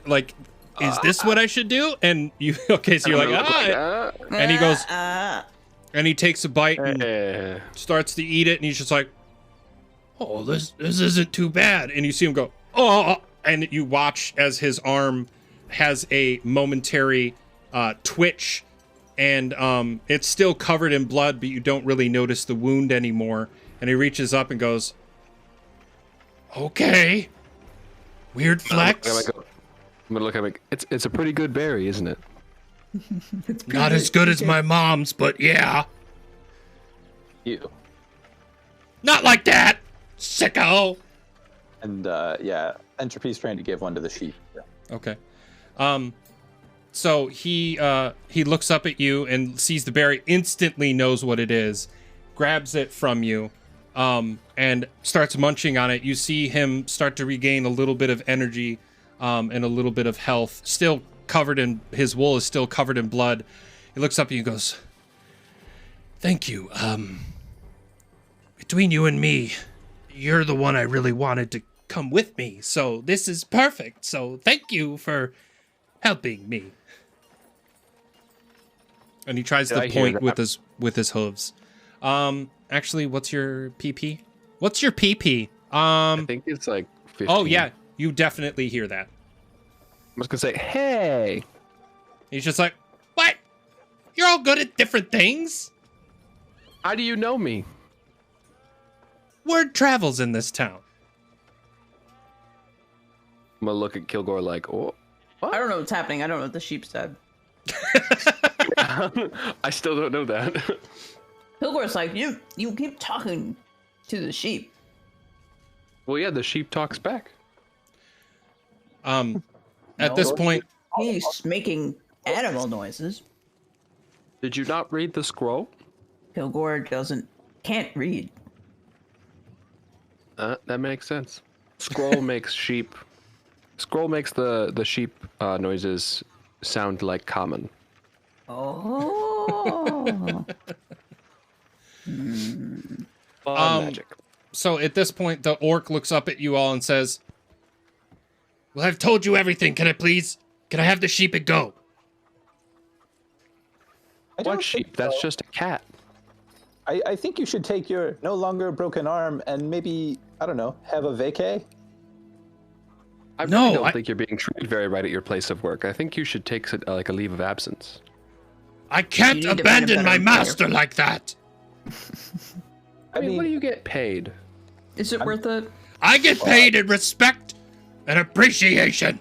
like, is this what I should do? And you, okay, so you're like, and he goes, and he takes a bite and Eh. starts to eat it, and he's just like, oh, this isn't too bad. And you see him go, oh, and you watch as his arm has a momentary twitch, and it's still covered in blood, but you don't really notice the wound anymore. And he reaches up and goes, Okay. Weird flex. I'm gonna look at him like, it's a pretty good berry, isn't it? Not as good as my mom's, but yeah. You. Not like that, sicko. And yeah, Entropy's trying to give one to the sheep. Okay. So he looks up at you and sees the berry, instantly knows what it is, grabs it from you, and starts munching on it. You see him start to regain a little bit of energy, and a little bit of health. Still covered in, his wool is still covered in blood. He looks up at you and goes, Thank you. Between you and me, you're the one I really wanted to come with me, so this is perfect. So thank you for helping me. and he tries Did I to hear point that? with his hooves. Actually, what's your PP? What's your PP? I think it's like 15. Oh yeah, you definitely hear that. I was gonna say, hey. He's just like, What? You're all good at different things? How do you know me? word travels in this town. I'm gonna look at Kilgore like, oh. I don't know what's happening. I don't know what the sheep said. I still don't know that. Pilgor's like, you keep talking to the sheep. Well, yeah, the sheep talks back. At No. this point, He's making animal noises. Did you not read the scroll? Pilgor can't read. That makes sense. Scroll makes sheep. Scroll makes the sheep noises sound like common. Oh. Magic. so at this point, the orc looks up at you all and says, Well, I've told you everything. Can I have the sheep and go? I don't What sheep? think That's so. just a cat. I think you should take your no longer broken arm and maybe, I don't know, have a vacay. I really No, don't think you're being treated very right at your place of work. I think you should take like a leave of absence. I can't You need to find a abandon better my employer. master like that. I mean, what do you get paid? Is it worth it? I get paid in respect and appreciation.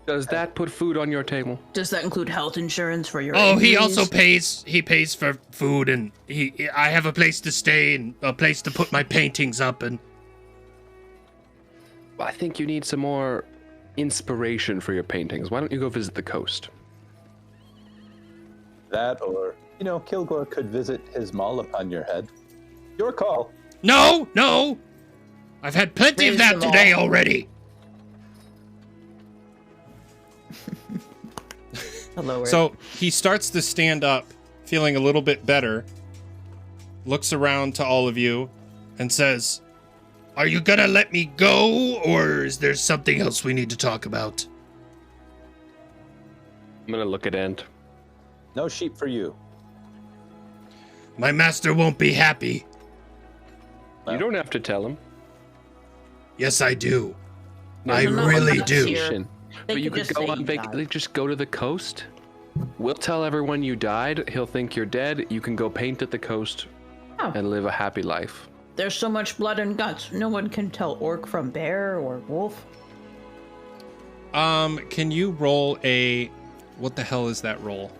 Does that put food on your table? Does that include health insurance for your Oh, he injuries? also pays. He pays for food, and I have a place to stay and a place to put my paintings up. And I think you need some more inspiration for your paintings. Why don't you go visit the coast? That or, Kilgore could visit his maul upon your head. Your call. no, I've had plenty of Raise that them today all. already. Hello. so he starts to stand up, feeling a little bit better, looks around to all of you, And says, "Are you gonna let me go, or is there something else we need to talk about?" I'm gonna look at Ent. No sheep for you. My master won't be happy. You don't have to tell him. Yes, I do. No, I you're not really on do. vacation. They But you could could just go say on you vacation. died. Just go to the coast. We'll tell everyone you died. He'll think you're dead. You can go paint at the coast Oh. and live a happy life. There's so much blood and guts. No one can tell orc from bear or wolf. can you roll a, what the hell is that roll?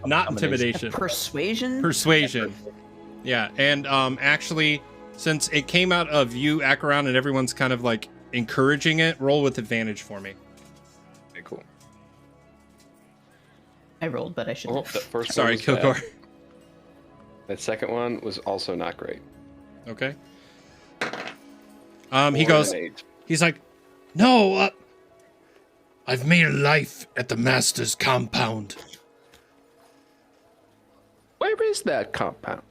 Not intimidation. Persuasion? Persuasion. Yeah, and actually, since it came out of you, Acheron, and everyone's kind of like encouraging it, roll with advantage for me. Okay, cool. I rolled, but I should. Oh, that first one Sorry, was bad. Kilgore. That second one was also not great. Okay. He 4 goes, and 8. He's like, "No, I've made a life at the master's compound." Where is that compound?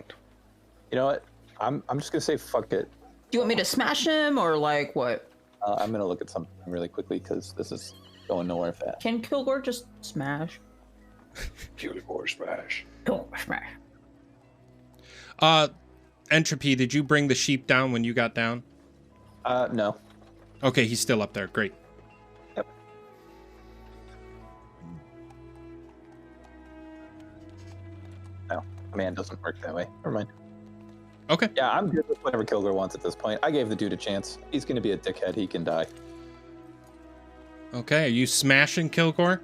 You know what? I'm just gonna say fuck it. Do you want me to smash him or like what? I'm gonna look at something really quickly because this is going nowhere fast. Can Kilgore just smash? Kilgore smash. Kilgore smash. Entropy, did you bring the sheep down when you got down? No. Okay, he's still up there. Great. Yep. No, command doesn't work that way. Never mind. Okay. Yeah, I'm good with whatever Kilgore wants at this point. I gave the dude a chance. He's gonna be a dickhead. He can die. Okay, are you smashing Kilgore?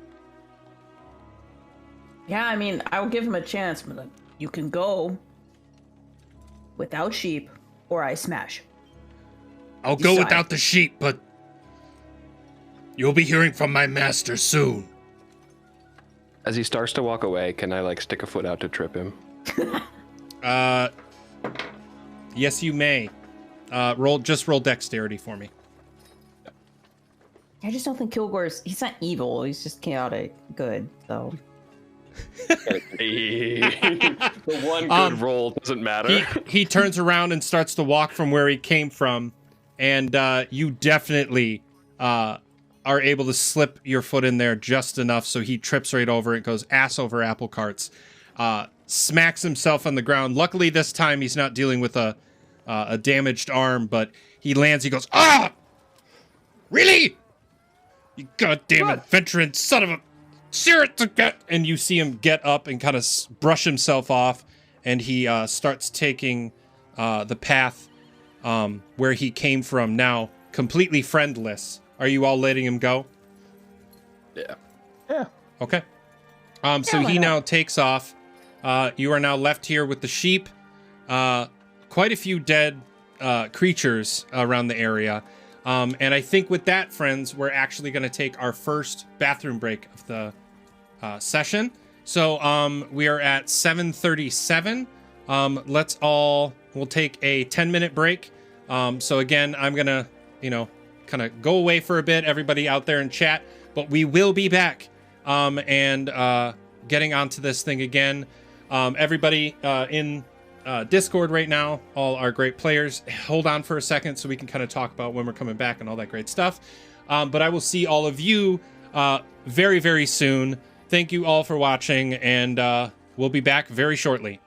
Yeah, I mean, I'll give him a chance, but like, you can go without sheep, or I smash. I'll go Decide. without the sheep, but You'll be hearing from my master soon. As he starts to walk away, can I like stick a foot out to trip him? Yes, you may. Roll dexterity for me. I just don't think he's not evil. He's just chaotic good. So The one good roll doesn't matter. He turns around and starts to walk from where he came from, and you definitely are able to slip your foot in there just enough so he trips right over it, goes ass over apple carts, smacks himself on the ground. Luckily this time he's not dealing with a damaged arm, but he lands, he goes, "Ah! Really? You goddamn adventuring son of a and you see him get up and kind of brush himself off, and he starts taking the path where he came from, now completely friendless. Are you all letting him go? Yeah. Yeah. Okay. So he now takes off. You are now left here with the sheep. Quite a few dead creatures around the area. And I think with that, friends, we're actually going to take our first bathroom break of the session. So we are at 7:37. We'll take a 10-minute break. So again, I'm going to, kind of go away for a bit, everybody out there in chat, but we will be back and getting onto this thing again. Everybody in Discord right now, all our great players, hold on for a second so we can kind of talk about when we're coming back and all that great stuff. But I will see all of you very, very soon. Thank you all for watching, and we'll be back very shortly.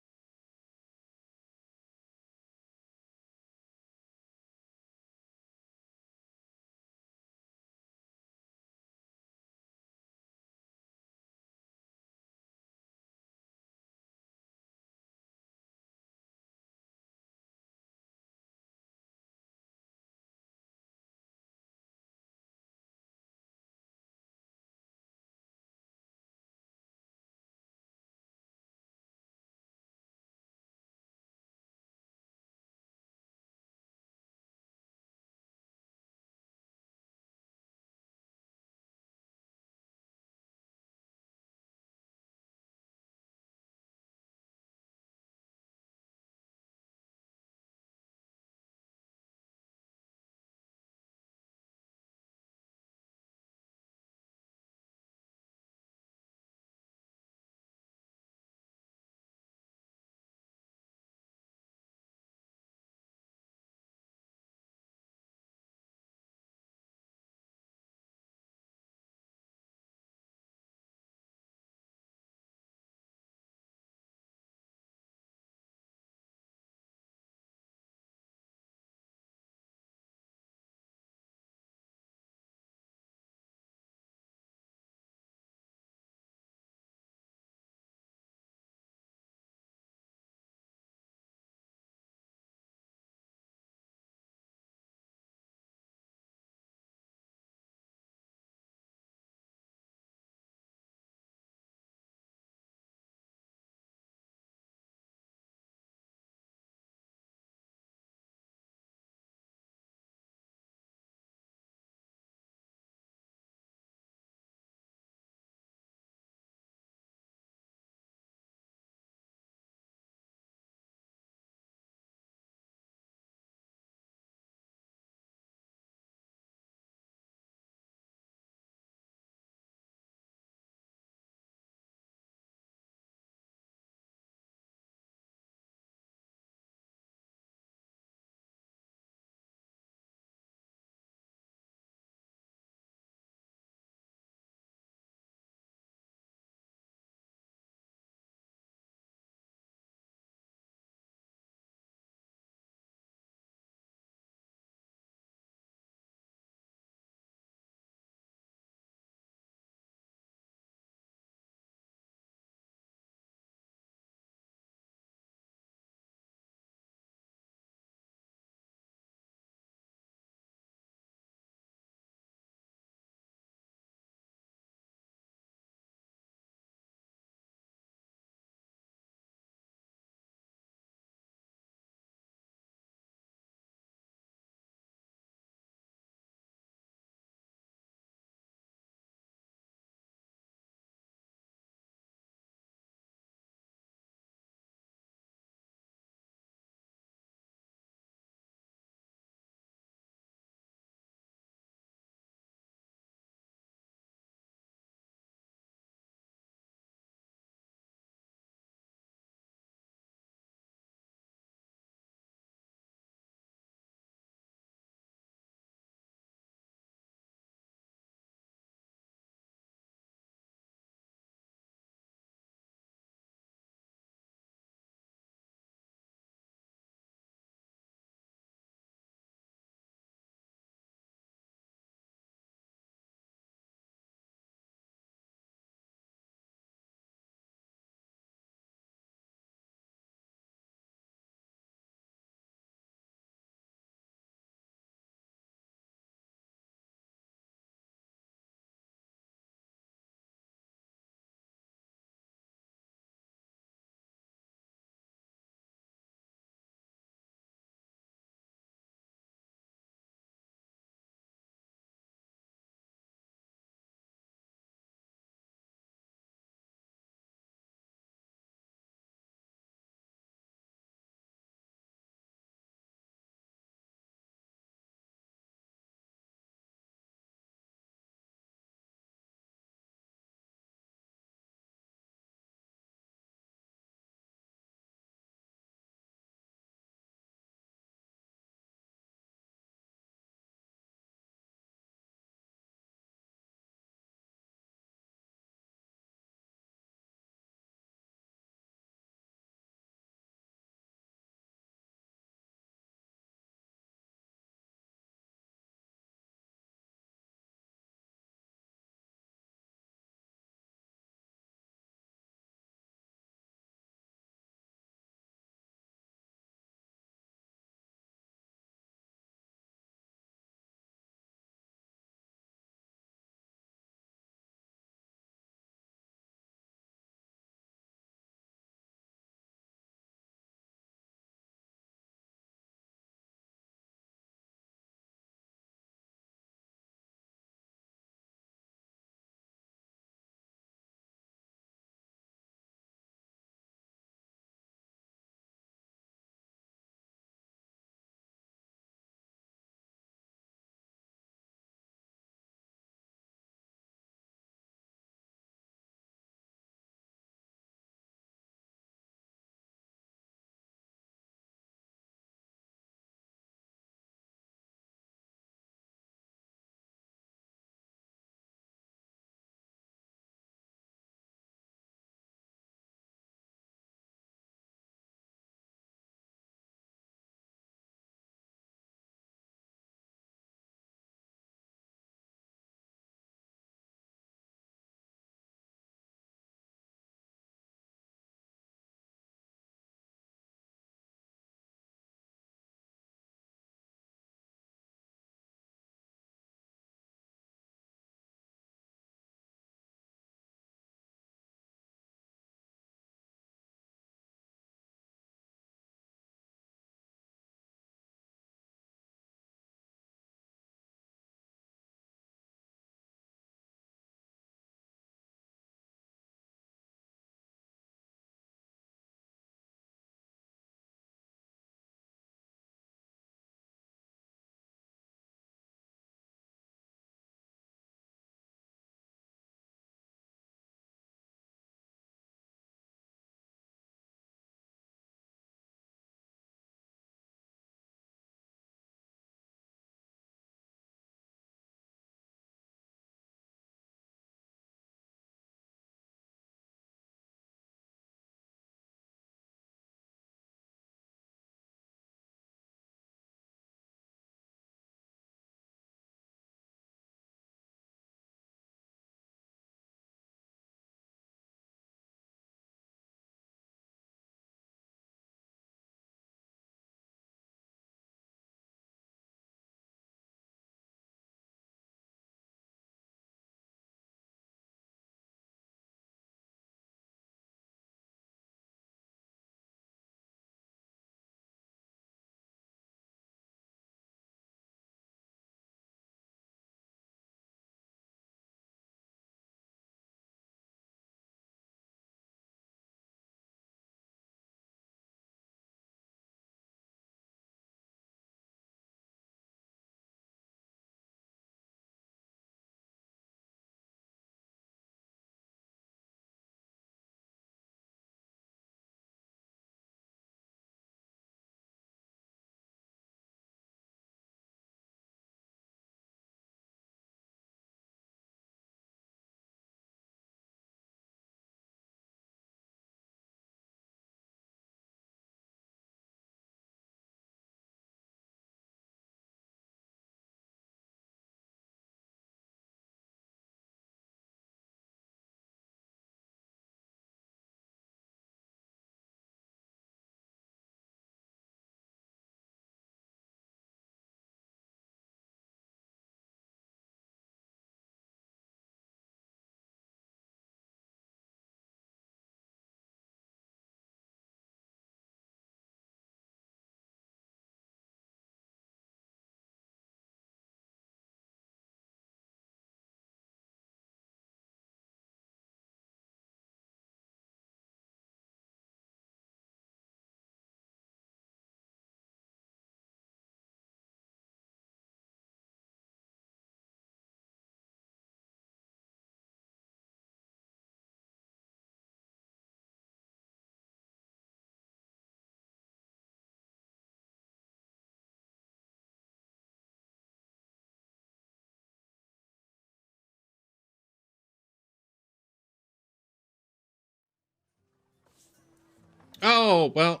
Oh, well,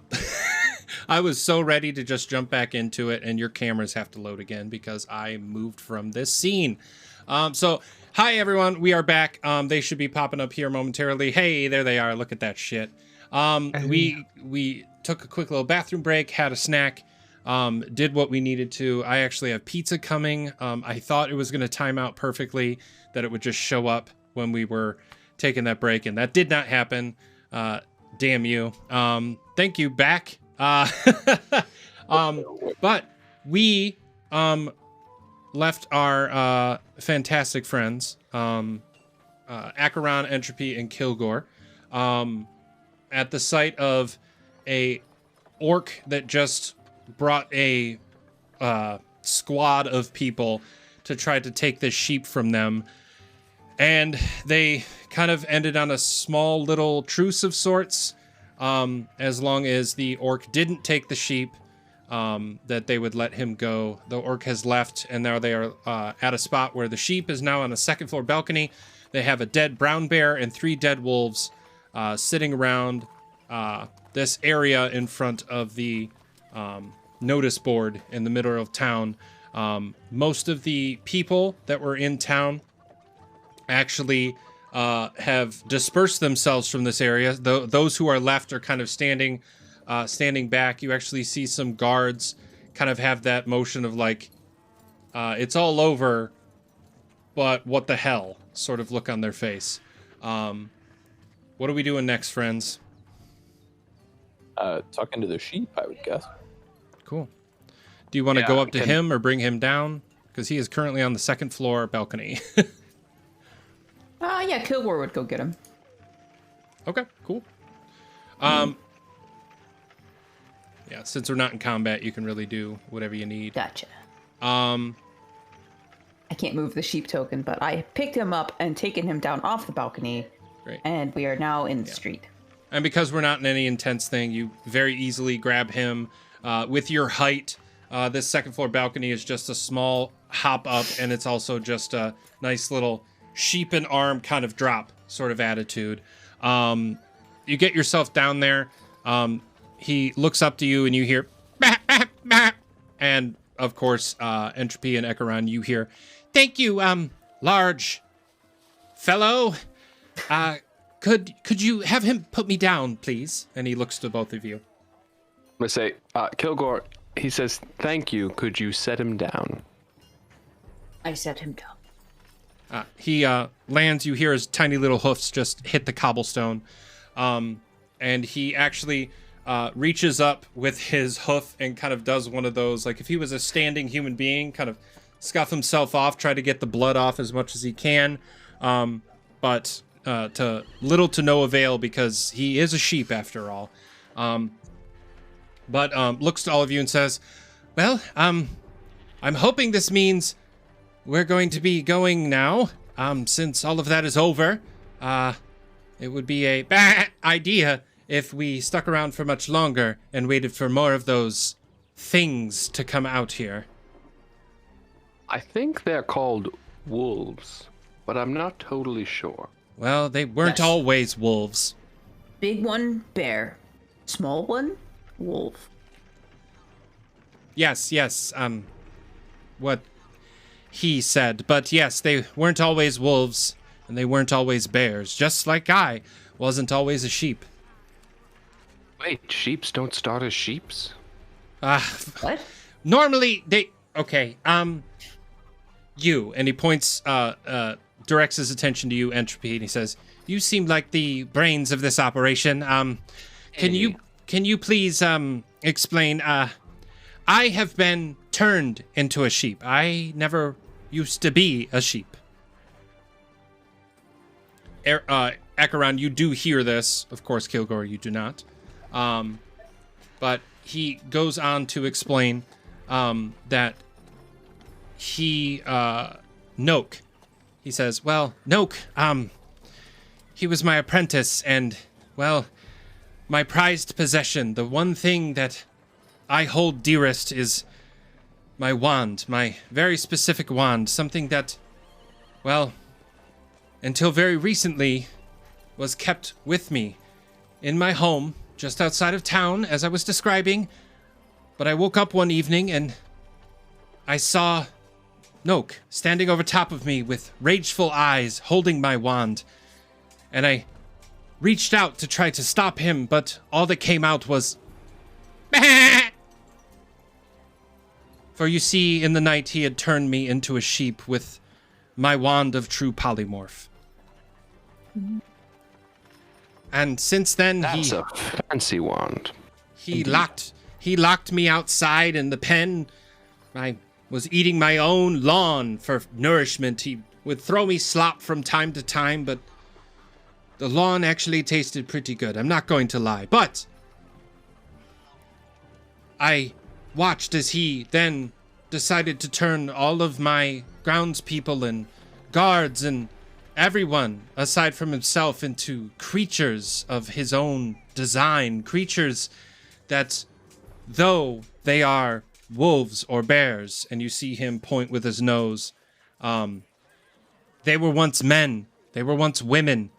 I was so ready to just jump back into it, and your cameras have to load again because I moved from this scene. So, hi, everyone. We are back. They should be popping up here momentarily. Hey, there they are. Look at that shit. We took a quick little bathroom break, had a snack, did what we needed to. I actually have pizza coming. I thought it was going to time out perfectly, that it would just show up when we were taking that break, and that did not happen. Damn you. Thank you, back. But we left our fantastic friends, Acheron, Entropy, and Kilgore, at the site of a orc that just brought a squad of people to try to take this sheep from them. And they kind of ended on a small little truce of sorts, as long as the orc didn't take the sheep, that they would let him go. The orc has left, and now they are at a spot where the sheep is now on a second floor balcony. They have a dead brown bear and 3 dead wolves sitting around this area in front of the notice board in the middle of town. Most of the people that were in town actually have dispersed themselves from this area. Those who are left are kind of standing back. You actually see some guards kind of have that motion of like, it's all over, but what the hell sort of look on their face. What are we doing next, friends? Talking to the sheep, I would guess. Cool. Do you want to go up to him or bring him down? Because he is currently on the second floor balcony. Yeah, Kilgore would go get him. Okay, cool. Yeah, since we're not in combat, you can really do whatever you need. Gotcha. Um, I can't move the sheep token, but I picked him up and taken him down off the balcony. Great. And we are now in the street. And because we're not in any intense thing, you very easily grab him. With your height, this second floor balcony is just a small hop up, and it's also just a nice little sheep and arm kind of drop sort of attitude. You get yourself down there. He looks up to you, and you hear, bah, bah, bah. And of course, Entropy and Acheron, you hear, thank you, large fellow. Could you have him put me down, please? And he looks to both of you. I'm gonna say, Kilgore, he says, thank you, could you set him down? I set him down. He lands, you hear his tiny little hoofs just hit the cobblestone. And he actually reaches up with his hoof and kind of does one of those, like if he was a standing human being, kind of scuff himself off, try to get the blood off as much as he can. But to little to no avail because he is a sheep after all. But looks to all of you and says, well, I'm hoping this means we're going to be going now, since all of that is over. It would be a bad idea if we stuck around for much longer and waited for more of those things to come out here. I think they're called wolves, but I'm not totally sure. Well, they weren't Yes. always wolves. Big one, bear. Small one, wolf. Yes, what he said. But yes, they weren't always wolves, and they weren't always bears, just like I wasn't always a sheep. Wait, sheeps don't start as sheeps? What? Normally, okay, you, and he points, directs his attention to you, Entropy, and he says, you seem like the brains of this operation. Can you please, explain, I have been turned into a sheep. I never used to be a sheep. Acheron, you do hear this. Of course, Kilgore, you do not. But he goes on to explain that he, Noak, he says, well, Noak, he was my apprentice and, well, my prized possession. The one thing that I hold dearest is my wand, my very specific wand, something that, well, until very recently was kept with me in my home just outside of town, as I was describing. But I woke up one evening and I saw Noak standing over top of me with rageful eyes, holding my wand. And I reached out to try to stop him, but all that came out was... For you see, in the night he had turned me into a sheep with my wand of true polymorph. And since then That's a fancy wand. he locked me outside in the pen. I was eating my own lawn for nourishment. He would throw me slop from time to time, but the lawn actually tasted pretty good. I'm not going to lie. But I watched as he then decided to turn all of my groundspeople and guards and everyone, aside from himself, into creatures of his own design. Creatures that, though they are wolves or bears, and you see him point with his nose, they were once men, they were once women,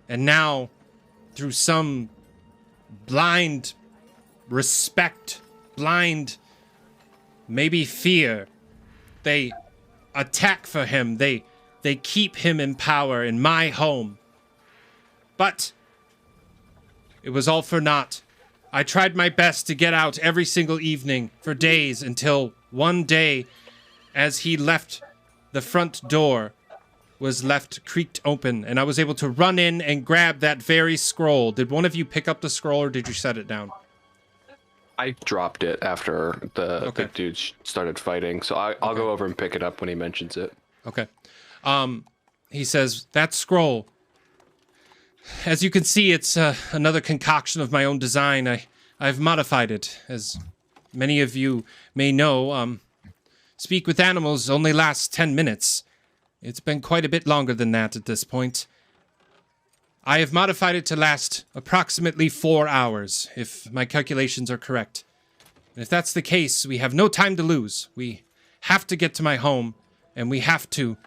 and now, through some blind respect, blind maybe fear, they attack for him. They keep him in power in my home. But it was all for naught. I tried my best to get out every single evening for days until one day, as he left, the front door was left creaked open, and I was able to run in and grab that very scroll. Did one of you pick up the scroll, or did you set it down? I dropped it after the dude started fighting, so I'll go over and pick it up when he mentions it. Okay. He says, that scroll, as you can see, it's another concoction of my own design. I've modified it. As many of you may know, Speak with Animals only lasts 10 minutes. It's been quite a bit longer than that at this point. I have modified it to last approximately 4 hours, if my calculations are correct. And if that's the case, we have no time to lose. We have to get to my home, and we have to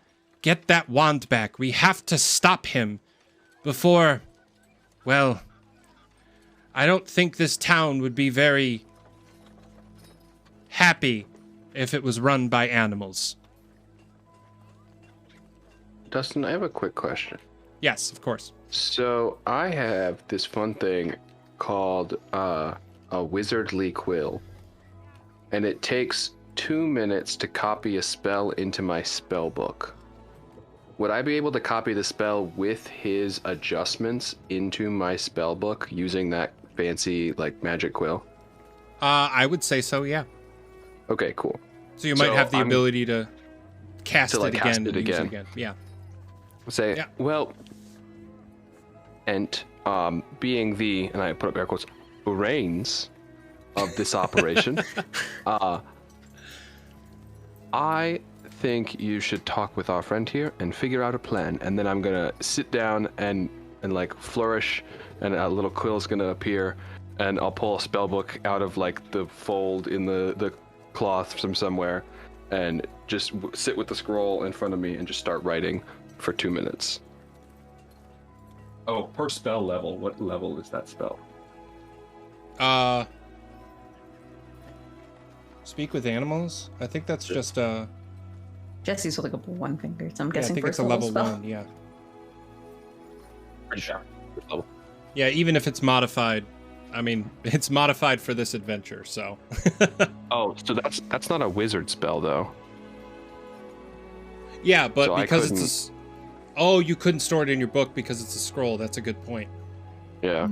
get that wand back. We have to stop him before, well, I don't think this town would be very happy if it was run by animals. Dustin, I have a quick question. Yes, of course. So I have this fun thing called a Wizardly Quill, and it takes 2 minutes to copy a spell into my spell book. Would I be able to copy the spell with his adjustments into my spell book using that fancy like magic quill? I would say so, yeah. Okay, cool. So you might have the ability to cast to, like, it cast again. it and use again. Yeah. Say, Yeah. well, and being the, and I put up air quotes, brains of this operation, I think you should talk with our friend here and figure out a plan. And then I'm gonna sit down and like flourish, and a little quill's gonna appear, and I'll pull a spell book out of like the fold in the cloth from somewhere, and just sit with the scroll in front of me and just start writing for 2 minutes. Oh, per spell level. What level is that spell? Speak with Animals? I think that's just Jesse's holding up one finger, so I'm I guessing think it's first a level spell. 1, yeah. Pretty sure. First level. Yeah, even if it's modified, I mean, it's modified for this adventure, so. Oh, so that's not a wizard spell though. Yeah, but So I because it's oh, you couldn't store it in your book because it's a scroll. That's a good point. Yeah.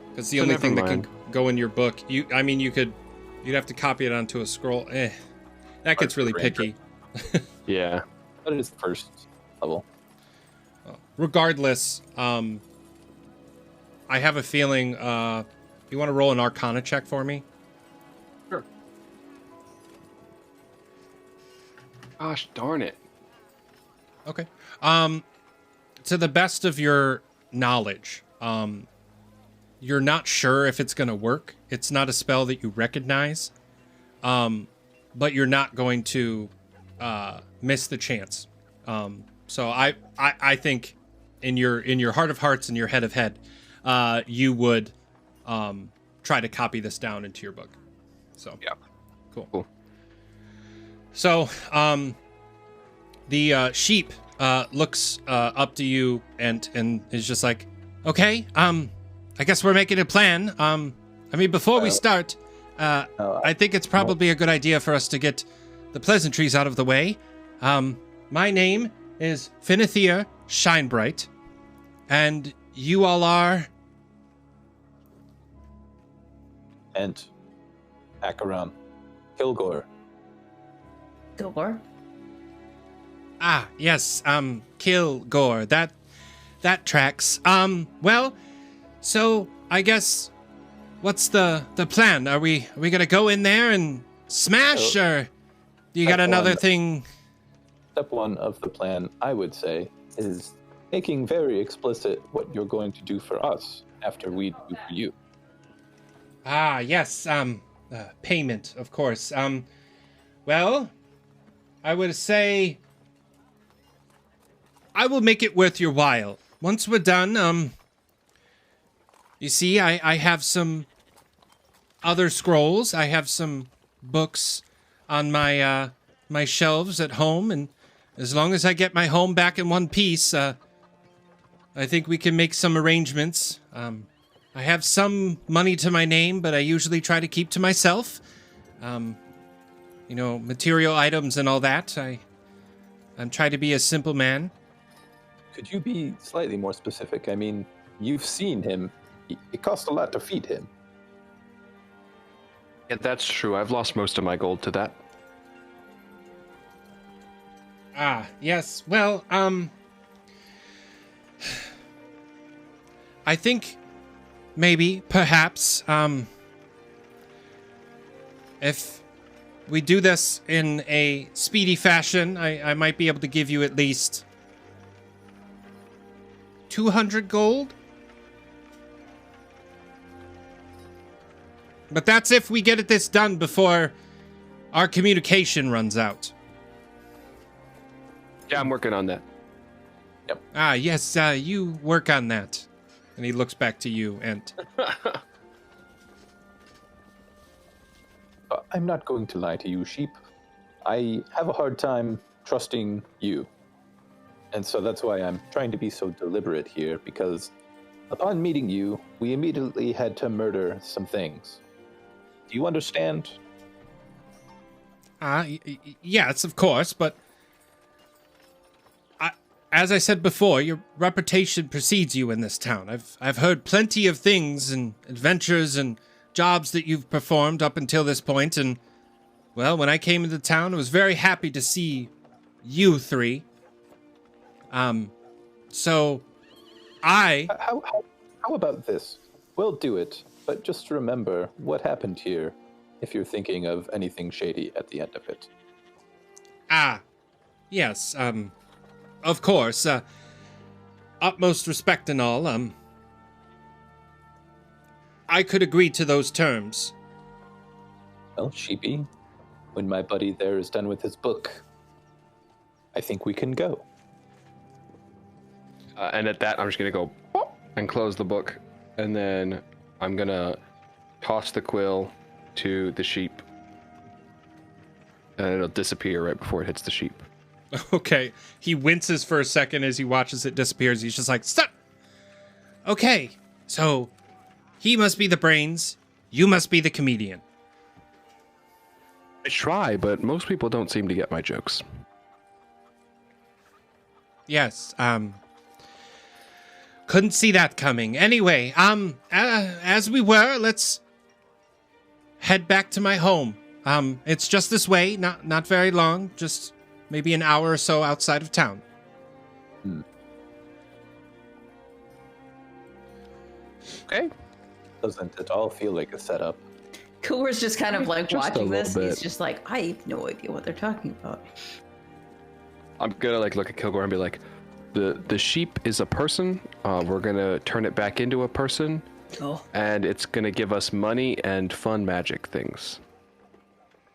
Because the So only never thing that mind. can go in your book, you'd have to copy it onto a scroll. That gets really picky. Yeah. But it is the first level. Regardless, I have a feeling. You want to roll an Arcana check for me? Gosh darn it. Okay. To the best of your knowledge, you're not sure if it's going to work. It's not a spell that you recognize, but you're not going to miss the chance. So I think in your heart of hearts and your head of head, you would try to copy this down into your book. So Yeah. cool. So the sheep looks up to you and is just like, okay, I guess we're making a plan. I mean, before we start, I think it's probably a good idea for us to get the pleasantries out of the way. My name is Finithia Shinebright, and you all are... And Acheron. Kilgore. Kilgore. Ah, yes, Kilgore. That tracks. Well, so I guess what's the plan? Are we gonna go in there and smash, or you got Step another one. thing? Step one of the plan, I would say, is making very explicit what you're going to do for us after we do for you. Ah, yes, payment, of course. Well, I would say I will make it worth your while. Once we're done, you see, I have some other scrolls. I have some books on my my shelves at home, and as long as I get my home back in one piece, I think we can make some arrangements. I have some money to my name, but I usually try to keep to myself. You know, material items and all that. I'm trying to be a simple man. Could you be slightly more specific? I mean, you've seen him. It costs a lot to feed him. Yeah, that's true. I've lost most of my gold to that. Ah, yes. Well, I think maybe, perhaps, if we do this in a speedy fashion, I might be able to give you at least 200 gold. But that's if we get this done before our communication runs out. Yeah, I'm working on that. Ah, yes, you work on that. And he looks back to you, and I'm not going to lie to you, sheep. I have a hard time trusting you. And so that's why I'm trying to be so deliberate here, because upon meeting you, we immediately had to murder some things. Do you understand? yes, of course, but as I said before, your reputation precedes you in this town. I've heard plenty of things and adventures and jobs that you've performed up until this point, and well, when I came into town, I was very happy to see you three. So I How about this? We'll do it, but just remember what happened here if you're thinking of anything shady at the end of it. yes, of course, utmost respect and all, I could agree to those terms. Well, sheepy, when my buddy there is done with his book, I think we can go. And at that, I'm just going to go pop and close the book. And then I'm going to toss the quill to the sheep. And it'll disappear right before it hits the sheep. Okay, he winces for a second as he watches it disappears. He's just like, stop! Okay, so he must be the brains, you must be the comedian. I try, but most people don't seem to get my jokes. Yes, couldn't see that coming. Anyway, as we were, let's head back to my home. It's just this way, not very long, just maybe an hour or so outside of town. Okay. Doesn't at all feel like a setup. Kilgore's just kind of like Just a watching this. little He's bit. just like, I have no idea what they're talking about. I'm gonna like look at Kilgore and be like, the sheep is a person. We're gonna turn it back into a person, Oh, and it's gonna give us money and fun magic things.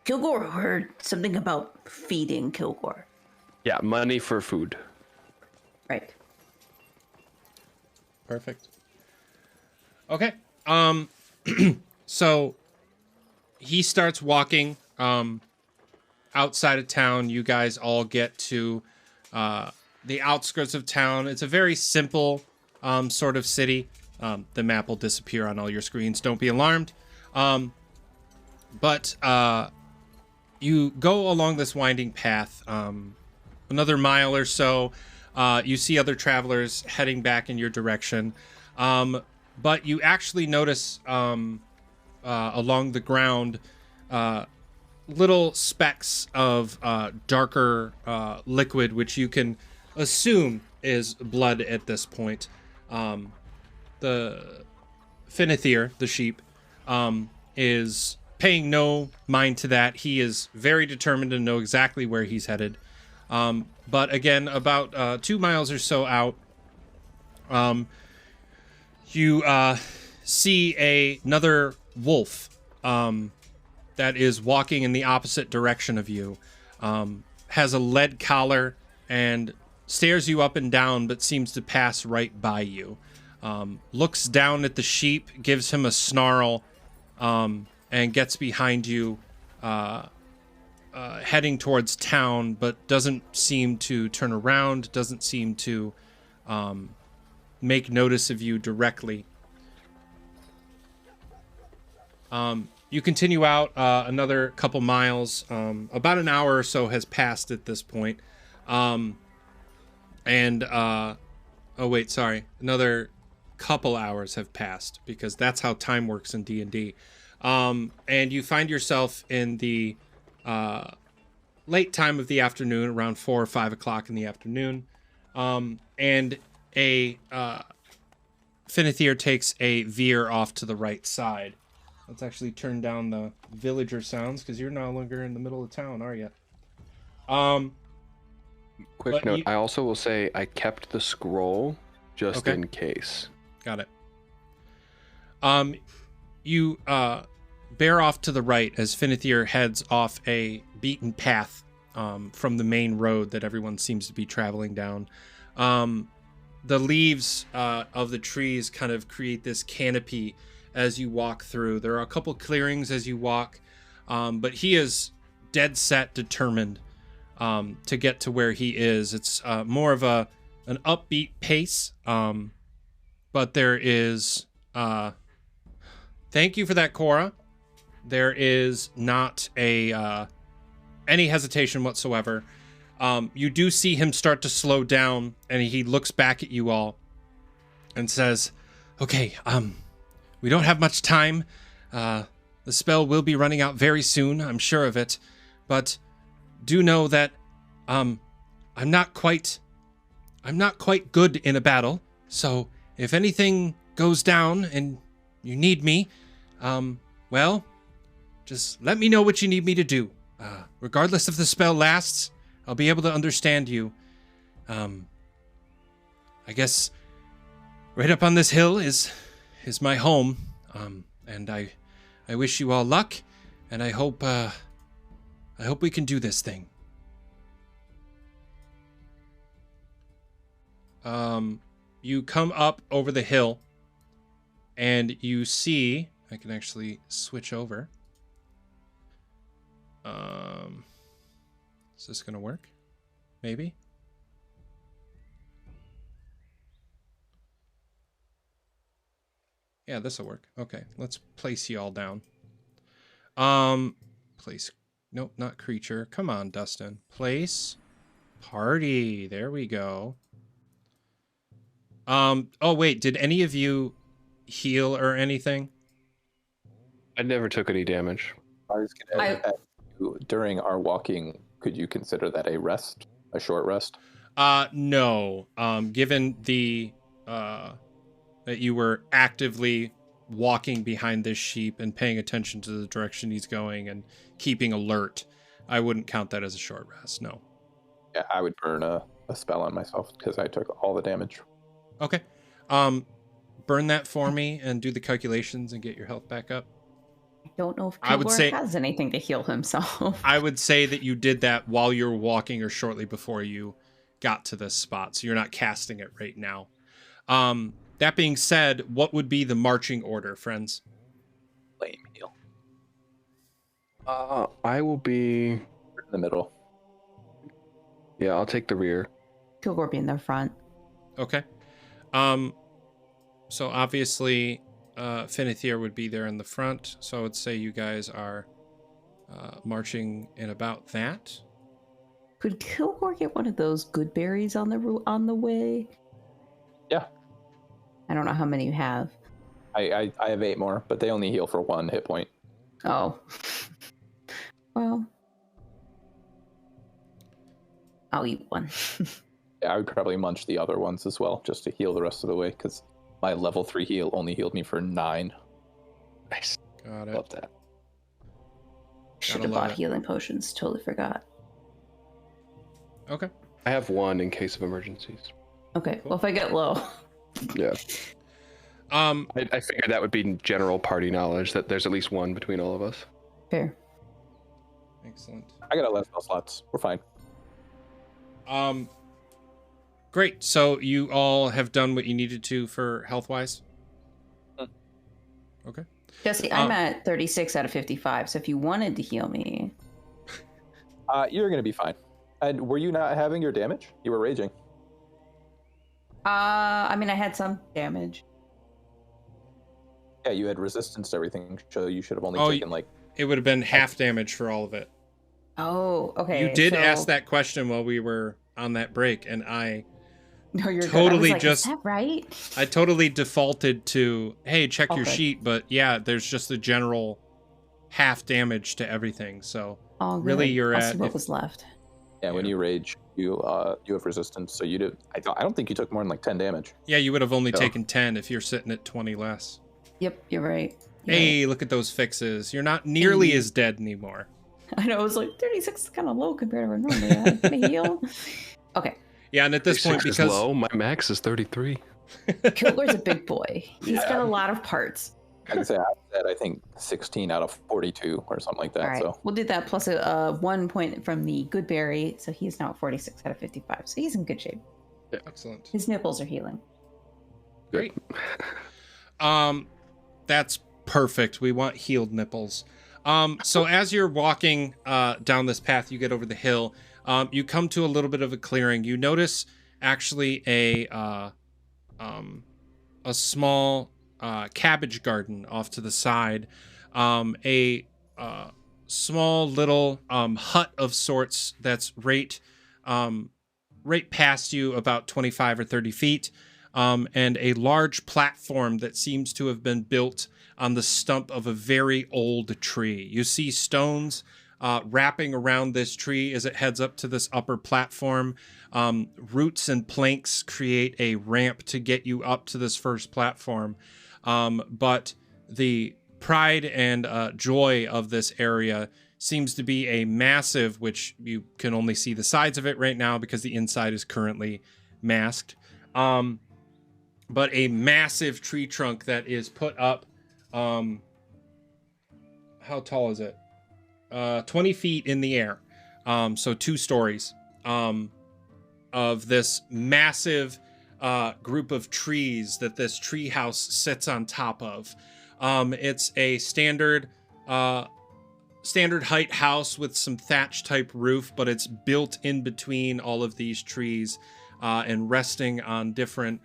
Kilgore heard something about feeding Kilgore. Yeah, money for food. Right. Perfect. Okay. So he starts walking outside of town. You guys all get to the outskirts of town. It's a very simple sort of city. The map will disappear on all your screens. Don't be alarmed. But you go along this winding path. Another mile or so, you see other travelers heading back in your direction. But you actually notice along the ground little specks of darker liquid, which you can assume is blood at this point. The Finithir, the sheep, is paying no mind to that. He is very determined to know exactly where he's headed. But again, about 2 miles or so out, you see another wolf that is walking in the opposite direction of you. Has a lead collar and stares you up and down, but seems to pass right by you. Looks down at the sheep, gives him a snarl, and gets behind you, heading towards town, but doesn't seem to turn around, doesn't seem to make notice of you directly. You continue out another couple miles. About an hour or so has passed at this point. Another couple hours have passed, because that's how time works in D&D. And you find yourself in the late time of the afternoon, around 4 or 5 o'clock in the afternoon. And a Finithir takes a veer off to the right side. Let's actually turn down the villager sounds, because you're no longer in the middle of town, are you? Quick note, I also will say I kept the scroll just in case. Got it. You bear off to the right as Finithir heads off a beaten path from the main road that everyone seems to be traveling down. The leaves of the trees kind of create this canopy as you walk through. There are a couple clearings as you walk, but he is dead set determined to get to where he is. It's more of an upbeat pace, but there is thank you for that, Cora. There is not a any hesitation whatsoever. You do see him start to slow down, and he looks back at you all and says, okay, we don't have much time. The spell will be running out very soon, I'm sure of it. But do know that I'm not quite good in a battle. So if anything goes down and you need me, well, just let me know what you need me to do. Regardless if the spell lasts, I'll be able to understand you. I guess right up on this hill is my home. And I wish you all luck, and I hope we can do this thing. You come up over the hill, and you see, I can actually switch over. Is this gonna work? Maybe? Yeah, this'll work. Okay, let's place you all down. Place. Nope, not creature. Come on, Dustin. Place. Party. There we go. Oh, wait. Did any of you heal or anything? I never took any damage. I was going to ask you, during our walking, could you consider that a rest? A short rest? No. Given the that you were actively walking behind this sheep and paying attention to the direction he's going and keeping alert, I wouldn't count that as a short rest, no. Yeah, I would burn a spell on myself because I took all the damage. Okay. Burn that for me and do the calculations and get your health back up. I don't know if I would say has anything to heal himself. I would say that you did that while you were walking or shortly before you got to this spot, so you're not casting it right now. That being said, what would be the marching order, friends? Lame heal. I will be. In the middle. Yeah, I'll take the rear. Kilgore be in the front. Okay. So obviously, Finithir would be there in the front. So I would say you guys are marching in about that. Could Kilgore get one of those good berries on the way? Yeah. I don't know how many you have. I have 8 more, but they only heal for 1 hit point. Oh. Well. I'll eat one. Yeah, I would probably munch the other ones as well, just to heal the rest of the way, because my level 3 heal only healed me for 9. Nice. Got it. Love that. Should have love bought it. healing potions. Totally forgot. Okay. I have 1 in case of emergencies. Okay. Well, if I get low. Yeah. Um, I figured that would be general party knowledge that there's at least 1 between all of us. Fair. excellent. I got 11 spell slots. We're fine. Great. So you all have done what you needed to for health-wise? Okay. Jesse, I'm at 36 out of 55, so if you wanted to heal me. You're going to be fine. And were you not having your damage? You were raging. I mean, I had some damage. Yeah, you had resistance to everything, so you should have only Oh, taken like... It would have been half damage for all of it. Oh, okay. You did so... ask that question while we were on that break, and I No, you're good. totally I was like, just- Is that right? I totally defaulted to, hey, check your Okay. sheet, but yeah, there's just a general half damage to everything. So Oh, really, good. you're I'll at see what if- was left. Yeah, when you rage, you have resistance, so you do... I don't think you took more than like 10 damage. yeah, you would have only No. taken 10 if you're sitting at 20 less. Yep, you're right. You're Hey, look at those fixes. You're not nearly as dead anymore. right. I know, it was like 36 is kind of low compared to where normally I can heal. Okay. Yeah, and at this point, 36 is because low, my max is 33. Kilgore's a big boy. He's Yeah. got a lot of parts. I can say I said, I think 16 out of 42 or something like that. All right. So We'll do that plus a 1 point from the good berry. So he's now at 46 out of 55. So he's in good shape. excellent. His nipples are healing. Great. That's perfect. We want healed nipples. So as you're walking down this path, you get over the hill. You come to a little bit of a clearing. You notice actually a small cabbage garden off to the side. A small little hut of sorts that's right past you, about 25 or 30 feet. And a large platform that seems to have been built on the stump of a very old tree. You see stones wrapping around this tree as it heads up to this upper platform. Roots and planks create a ramp to get you up to this first platform. But the pride and joy of this area seems to be a massive, which you can only see the sides of it right now because the inside is currently masked. But a massive tree trunk that is put up, how tall is it? 20 feet in the air. So 2 stories of this massive group of trees that this tree house sits on top of. It's a standard height house with some thatch type roof, but it's built in between all of these trees and resting on different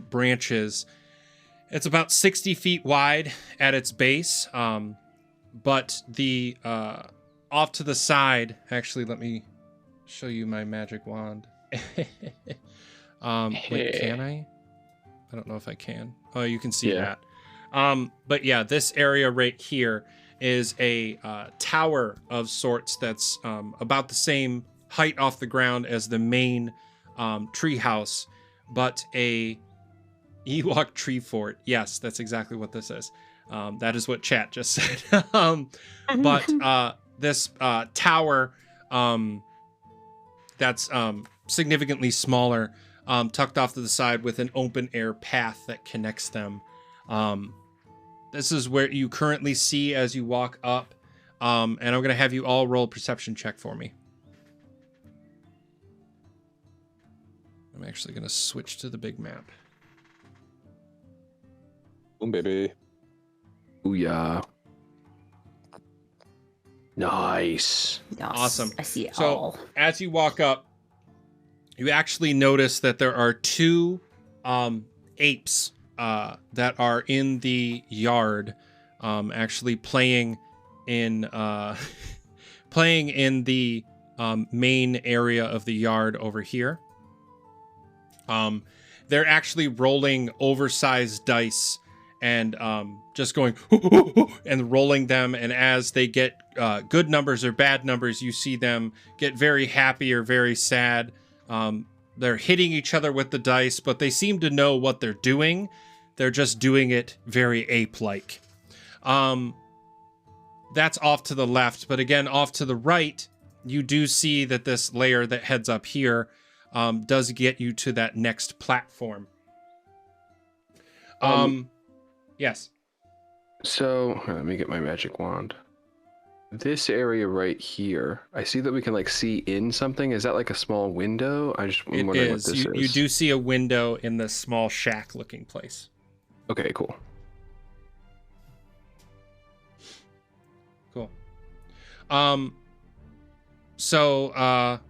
branches. It's about 60 feet wide at its base, but the off to the side, actually, let me show you my magic wand. Wait, can I? I don't know if I can. Oh, you can see Yeah. that. But yeah, this area right here is a tower of sorts that's about the same height off the ground as the main tree house, but a Ewok tree fort. Yes, that's exactly what this is. That is what chat just said. But this tower that's significantly smaller, tucked off to the side with an open air path that connects them. This is where you currently see as you walk up. And I'm going to have you all roll a perception check for me. I'm actually going to switch to the big map. Boom, baby. Booyah. Nice. Yes, Awesome. I see it So all. as you walk up, you actually notice that there are two apes that are in the yard, actually playing in playing in the main area of the yard over here. They're actually rolling oversized dice and just going and rolling them. And as they get good numbers or bad numbers, you see them get very happy or very sad. They're hitting each other with the dice, but they seem to know what they're doing. They're just doing it very ape-like. That's off to the left, but again, off to the right, you do see that this layer that heads up here does get you to that next platform. Yes. So let me get my magic wand. This area right here, I see that we can like see in something. Is that like a small window? I'm It wondering is. what this is. You do see a window in this small shack-looking place. Okay, cool. Cool. So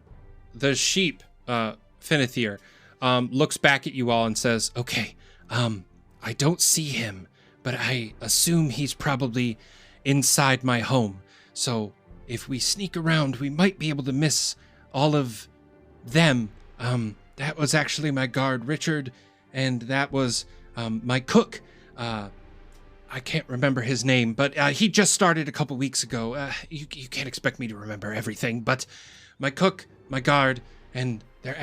the sheep, Finithir, looks back at you all and says, "Okay, I don't see him, but I assume he's probably inside my home. So if we sneak around, we might be able to miss all of them. That was actually my guard, Richard, and that was my cook. I can't remember his name, but he just started a couple weeks ago. You can't expect me to remember everything, but my cook, my guard, and there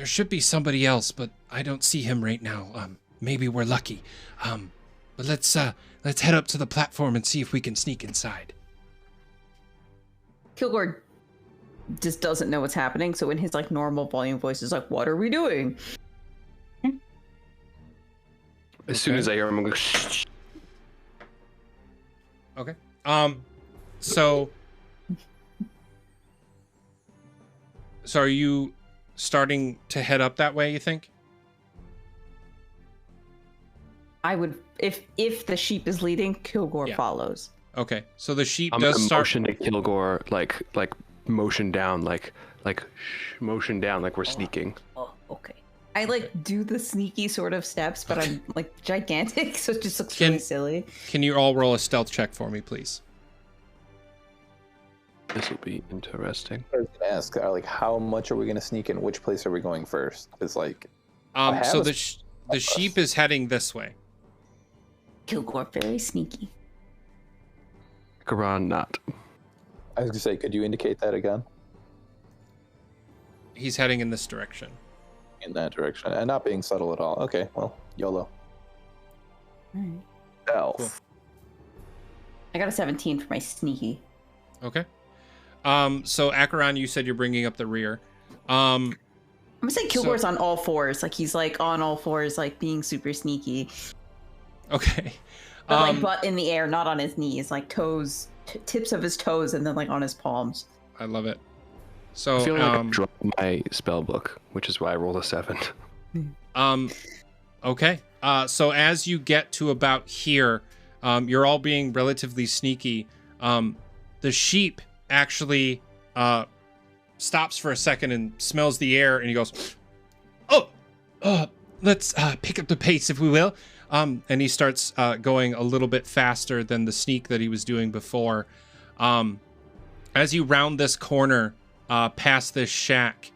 should be somebody else, but I don't see him right now. Maybe we're lucky. But let's head up to the platform and see if we can sneak inside." Kilgore just doesn't know what's happening, so in his like normal volume voice is like, "What are we doing?" As soon as I hear him, I'm going. Okay. So are you starting to head up that way, you think? I would, if the sheep is leading, Kilgore Yeah. follows. Okay. So the sheep I'm does gonna start. motion to Kilgore, like motion down, like motion down, like we're sneaking. Oh, okay. I like do the sneaky sort of steps, but I'm like gigantic, so it just looks Can- really silly. Can you all roll a stealth check for me, please? This will be interesting. I was gonna ask, like, how much are we gonna sneak in? Which place are we going first? It's like, have So a the sheep is heading this way. Kilgore very sneaky. Karan, not. I was gonna say, could you indicate that again? He's heading in this direction. In that direction, and not being subtle at all. Okay, well, YOLO. Alright. Elf. Cool. I got a 17 for my sneaky. Okay. So Acheron, you said you're bringing up the rear. I'm gonna say Kilgore's on all fours, like he's like on all fours, like being super sneaky, Okay. but like butt in the air, not on his knees, like toes, tips of his toes, and then like on his palms. I love it. So I feel like I dropped my spell book, which is why I rolled a 7. Okay. So as you get to about here, you're all being relatively sneaky. The sheep actually stops for a second and smells the air, and he goes, "Oh, let's pick up the pace, if we will." And he starts going a little bit faster than the sneak that he was doing before. As you round this corner, past this shack,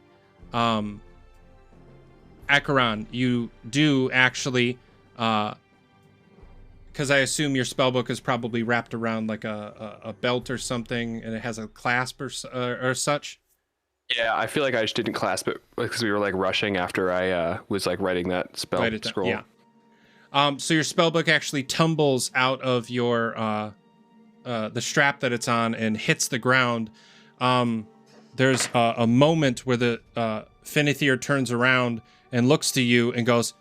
Acheron, you do actually, because I assume your spellbook is probably wrapped around like a belt or something, and it has a clasp or such. Yeah, I feel like I just didn't clasp it because we were like rushing after I was like writing that spell Write it down, scroll. yeah. So your spellbook actually tumbles out of your the strap that it's on and hits the ground. There's a moment where the Finithir turns around and looks to you and goes,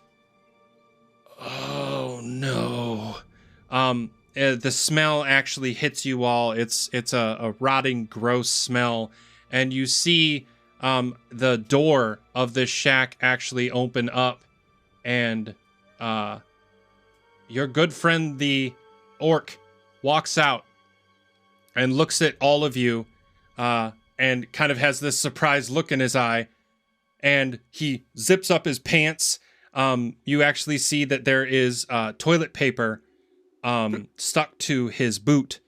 "Oh no!" The smell actually hits you all. It's a rotting, gross smell, and you see the door of this shack actually open up, and your good friend the orc walks out and looks at all of you and kind of has this surprised look in his eye, and he zips up his pants. You actually see that there is toilet paper stuck to his boot.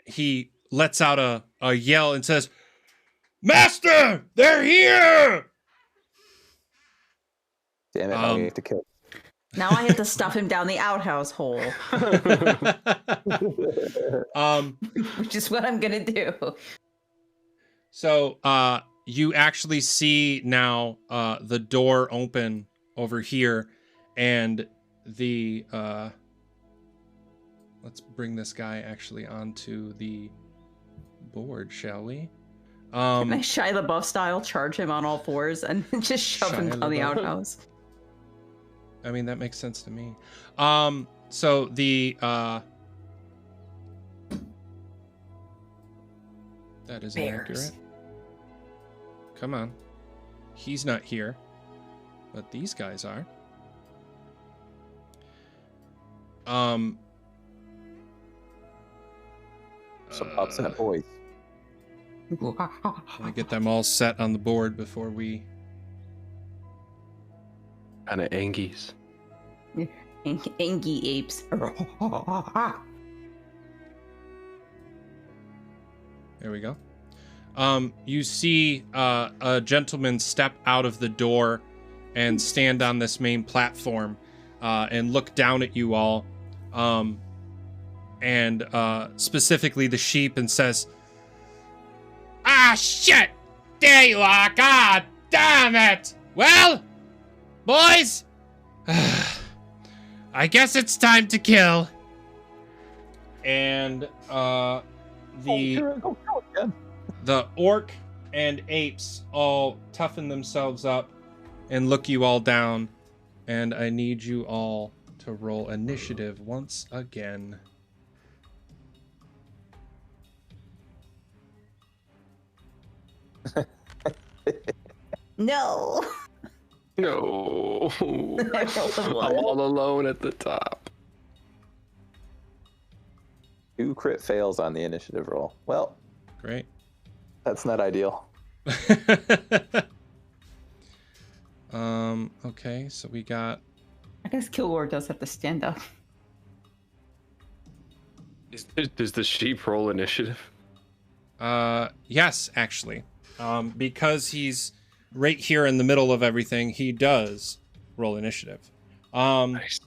He lets out a yell and says, "Master, they're here!" Damn it! Now we have to kill. Now I have to stuff him down the outhouse hole, which is what I'm gonna do. So you actually see now the door open over here, and the let's bring this guy actually onto the board, shall we? Can I Shia LaBeouf style charge him on all fours and just shove him Shia down the LaBeouf. outhouse? I mean, that makes sense to me. So the that is Bears. inaccurate. Come on. He's not here, but these guys are. Some upset boys. Let me get them all set on the board before we. Kind of Angies. Angie apes. There we go. You see a gentleman step out of the door and stand on this main platform and look down at you all, and specifically the sheep, and says, "Ah, shit! There you are! God damn it! Well, boys, I guess it's time to kill." And the orc and apes all toughen themselves up and look you all down, and I need you all to roll initiative once again. No. No. I rolled a I'm one. all alone at the top. 2 crit fails on the initiative roll. Well, Great. that's not ideal. Okay, so we got I guess Kilgore does have to stand up. Does the sheep roll initiative? yes, actually. Because he's right here in the middle of everything, he does roll initiative. Nice.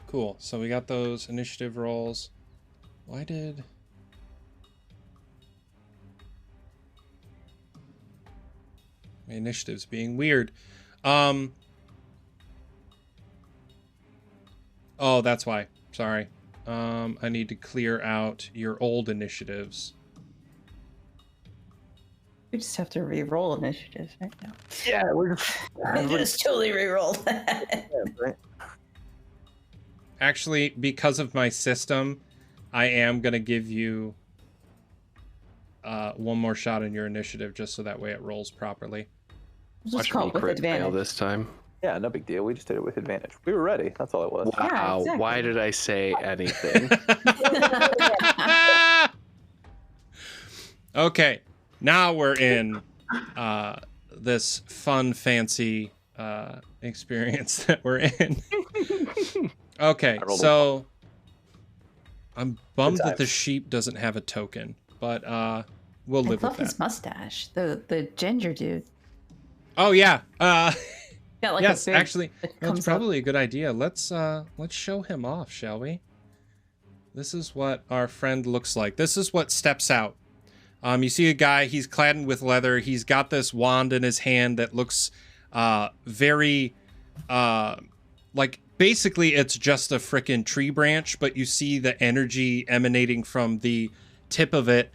Cool. So we got those initiative rolls. Why did... My initiative's being weird. Oh, that's why. Sorry. I need to clear out your old initiatives. We just have to re-roll initiatives right now. Yeah, we're just. I just totally re-rolled that. Actually, because of my system, I am going to give you one more shot in your initiative just so that way it rolls properly. Just Watch call me it with crit fail advantage. this time. Yeah, no big deal. We just did it with advantage. We were ready. That's all it was. Wow. Yeah, exactly. Why did I say anything? Okay, now we're in this fun, fancy experience that we're in. Okay, I rolled a so I'm bummed Good that the times. sheep doesn't have a token, but we'll I live with love that. his mustache. The ginger dude. Oh yeah, Got like yes, a big, actually, that that's comes up. probably a good idea. Let's show him off, shall we? This is what our friend looks like. This is what steps out. You see a guy, he's clad with leather. He's got this wand in his hand that looks very like basically it's just a frickin' tree branch, but you see the energy emanating from the tip of it.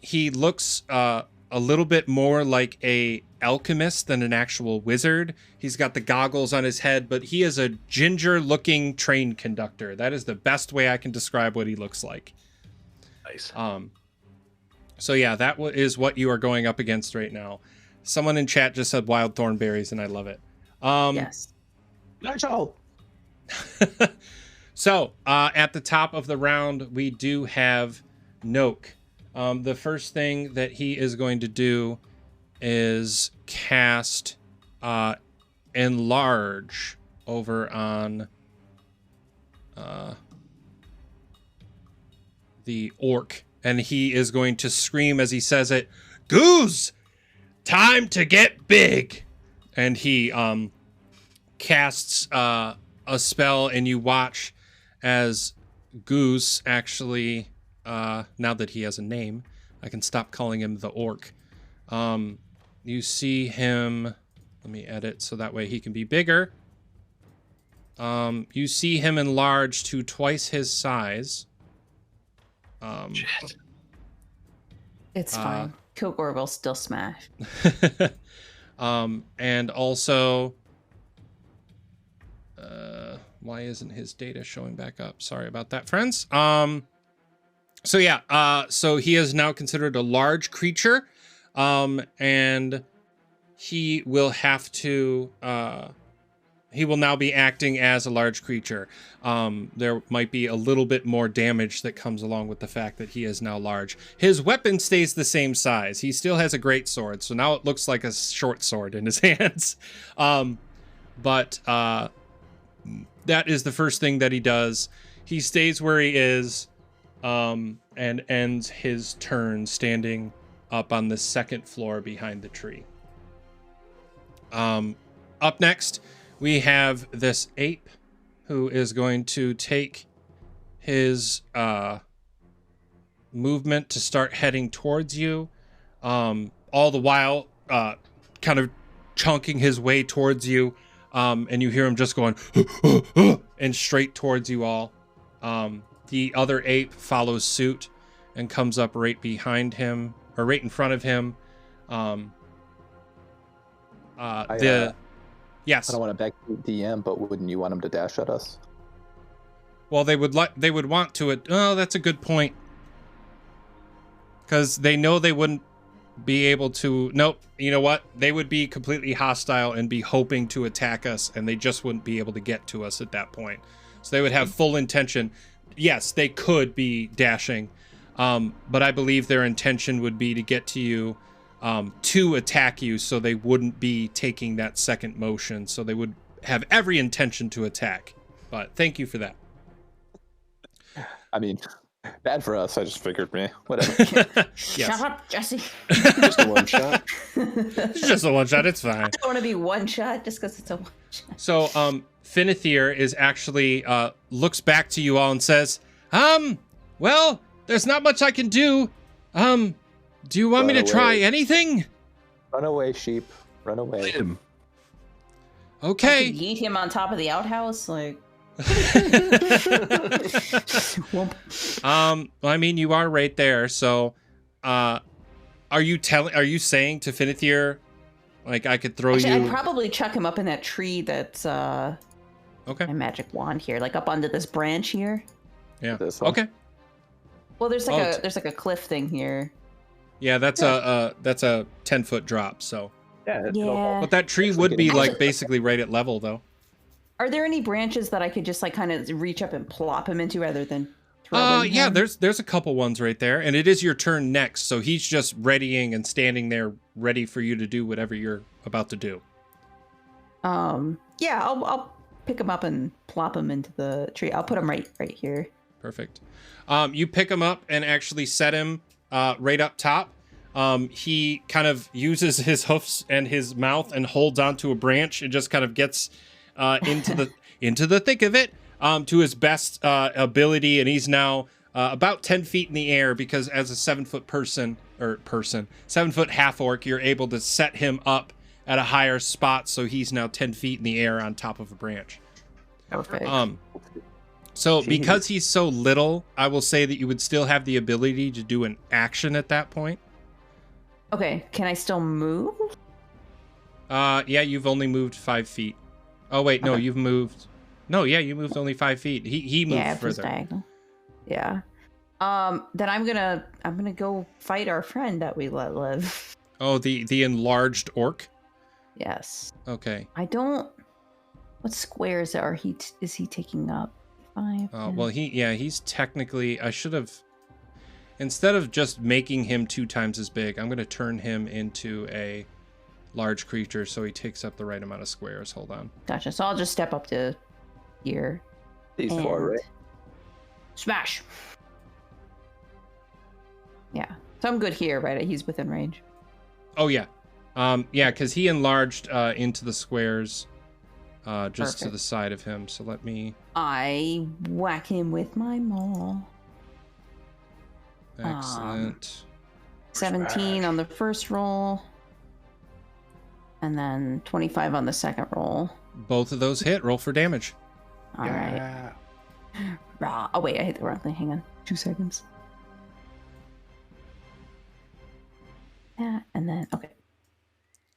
He looks a little bit more like a alchemist than an actual wizard. He's got the goggles on his head, but he is a ginger-looking train conductor. That is the best way I can describe what he looks like. Nice. So yeah, that is what you are going up against right now. Someone in chat just said wild thornberries, and I love it. Yes. Nigel! So, at the top of the round, we do have Noak. The first thing that he is going to do is cast Enlarge over on the orc. And he is going to scream as he says it, "Goose! Time to get big!" And he casts a spell, and you watch as Goose actually, now that he has a name, I can stop calling him the orc. You see him, let me edit so that way he can be bigger. You see him enlarge to twice his size. It's fine. Kilgore will still smash. And also, why isn't his data showing back up? Sorry about that, friends. So yeah, so he is now considered a large creature, and he will have to, he will now be acting as a large creature. There might be a little bit more damage that comes along with the fact that he is now large. His weapon stays the same size. He still has a great sword, so now it looks like a short sword in his hands. But that is the first thing that he does. He stays where he is, and ends his turn standing up on the second floor behind the tree. Up next, we have this ape who is going to take his movement to start heading towards you, all the while kind of chunking his way towards you, and you hear him just going and straight towards you all. The other ape follows suit and comes up right behind him, or right in front of him. Yes. I don't want to back DM, but wouldn't you want him to dash at us? Well, they would want to. Oh, that's a good point. Because they know they wouldn't be able to. Nope. You know what? They would be completely hostile and be hoping to attack us, and they just wouldn't be able to get to us at that point. So they would have full intention. Yes, they could be dashing, but I believe their intention would be to get to you, to attack you, so they wouldn't be taking that second motion. So they would have every intention to attack. But thank you for that. I mean, bad for us. I just figured, whatever. Yes. Shut up, Jesse. Just a one shot. It's just a one shot. It's fine. I don't want to be one shot just because it's a one shot. So, Finithir is actually, looks back to you all and says, well, there's not much I can do. Do you want me to try anything? Run away, sheep. Run away. Him. Okay. Yeet him on top of the outhouse, like. I mean, you are right there. So, are you saying to Finithir, like, I could throw Actually, you? I'd probably chuck him up in that tree that's Okay. my magic wand here, like up onto this branch here. Yeah. This one? Okay. Well, there's like Oh, there's like a cliff thing here. Yeah, that's a 10-foot drop. So, Yeah. but that tree would be like basically right at level, though. Are there any branches that I could just like kind of reach up and plop him into rather than throwing Yeah, him? there's a couple ones right there, and it is your turn next, so he's just readying and standing there ready for you to do whatever you're about to do. Yeah, I'll pick him up and plop him into the tree. I'll put him right here. Perfect. You pick him up and actually set him right up top. He kind of uses his hoofs and his mouth and holds onto a branch and just kind of gets into the thick of it to his best ability, and he's now about 10 feet in the air because as a 7-foot 7-foot half orc, you're able to set him up at a higher spot, so he's now 10 feet in the air on top of a branch. Perfect. So because he's so little, I will say that you would still have the ability to do an action at that point. Okay, can I still move? Yeah, you've only moved 5 feet. Oh wait, no, Okay. you've moved. No, yeah, you moved only 5 feet. He moved Yeah, it was further. diagonal. Yeah. Then I'm gonna go fight our friend that we let live. Oh, the enlarged orc. Yes. Okay. I don't. What squares is he taking up? 5. Well, he's technically. I should have. Instead of just making him 2 times as big, I'm going to turn him into a large creature so he takes up the right amount of squares. Hold on. Gotcha. So I'll just step up to here. These 4, right? Smash. Yeah. So I'm good here, right? He's within range. Oh yeah, yeah, because he enlarged into the squares, just to Perfect. the side of him. So let me. I whack him with my maul. Excellent. 17 on the first roll. And then 25 on the second roll. Both of those hit. Roll for damage. All right. Rah. Oh, wait, I hit the wrong thing. Hang on. 2 seconds. Yeah, and then, okay.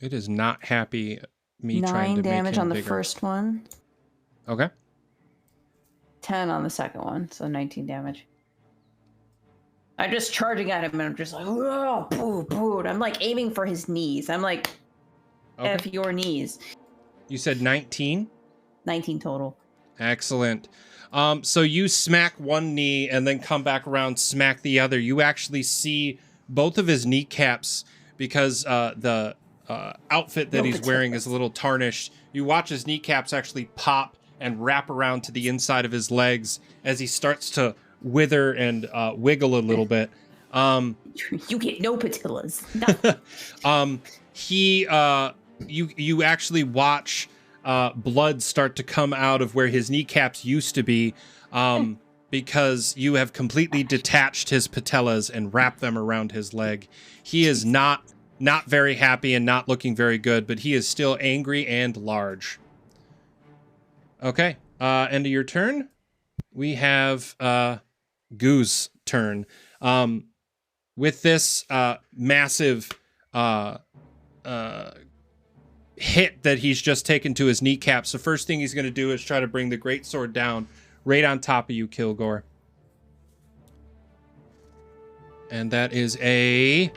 It is not happy. Me trying to 9 damage make him on the bigger. first one. Okay. 10 on the second one. So 19 damage. I'm just charging at him and I'm just like, oh, boo, boo. I'm like aiming for his knees. I'm like, Okay. F your knees. You said 19. 19 total. Excellent. So you smack one knee and then come back around, smack the other. You actually see both of his kneecaps because the outfit that he's wearing is a little tarnished. You watch his kneecaps actually pop and wrap around to the inside of his legs as he starts to wither and wiggle a little bit. You get no patillas. You actually watch blood start to come out of where his kneecaps used to be, because you have completely detached his patellas and wrapped them around his leg. He is not very happy and not looking very good, but he is still angry and large. Okay, end of your turn. We have Goo's turn. With this massive hit that he's just taken to his kneecaps, the first thing he's going to do is try to bring the greatsword down right on top of you, Kilgore. And that is a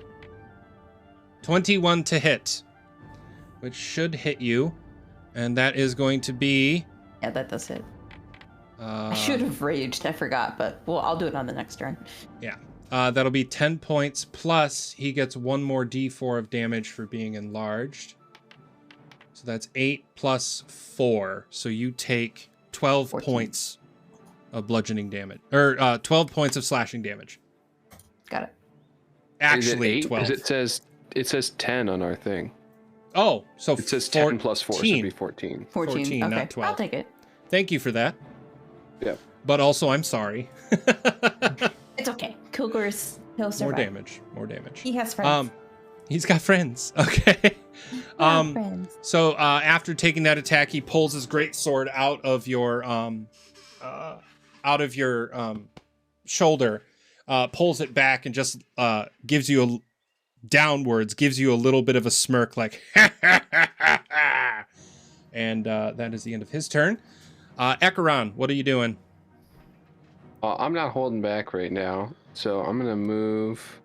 21 to hit, which should hit you. And that is going to be... Yeah, that does hit. I should have raged. I forgot, but well, I'll do it on the next turn. Yeah. That'll be 10 points, plus he gets 1 more d4 of damage for being enlarged. So that's 8 plus 4. So you take 12 14. points of bludgeoning damage. Or 12 points of slashing damage. Got it. Actually, is it 12. 8? 'Cause it says 10 on our thing. Oh, so It says 10 plus 4, so it'd be 14. 14. 14. not Okay, 12. I'll take it. Thank you for that. Yeah. But also, I'm sorry. It's okay. Kilgore's he'll More survive. damage. More damage. He has friends. He's got friends. Okay. Friends. So after taking that attack, he pulls his great sword out of your shoulder, pulls it back, and just gives you downwards, gives you a little bit of a smirk, like and that is the end of his turn. Ekaron, what are you doing? I'm not holding back right now, so I'm gonna move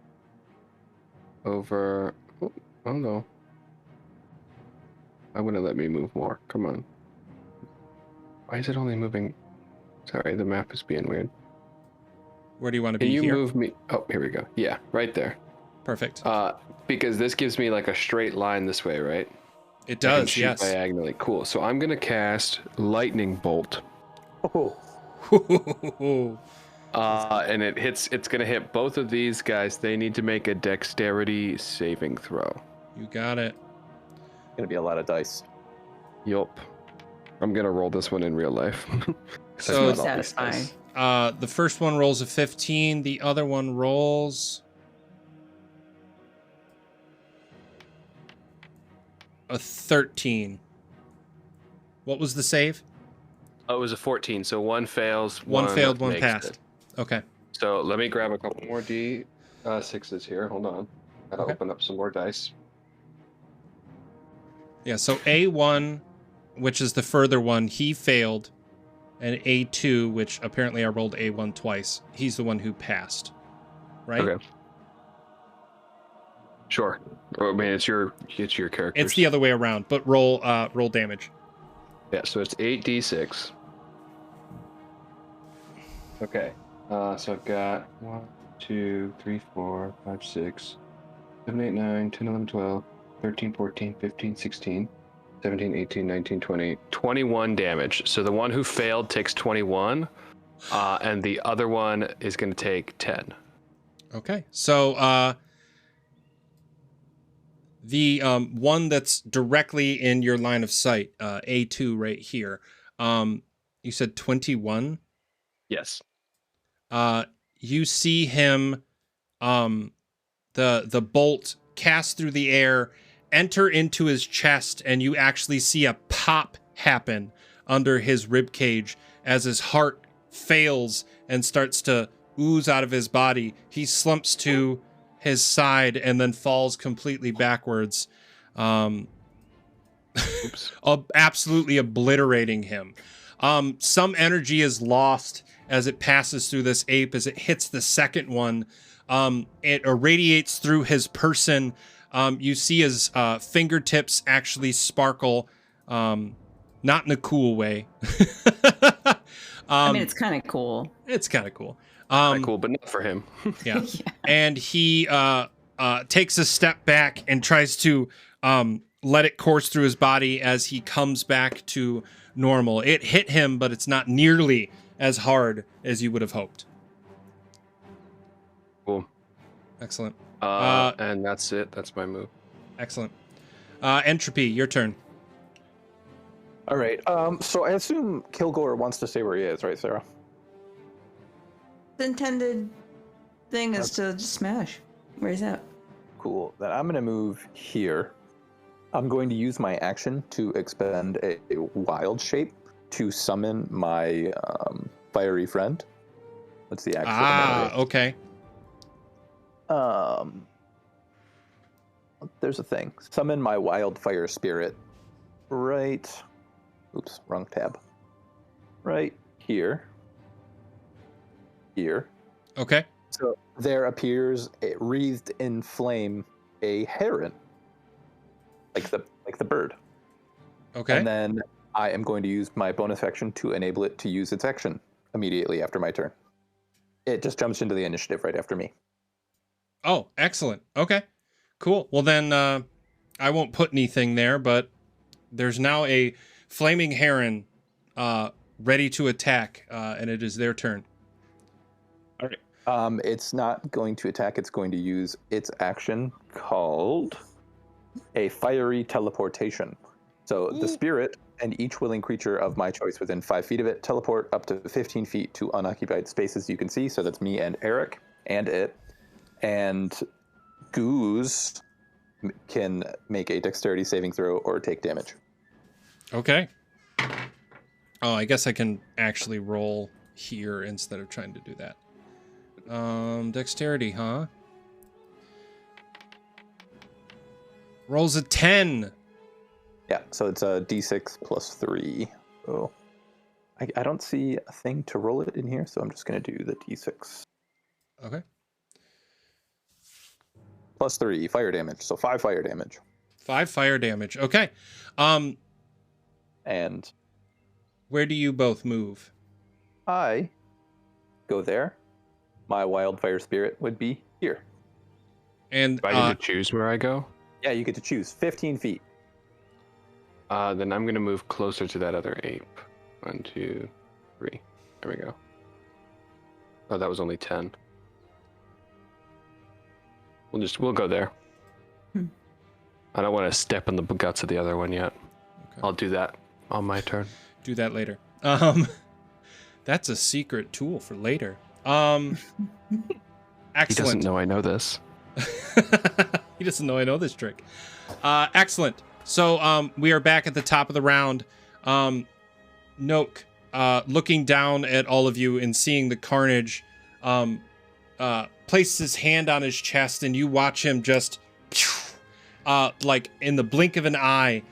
over. Oh no! I'm gonna let me move more. Come on. Why is it only moving? Sorry, the map is being weird. Where do you want to Can be you here? move me? Oh, here we go. Yeah, right there. Perfect. Because this gives me like a straight line this way, right? It I can does, shoot yes. Diagonally. Cool. So I'm gonna cast Lightning Bolt. Oh, And it's gonna hit both of these guys. They need to make a dexterity saving throw. You got it. gonna be a lot of dice. Yup. I'm gonna roll this one in real life. So- That's not all these Satisfying. dice. The first one rolls a 15. The other one rolls a 13. What was the save? Oh, it was a 14, so one fails. One failed, one makes passed. it. Okay. So let me grab a couple more D6s here. Hold on. Gotta Okay. open up some more dice. Yeah, so A1, which is the further one, he failed. And A2, which apparently I rolled A1 twice, he's the one who passed. Right? Okay. Sure. I mean, it's your character. It's the other way around, but roll damage. Yeah, so it's 8d6. Okay. So I've got 1, 2, 3, 4, 5, 6, 7, 8, 9, 10, 11, 12, 13, 14, 15, 16, 17, 18, 19, 20. 21 damage. So the one who failed takes 21, and the other one is going to take 10. Okay. So the one that's directly in your line of sight, A2 right here. You said 21. Yes. You see him, the bolt cast through the air, enter into his chest, and you actually see a pop happen under his rib cage as his heart fails and starts to ooze out of his body. He slumps to his side and then falls completely backwards, absolutely obliterating him. Some energy is lost as it passes through this ape. As it hits the second one, it irradiates through his person. You see his fingertips actually sparkle, not in a cool way. I mean, it's kind of cool. It's kind of cool. Cool, but not for him. Yeah. And he takes a step back and tries to let it course through his body as he comes back to normal. It hit him, but it's not nearly as hard as you would have hoped. Cool. Excellent. And that's it. That's my move. Excellent. Entropy, your turn. All right. So I assume Kilgore wants to stay where he is, right, Sarah? The intended thing is to just smash. Where is that? Cool. Then I'm going to move here. I'm going to use my action to expend a wild shape to summon my fiery friend. That's the action. Okay. There's a thing. Summon my wildfire spirit. Right. Oops, wrong tab. Right here. Here. Okay. So there appears, wreathed in flame, a heron, like the bird. Okay. And then I am going to use my bonus action to enable it to use its action immediately after my turn. It just jumps into the initiative right after me. Oh, excellent. Okay. Cool. Well, then I won't put anything there, but there's now a flaming heron ready to attack, and it is their turn. All right. It's not going to attack. It's going to use its action called a fiery teleportation. So the spirit and each willing creature of my choice within 5 feet of it teleport up to 15 feet to unoccupied spaces you can see. So that's me and Eric and it. And Goose can make a dexterity saving throw or take damage. Okay. Oh, I guess I can actually roll here instead of trying to do that. Dexterity, huh? Rolls a 10. Yeah, so it's a d6 plus 3. Oh, I don't see a thing to roll it in here, so I'm just going to do the d6. Okay. Plus 3 fire damage, so 5 fire damage. 5 fire damage. Okay. And where do you both move? I go there. My wildfire spirit would be here. And Do I get to choose where I go? Yeah, you get to choose 15 feet. Then I'm going to move closer to that other ape. 1, 2, 3. There we go. Oh, that was only 10. We'll go there. I don't want to step in the guts of the other one yet. Okay. I'll do that on my turn. Do that later. That's a secret tool for later. Excellent. He doesn't know I know this. He doesn't know I know this trick. Excellent. So we are back at the top of the round. Noak, looking down at all of you and seeing the carnage, places his hand on his chest, and you watch him just, like in the blink of an eye,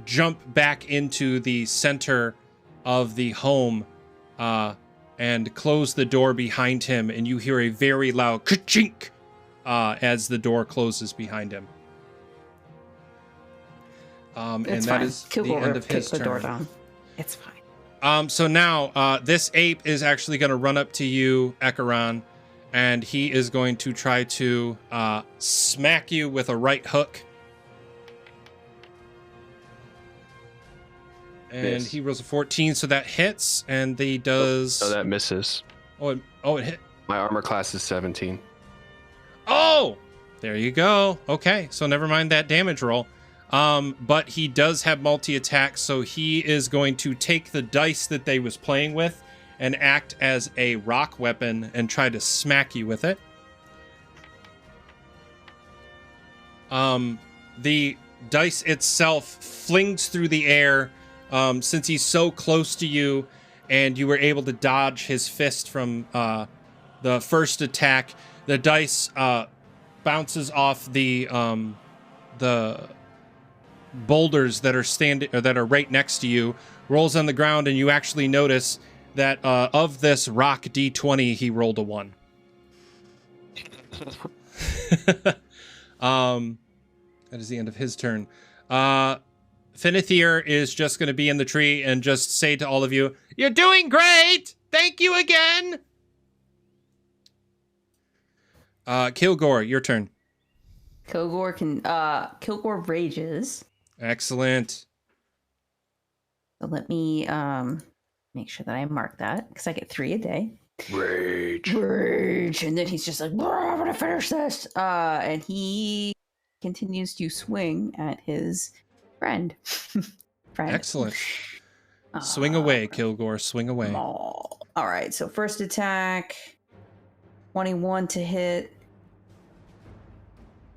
jump back into the center of the home, and close the door behind him, and you hear a very loud ka-chink as the door closes behind him. And It's that fine. is the Kilgore end of kicked his the door turn. down. It's fine. So now this ape is actually going to run up to you, Ekaron, and he is going to try to smack you with a right hook. And Miss. he rolls a 14, so that hits, and he does. Oh, that misses. It hit. My armor class is 17. Oh, there you go. Okay, so never mind that damage roll. But he does have multi-attack, so he is going to take the dice that they was playing with and act as a rock weapon and try to smack you with it. The dice itself flings through the air, since he's so close to you, and you were able to dodge his fist from the first attack. The dice bounces off the boulders that are that are right next to you, rolls on the ground, and you actually notice that of this rock D20, he rolled a 1. That is the end of his turn. Finithir is just going to be in the tree and just say to all of you, "You're doing great! Thank you again!" Kilgore, your turn. Kilgore rages. Excellent. So let me make sure that I mark that because I get 3 a day. Rage. And then he's just like, I'm gonna finish this. And he continues to swing at his friend. Excellent. Swing away, Kilgore. Swing away. All right. So first attack, 21 to hit.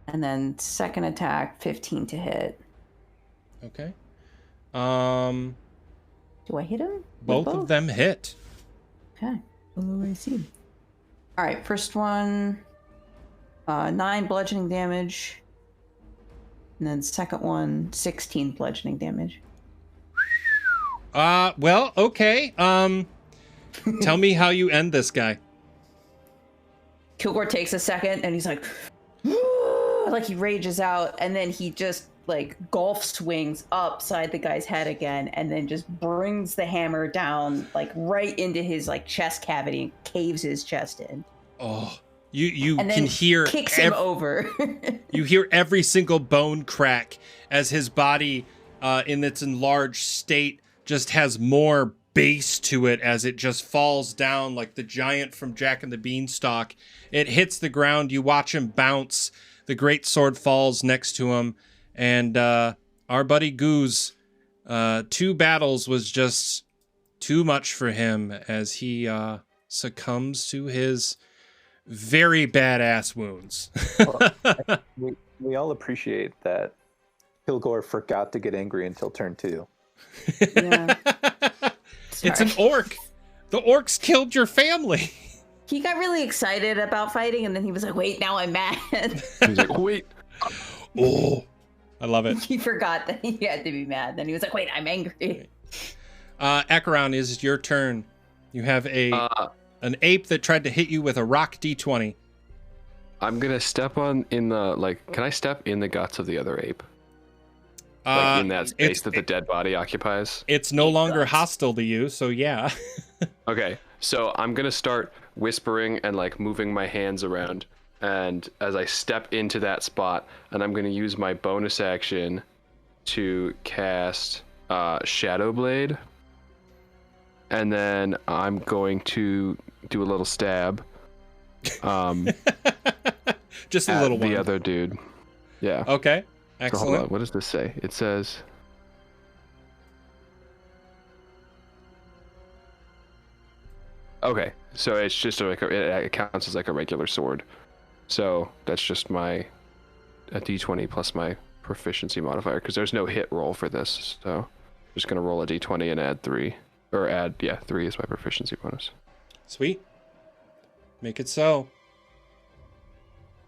And then second attack, 15 to hit. Okay. Do I hit him? With Both of them hit. Okay. Oh, I see. All right. First one, 9 bludgeoning damage. And then second one, 16 bludgeoning damage. Well, okay. Tell me how you end this guy. Kilgore takes a second and he's like, like he rages out, and then he just like golf swings upside the guy's head again, and then just brings the hammer down like right into his like chest cavity and caves his chest in. Oh, you And then can hear kicks him over. You hear every single bone crack as his body, in its enlarged state, just has more base to it as it just falls down like the giant from Jack and the Beanstalk. It hits the ground. You watch him bounce. The great sword falls next to him. And our buddy Goose, 2 battles was just too much for him as he succumbs to his very badass wounds. We all appreciate that Kilgore forgot to get angry until turn 2. Yeah. It's an orc. The orcs killed your family. He got really excited about fighting, and then he was like, wait, now I'm mad. He's like, wait. Oh, I love it. He forgot that he had to be mad. Then he was like, wait, I'm angry. Acheron, is your turn. You have an ape that tried to hit you with a rock D20. I'm gonna step on in the can I step in the guts of the other ape? Like in that space that the dead body occupies? It's no longer hostile to you, so yeah. Okay, so I'm gonna start whispering and like moving my hands around, and as I step into that spot, and I'm gonna use my bonus action to cast Shadow Blade, and then I'm going to do a little stab. Just a at little one. the other dude. Yeah. Okay, So hold excellent. on, what does this say? It says. Okay, so it's just it counts as like a regular sword. So that's just a d20 plus my proficiency modifier, because there's no hit roll for this. So I'm just gonna roll a d20 and add 3, or add 3 is my proficiency bonus. Sweet. Make it so.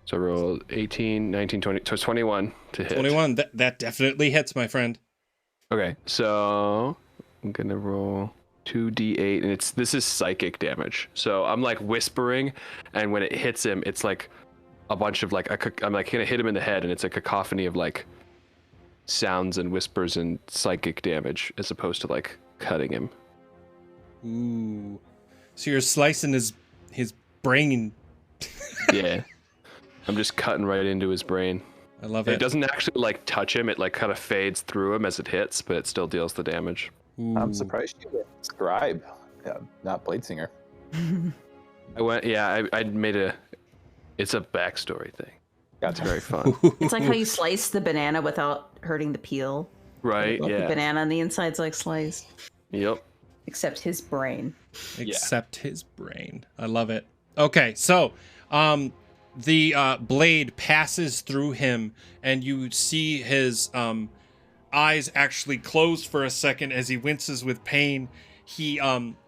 So roll 18, 19, 20, so 21 to hit. 21. That definitely hits, my friend. Okay, so I'm gonna roll 2d8, and this is psychic damage. So I'm like whispering, and when it hits him, it's like a bunch of like I'm like gonna hit him in the head, and it's a cacophony of like sounds and whispers and psychic damage as opposed to like cutting him. Ooh. So you're slicing his brain. Yeah. I'm just cutting right into his brain. I love It it. doesn't actually like touch him, it like kind of fades through him as it hits, but it still deals the damage. Ooh. I'm surprised you went scribe, not Bladesinger. I made it's a backstory thing. It's very fun. It's like how you slice the banana without hurting the peel. Right, The yeah. banana on the inside's like sliced. Yep. Except his brain. Except his brain. I love it. Okay, so the blade passes through him, and you see his eyes actually close for a second as he winces with pain. He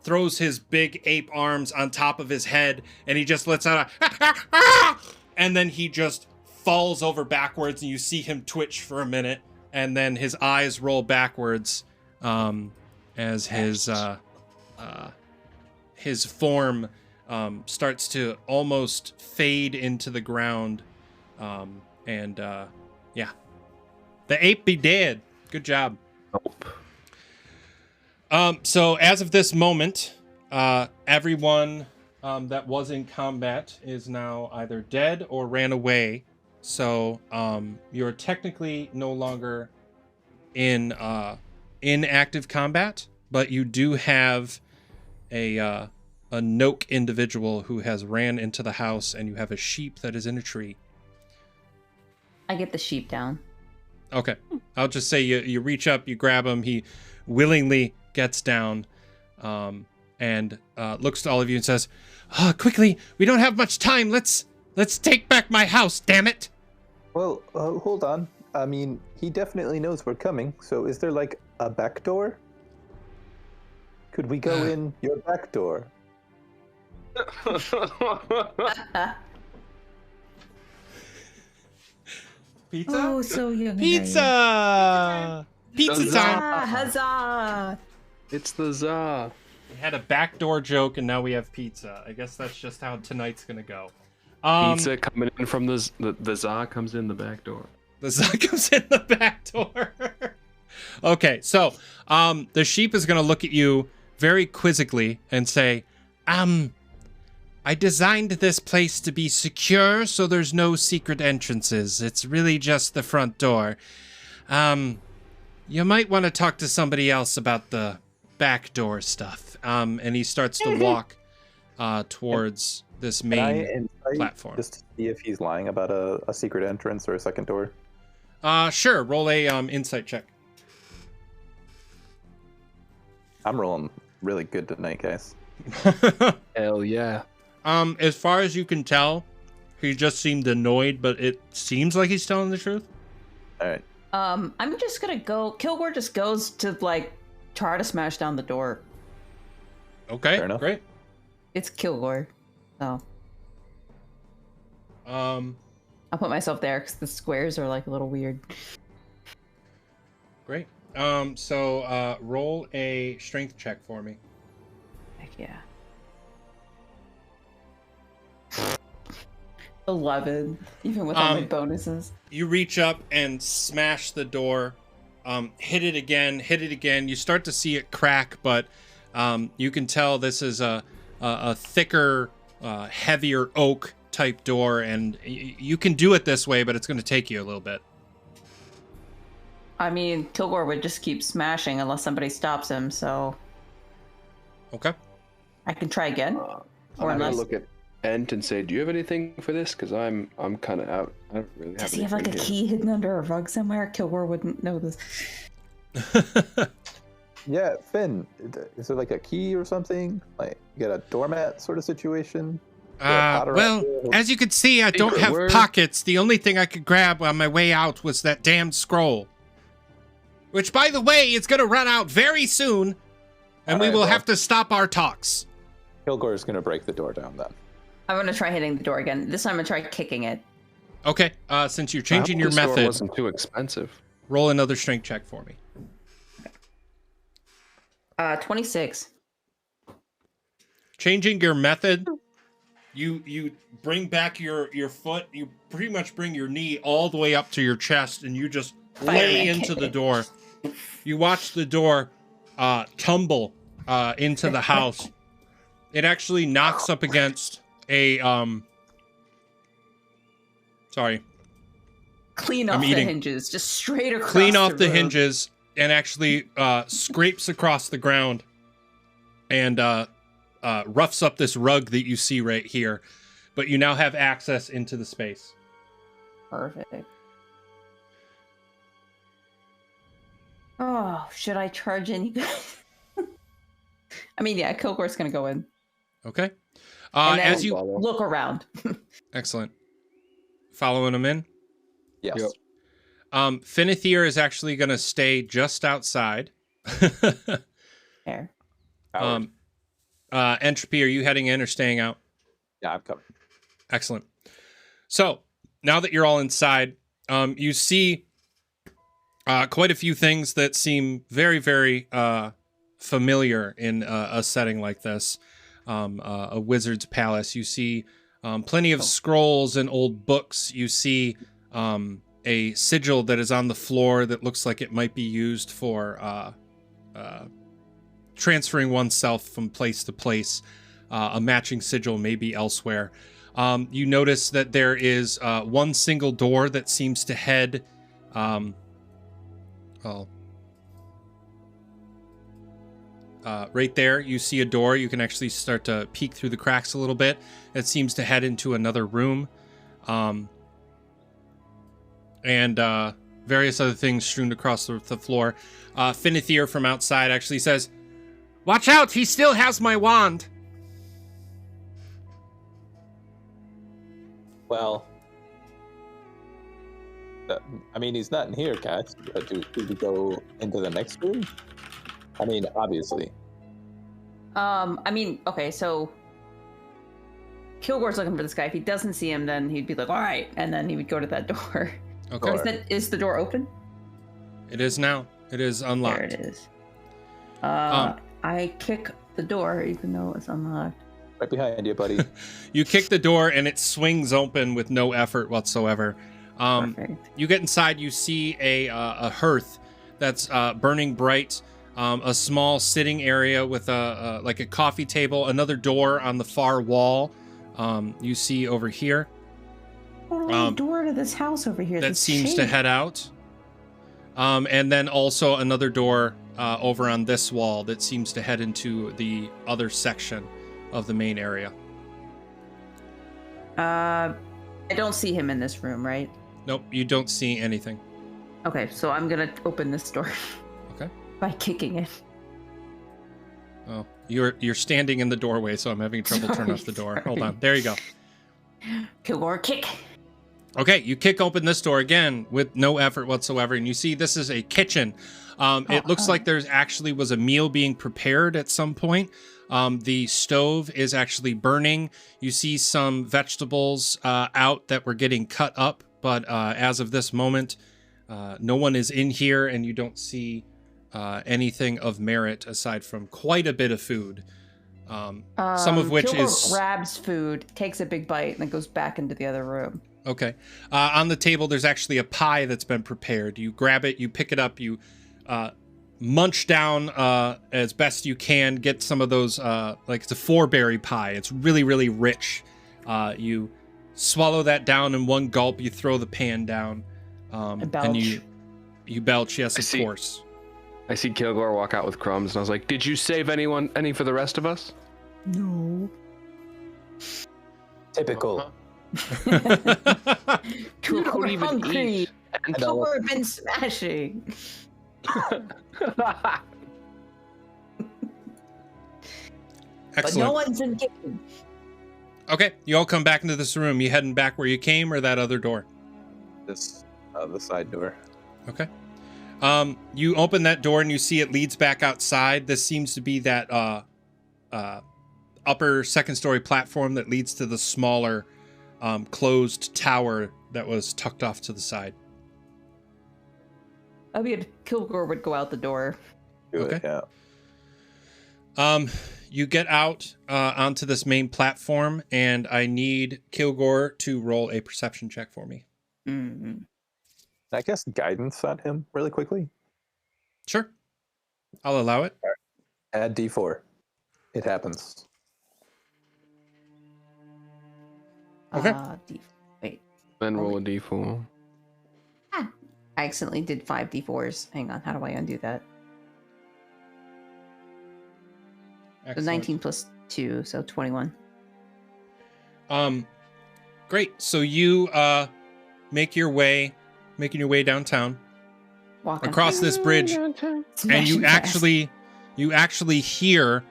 throws his big ape arms on top of his head, and he just lets out a and then he just falls over backwards, and you see him twitch for a minute, and then his eyes roll backwards as his form starts to almost fade into the ground. Yeah. The ape be dead. Good job. Nope. So as of this moment, everyone that was in combat is now either dead or ran away. So you're technically no longer in active combat, but you do have a Noke individual who has ran into the house, and you have a sheep that is in a tree. I get the sheep down. Okay. I'll just say you reach up, you grab him, he willingly gets down, and looks to all of you and says, quickly, we don't have much time. Let's take back my house, damn it. Well, hold on. I mean, he definitely knows we're coming, so is there like a back door? Could we go in your back door? Pizza? Oh, so young. Pizza! Pizza time! Huzzah! It's the za. We had a backdoor joke, and now we have pizza. I guess that's just how tonight's gonna go. Pizza coming in from the za comes in the back door. The Zod comes in the back door. Okay, so the sheep is gonna look at you very quizzically and say, I designed this place to be secure, so there's no secret entrances. It's really just the front door. You might want to talk to somebody else about the back door stuff. And he starts to walk towards this Can I main insight platform. just to see if he's lying about a secret entrance or a second door? Sure. Roll a insight check. I'm rolling really good tonight, guys. Hell yeah. As far as you can tell, he just seemed annoyed, but it seems like he's telling the truth. All right. I'm just gonna go. Kilgore just goes to like try to smash down the door. Okay, Fair enough. great. It's Kilgore, so Um, I'll put myself there because the squares are like a little weird. great. So roll a strength check for me. Heck yeah. 11, even with all my bonuses. You reach up and smash the door. Hit it again. You start to see it crack, but you can tell this is a thicker, heavier oak type door, and you can do it this way, but it's going to take you a little bit. I mean, Kilgore would just keep smashing unless somebody stops him, so Okay. I can try again. I'm Or gonna unless look at Ent and say, "Do you have anything for this? Because I'm kind of out. I don't really have does he have like a anything key hidden under a rug somewhere? Kilgore wouldn't know this. Yeah, Finn, is there like a key or something? Like, you got a doormat sort of situation? Well, as you can see, I don't Secret have word. pockets. The only thing I could grab on my way out was that damn scroll. Which, by the way, is going to run out very soon, and we Alright, will well. have to stop our talks. Kilgore's gonna break the door down then. I'm gonna try hitting the door again. This time I'm gonna try kicking it. Okay, since you're I hope changing your this door method, wasn't too expensive. roll another strength check for me. 26. Changing your method, you bring back your foot, you pretty much bring your knee all the way up to your chest, and you just lay Fireman into the kick. door. You watch the door tumble into the house. It actually knocks up against a sorry. Clean I'm off the eating. hinges, just straight across. Clean off the room. hinges and actually scrapes across the ground and roughs up this rug that you see right here. But you now have access into the space. Perfect. Oh, should I charge in, you guys? I mean, yeah, Kilgore's gonna go in. Okay. And then As you Follow. look around. excellent. Following him in. Yes. Yep. Finithir is actually going to stay just outside. There. Howard. Entropy, are you heading in or staying out? Yeah, I'm coming. Excellent. So now that you're all inside, you see quite a few things that seem very, very familiar in a setting like this, a wizard's palace. You see plenty of scrolls and old books. You see a sigil that is on the floor that looks like it might be used for transferring oneself from place to place. A matching sigil may be elsewhere. You notice that there is one single door that seems to head right there. You see a door. You can actually start to peek through the cracks a little bit. It seems to head into another room. And various other things strewn across the floor. Finithir from outside actually says, "Watch out, he still has my wand." Well, I mean, he's not in here, guys. Do we go into the next room? I mean, obviously. I mean, okay, so Kilgore's looking for this guy. If he doesn't see him, then he'd be like, all right, and then he would go to that door. Okay. Is the door open? It is now. It is unlocked. There it is. I kick the door, even though it's unlocked. Right behind you, buddy. You kick the door and it swings open with no effort whatsoever. Perfect. You get inside, you see a hearth that's burning bright, a small sitting area with like a coffee table, another door on the far wall. You see over here Oh, door to this house over here. that that's seems to shaded. head out. And then also another door over on this wall that seems to head into the other section of the main area. I don't see him in this room, right? Nope, you don't see anything. Okay, so I'm gonna open this door. Okay. By kicking it. Oh, you're standing in the doorway, so I'm having trouble turning off the door. Sorry. Hold on. There you go. Kilgore, kick. Okay, you kick open this door again with no effort whatsoever, and you see this is a kitchen. It looks like there's actually was a meal being prepared at some point. The stove is actually burning. You see some vegetables out that were getting cut up, but as of this moment, no one is in here, and you don't see anything of merit aside from quite a bit of food. Some of which Kilgore is grabs food, takes a big bite, and then goes back into the other room. okay. On the table, there's actually a pie that's been prepared. You grab it, you pick it up, you munch down as best you can. Get some of those, like it's a 4-berry pie. It's really, really rich. You swallow that down in one gulp. You throw the pan down, And belch. and you belch. Yes, I of see. course. I see Kilgore walk out with crumbs, and I was like, "Did you save any for the rest of us?" No. Typical. Kilgore even hungry. eat. And Kilgore been smashing. But Excellent. no one's in kitchen. Okay, you all come back into this room. You heading back where you came, or that other door? This the side door. Okay. You open that door and you see it leads back outside. This seems to be that upper second story platform that leads to the smaller closed tower that was tucked off to the side. I mean, Kilgore would go out the door. Do it, Okay. yeah. You get out onto this main platform, and I need Kilgore to roll a perception check for me. Mm-hmm. I guess guidance on him really quickly. Sure. I'll allow it. Add D4. It happens. Okay. Wait, Then roll a d4. I accidentally did 5 d4s. Hang on, how do I undo that? So Excellent. 19 plus 2, so 21. Great. So you making your way downtown Walking across this bridge, and you Smashing fast. actually hear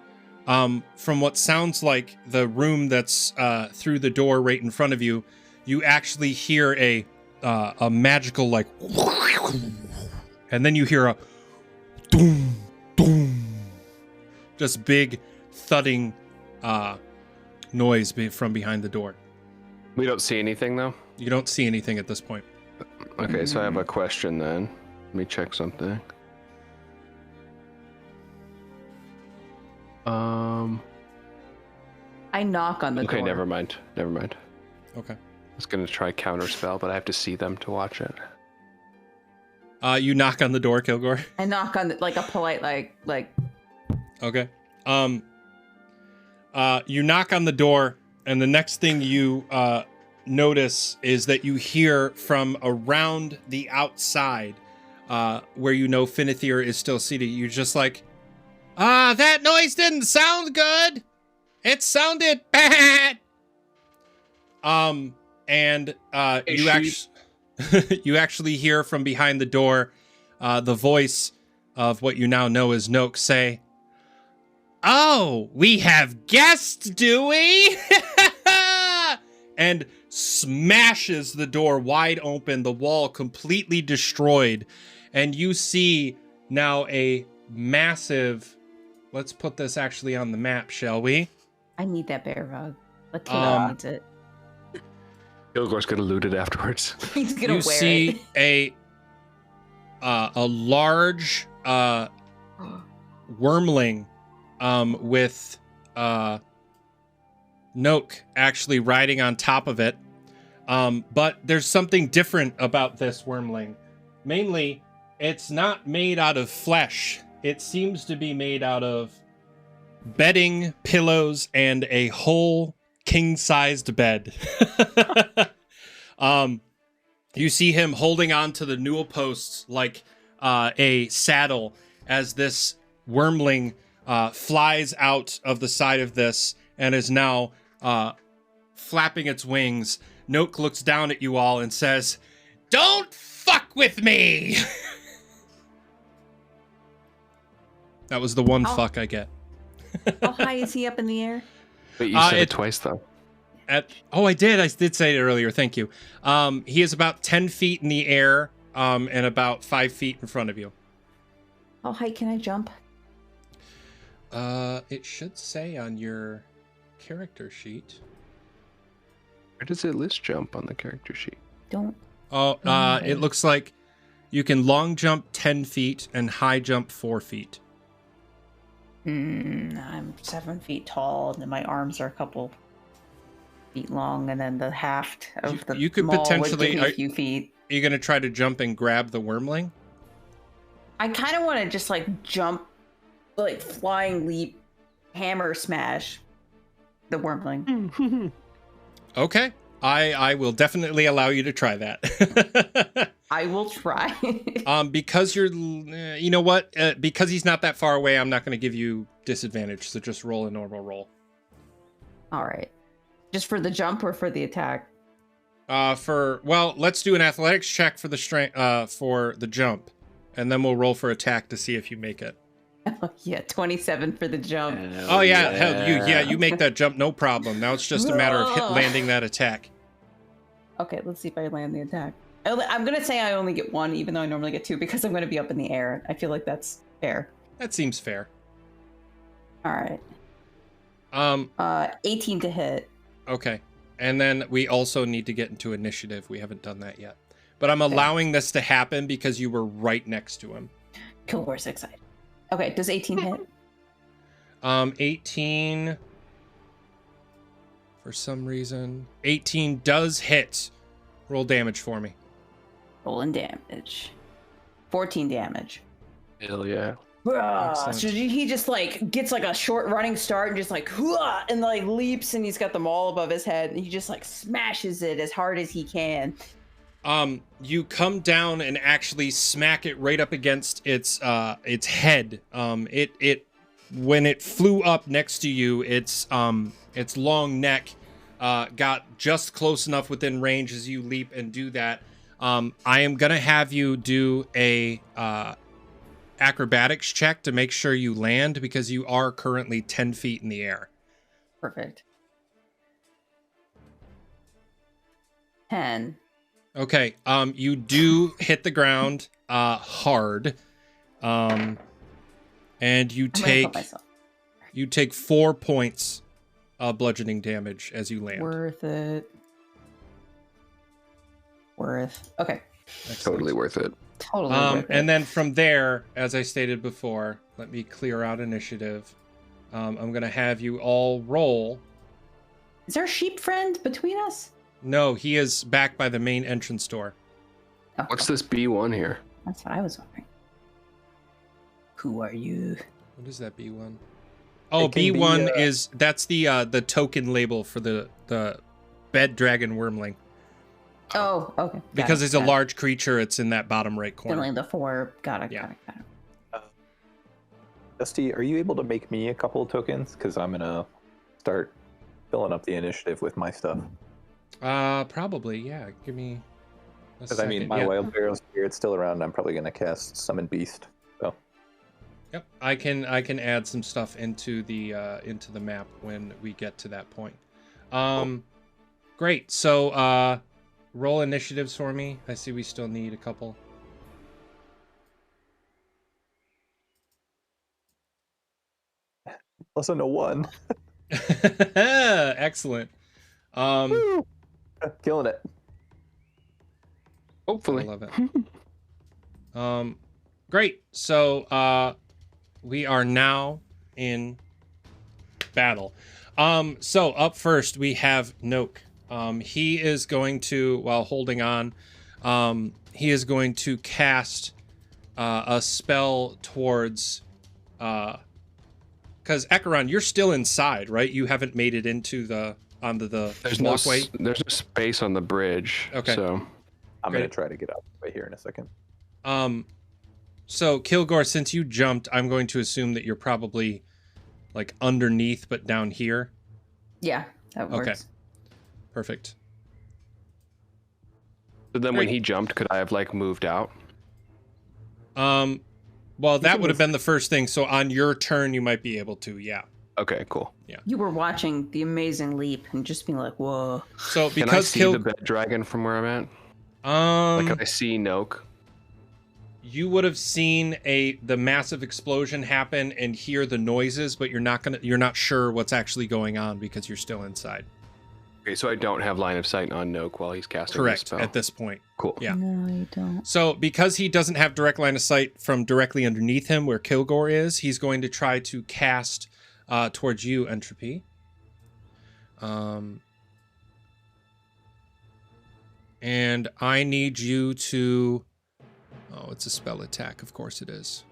from what sounds like the room that's through the door right in front of you. You actually hear a magical like, and then you hear a doom doom, just big thudding noise from behind the door. We don't see anything though. You don't see anything at this point. Okay, so I have a question then. Let me check something. I knock on the door. Okay, never mind. Okay. I was gonna try counterspell, but I have to see them to watch it. You knock on the door, Kilgore. I knock on the, like a polite like Okay. You knock on the door, and the next thing you notice is that you hear from around the outside, where you know Finithir is still seated. You're just like, that noise didn't sound good. It sounded bad. And you actually you actually hear from behind the door the voice of what you now know as Noak say, "Oh, we have guests, do we?" And smashes the door wide open, the wall completely destroyed. And you see now a massive, let's put this actually on the map, shall we? I need that bear rug. Latino needs it. Kilgore's gonna loot it afterwards. He's gonna You wear see it. a large wormling with Noak actually riding on top of it. But there's something different about this wormling. Mainly, it's not made out of flesh. It seems to be made out of bedding, pillows, and a whole king-sized bed. You see him holding on to the newel posts like a saddle as this wormling flies out of the side of this and is now flapping its wings. Noak looks down at you all and says, "Don't fuck with me!" That was the one fuck I get. How high is he up in the air? But you said it twice though. I did say it earlier. Thank you. He is about 10 feet in the air, and about 5 feet in front of you. How high can I jump? It should say on your character sheet. Where does it list jump on the character sheet? Don't. Oh, it looks like you can long jump 10 feet and high jump 4 feet. I'm 7 feet tall, and then my arms are a couple feet long, and then the haft of the You could maul potentially- would give me a few feet. Are you going to try to jump and grab the wormling? I kind of want to just like jump, like flying leap, hammer smash the wormling. Okay. I will definitely allow you to try that. I will try. Because you're, you know what? Because he's not that far away, I'm not going to give you disadvantage. So just roll a normal roll. All right. Just for the jump or for the attack? Let's do an athletics check for the strength, for the jump, and then we'll roll for attack to see if you make it. Yeah, 27 for the jump. Hell, you make that jump, no problem. Now it's just a matter of landing that attack. Okay, let's see if I land the attack. I'm going to say I only get 1, even though I normally get 2, because I'm going to be up in the air. I feel like that's fair. That seems fair. All right. 18 to hit. Okay. And then we also need to get into initiative. We haven't done that yet. But I'm allowing this to happen because you were right next to him. Kilgore's excited. Okay, does 18 hit? 18... For some reason... 18 does hit. Roll damage for me. Rolling damage. 14 damage. Hell yeah. Excellent. So he just like gets like a short running start and just like and like leaps, and he's got them all above his head, and he just like smashes it as hard as he can. You come down and actually smack it right up against its head. It when it flew up next to you, its long neck got just close enough within range as you leap and do that. I am gonna have you do a acrobatics check to make sure you land, because you are currently 10 feet in the air. Perfect. 10. Okay. You do hit the ground hard. And you I'm gonna help take myself. 4 points of bludgeoning damage as you land. Worth it. Okay. Excellent. Totally worth it. Totally worth it. And then from there, as I stated before, let me clear out initiative. I'm gonna have you all roll. Is there a sheep friend between us? No, he is back by the main entrance door. Oh, What's this B1 here? that's what I was wondering. Who are you? What is that B1? Oh, It can be, B1 that's the token label for the bed dragon wormling. Oh, okay. Got Because it, it's a got it. large creature, it's in that bottom right corner. Definitely the 4. Got it. Yeah. Got it. Dusty, are you able to make me a couple of tokens? Because I'm gonna start filling up the initiative with my stuff. Probably, yeah. Give me a Because I mean, second. my Yeah. wild burial spirit's still around. And I'm probably gonna cast summon beast. So Yep, I can add some stuff into the map when we get to that point. Great. So roll initiatives for me. I see we still need a couple. listen to 1. Excellent. Killing it. I Hopefully. love it. Great. So we are now in battle. So up first we have Noak. He is going to, while holding on, he is going to cast a spell towards because Ekaron, you're still inside, right? You haven't made it onto the There's walkway. there's no space on the bridge. Okay. So I'm gonna Great. try to get out right here in a second. So Kilgore, since you jumped, I'm going to assume that you're probably like underneath, but down here. Yeah, that works. Okay. Perfect. So then when Great. he jumped, could I have like moved out? Well, that can would have move- been the first thing. So on your turn, you might be able to. Yeah. Okay, cool. You were watching the amazing leap and just being like, whoa. So Can I because see the bed dragon from where I'm at? Like, can I see Noak? you would have seen the massive explosion happen and hear the noises, but you're not sure what's actually going on because you're still inside. Okay, so I don't have line of sight on Noak while he's casting Correct. the spell. At this point. Cool. Yeah. No, you don't. So because he doesn't have direct line of sight from directly underneath him where Kilgore is, he's going to try to cast towards you, Entropy. And I need you to... Oh, it's a spell attack. Of course it is.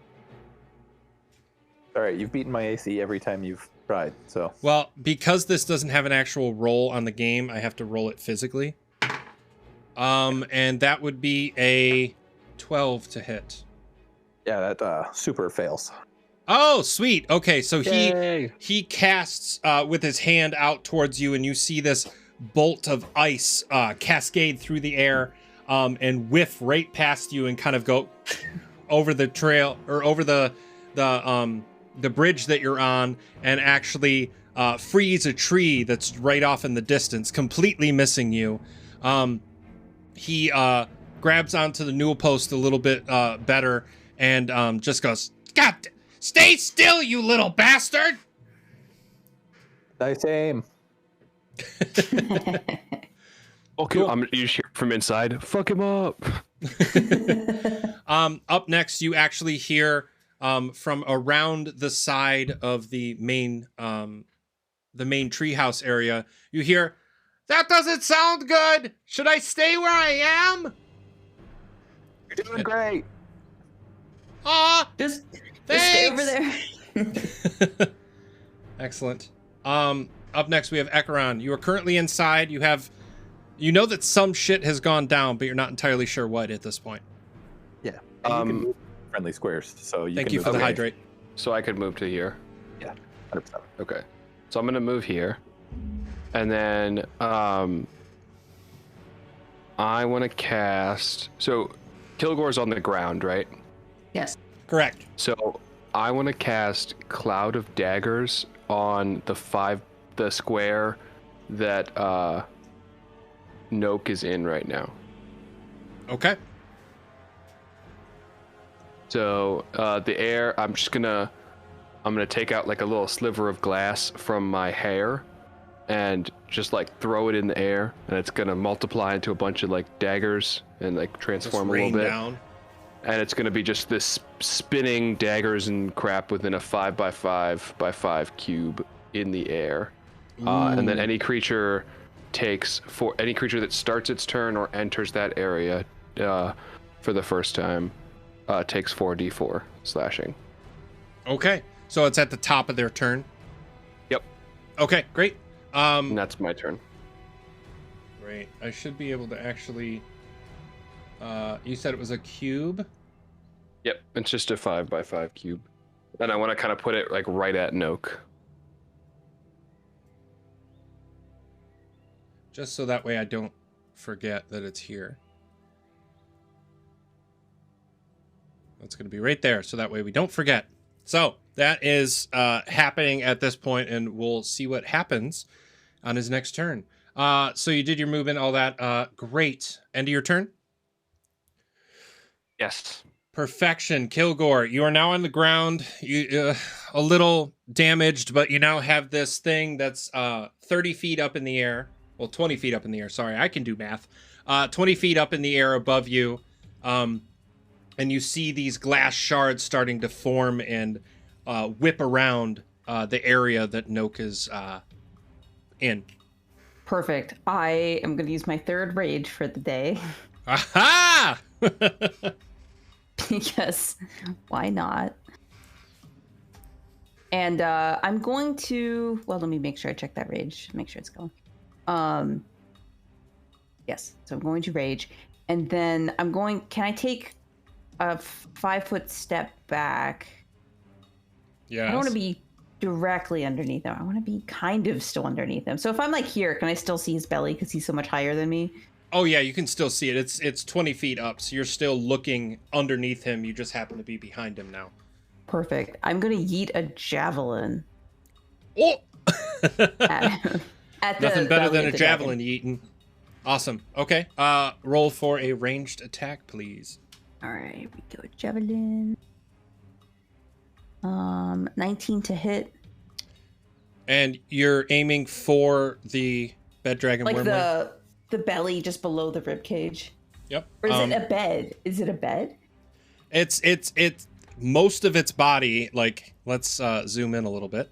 All right, you've beaten my AC every time you've tried. So Well, because this doesn't have an actual roll on the game, I have to roll it physically. And that would be a 12 to hit. yeah, that super fails. Oh, sweet. Okay, so Yay. he casts with his hand out towards you, and you see this bolt of ice cascade through the air and whiff right past you and kind of go over the trail or over the bridge that you're on, and actually freeze a tree that's right off in the distance, completely missing you. He grabs onto the newel post a little bit better and just goes, "God, stay still, you little bastard!" Nice aim. Okay, Cool. you just hear from inside. Fuck him up. Up next, you actually hear from around the side of the main treehouse area. You hear, "That doesn't sound good. Should I stay where I am?" You're doing great. Ah, Just stay over thanks! there. Excellent. Up next we have Ekaron. You are currently inside. You know that some shit has gone down, but you're not entirely sure what at this point. Yeah. And you can move friendly squares, so you Thank can you move for the away. hydrate. So I could move to here. 100%. Okay. So I'm gonna move here, and then I want to cast. So Kilgore's on the ground, right? Yes. Correct. So I want to cast Cloud of Daggers on the square that Noke is in right now. Okay. So the air, I'm gonna take out like a little sliver of glass from my hair and just like throw it in the air, and it's gonna multiply into a bunch of like daggers and like Just transform a little rain bit. down. And it's gonna be just this spinning daggers and crap within a 5x5x5 cube in the air. And then any creature that starts its turn or enters that area for the first time takes 4d4 slashing. Okay. So it's at the top of their turn. Yep. Okay, great. And that's my turn. Great. I should be able to actually you said it was a cube? Yep, it's just a 5x5 cube. And I want to kind of put it like right at Noke. Just so that way I don't forget that it's here. That's going to be right there, so that way we don't forget. So that is happening at this point, and we'll see what happens on his next turn. So you did your movement, all that. Great. End of your turn? Yes. Perfection. Kilgore, you are now on the ground. You a little damaged, but you now have this thing that's 30 feet up in the air. Well, 20 feet up in the air. Sorry, I can do math. 20 feet up in the air above you. And you see these glass shards starting to form and whip around the area that Noke is in. Perfect. I am going to use my third rage for the day. Aha! Because why not? And I'm going to, well, let me make sure I check that rage, make sure it's going. Yes, so I'm going to rage. And then can I take a 5-foot step back? Yes. I don't want to be directly underneath him. I want to be kind of still underneath him. So if I'm like here, can I still see his belly because he's so much higher than me? Oh yeah, you can still see it. It's 20 feet up, so you're still looking underneath him. You just happen to be behind him now. Perfect. I'm going to yeet a javelin Oh! at the Nothing better belly than of a the javelin dragon. yeeting. Awesome. Okay. Roll for a ranged attack, please. All right, we go javelin. 19 to hit. And you're aiming for the bed dragon Like wormling? the belly just below the rib cage. Yep. Or is it a bed? Is it a bed? It's most of its body, like let's zoom in a little bit.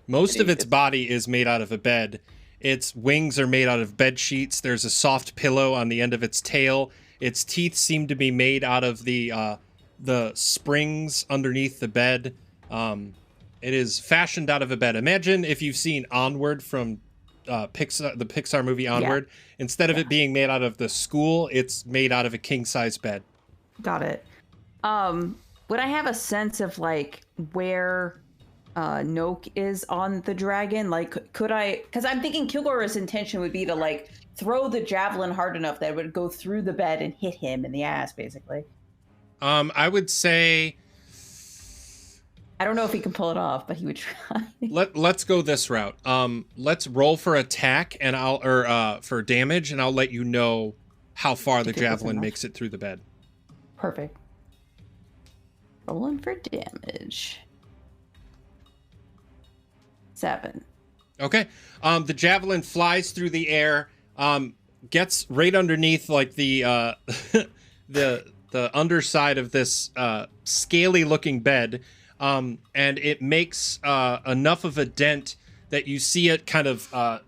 Most of its body is made out of a bed. Its wings are made out of bed sheets. There's a soft pillow on the end of its tail. Its teeth seem to be made out of the springs underneath the bed. It is fashioned out of a bed. Imagine if you've seen Onward from the Pixar movie Onward. Yeah. Instead of it being made out of the school, it's made out of a king-size bed. Got it. Would I have a sense of like where Noke is on the dragon? Like, could I? Because I'm thinking Kilgore's intention would be to like throw the javelin hard enough that it would go through the bed and hit him in the ass, basically. I would say. I don't know if he can pull it off, but he would try. Let's go this route. Let's roll for attack and for damage, and I'll let you know how far the javelin makes it through the bed. Perfect. Rolling for damage. 7. Okay. The javelin flies through the air, gets right underneath like the the underside of this scaly looking bed. And it makes enough of a dent that you see it kind of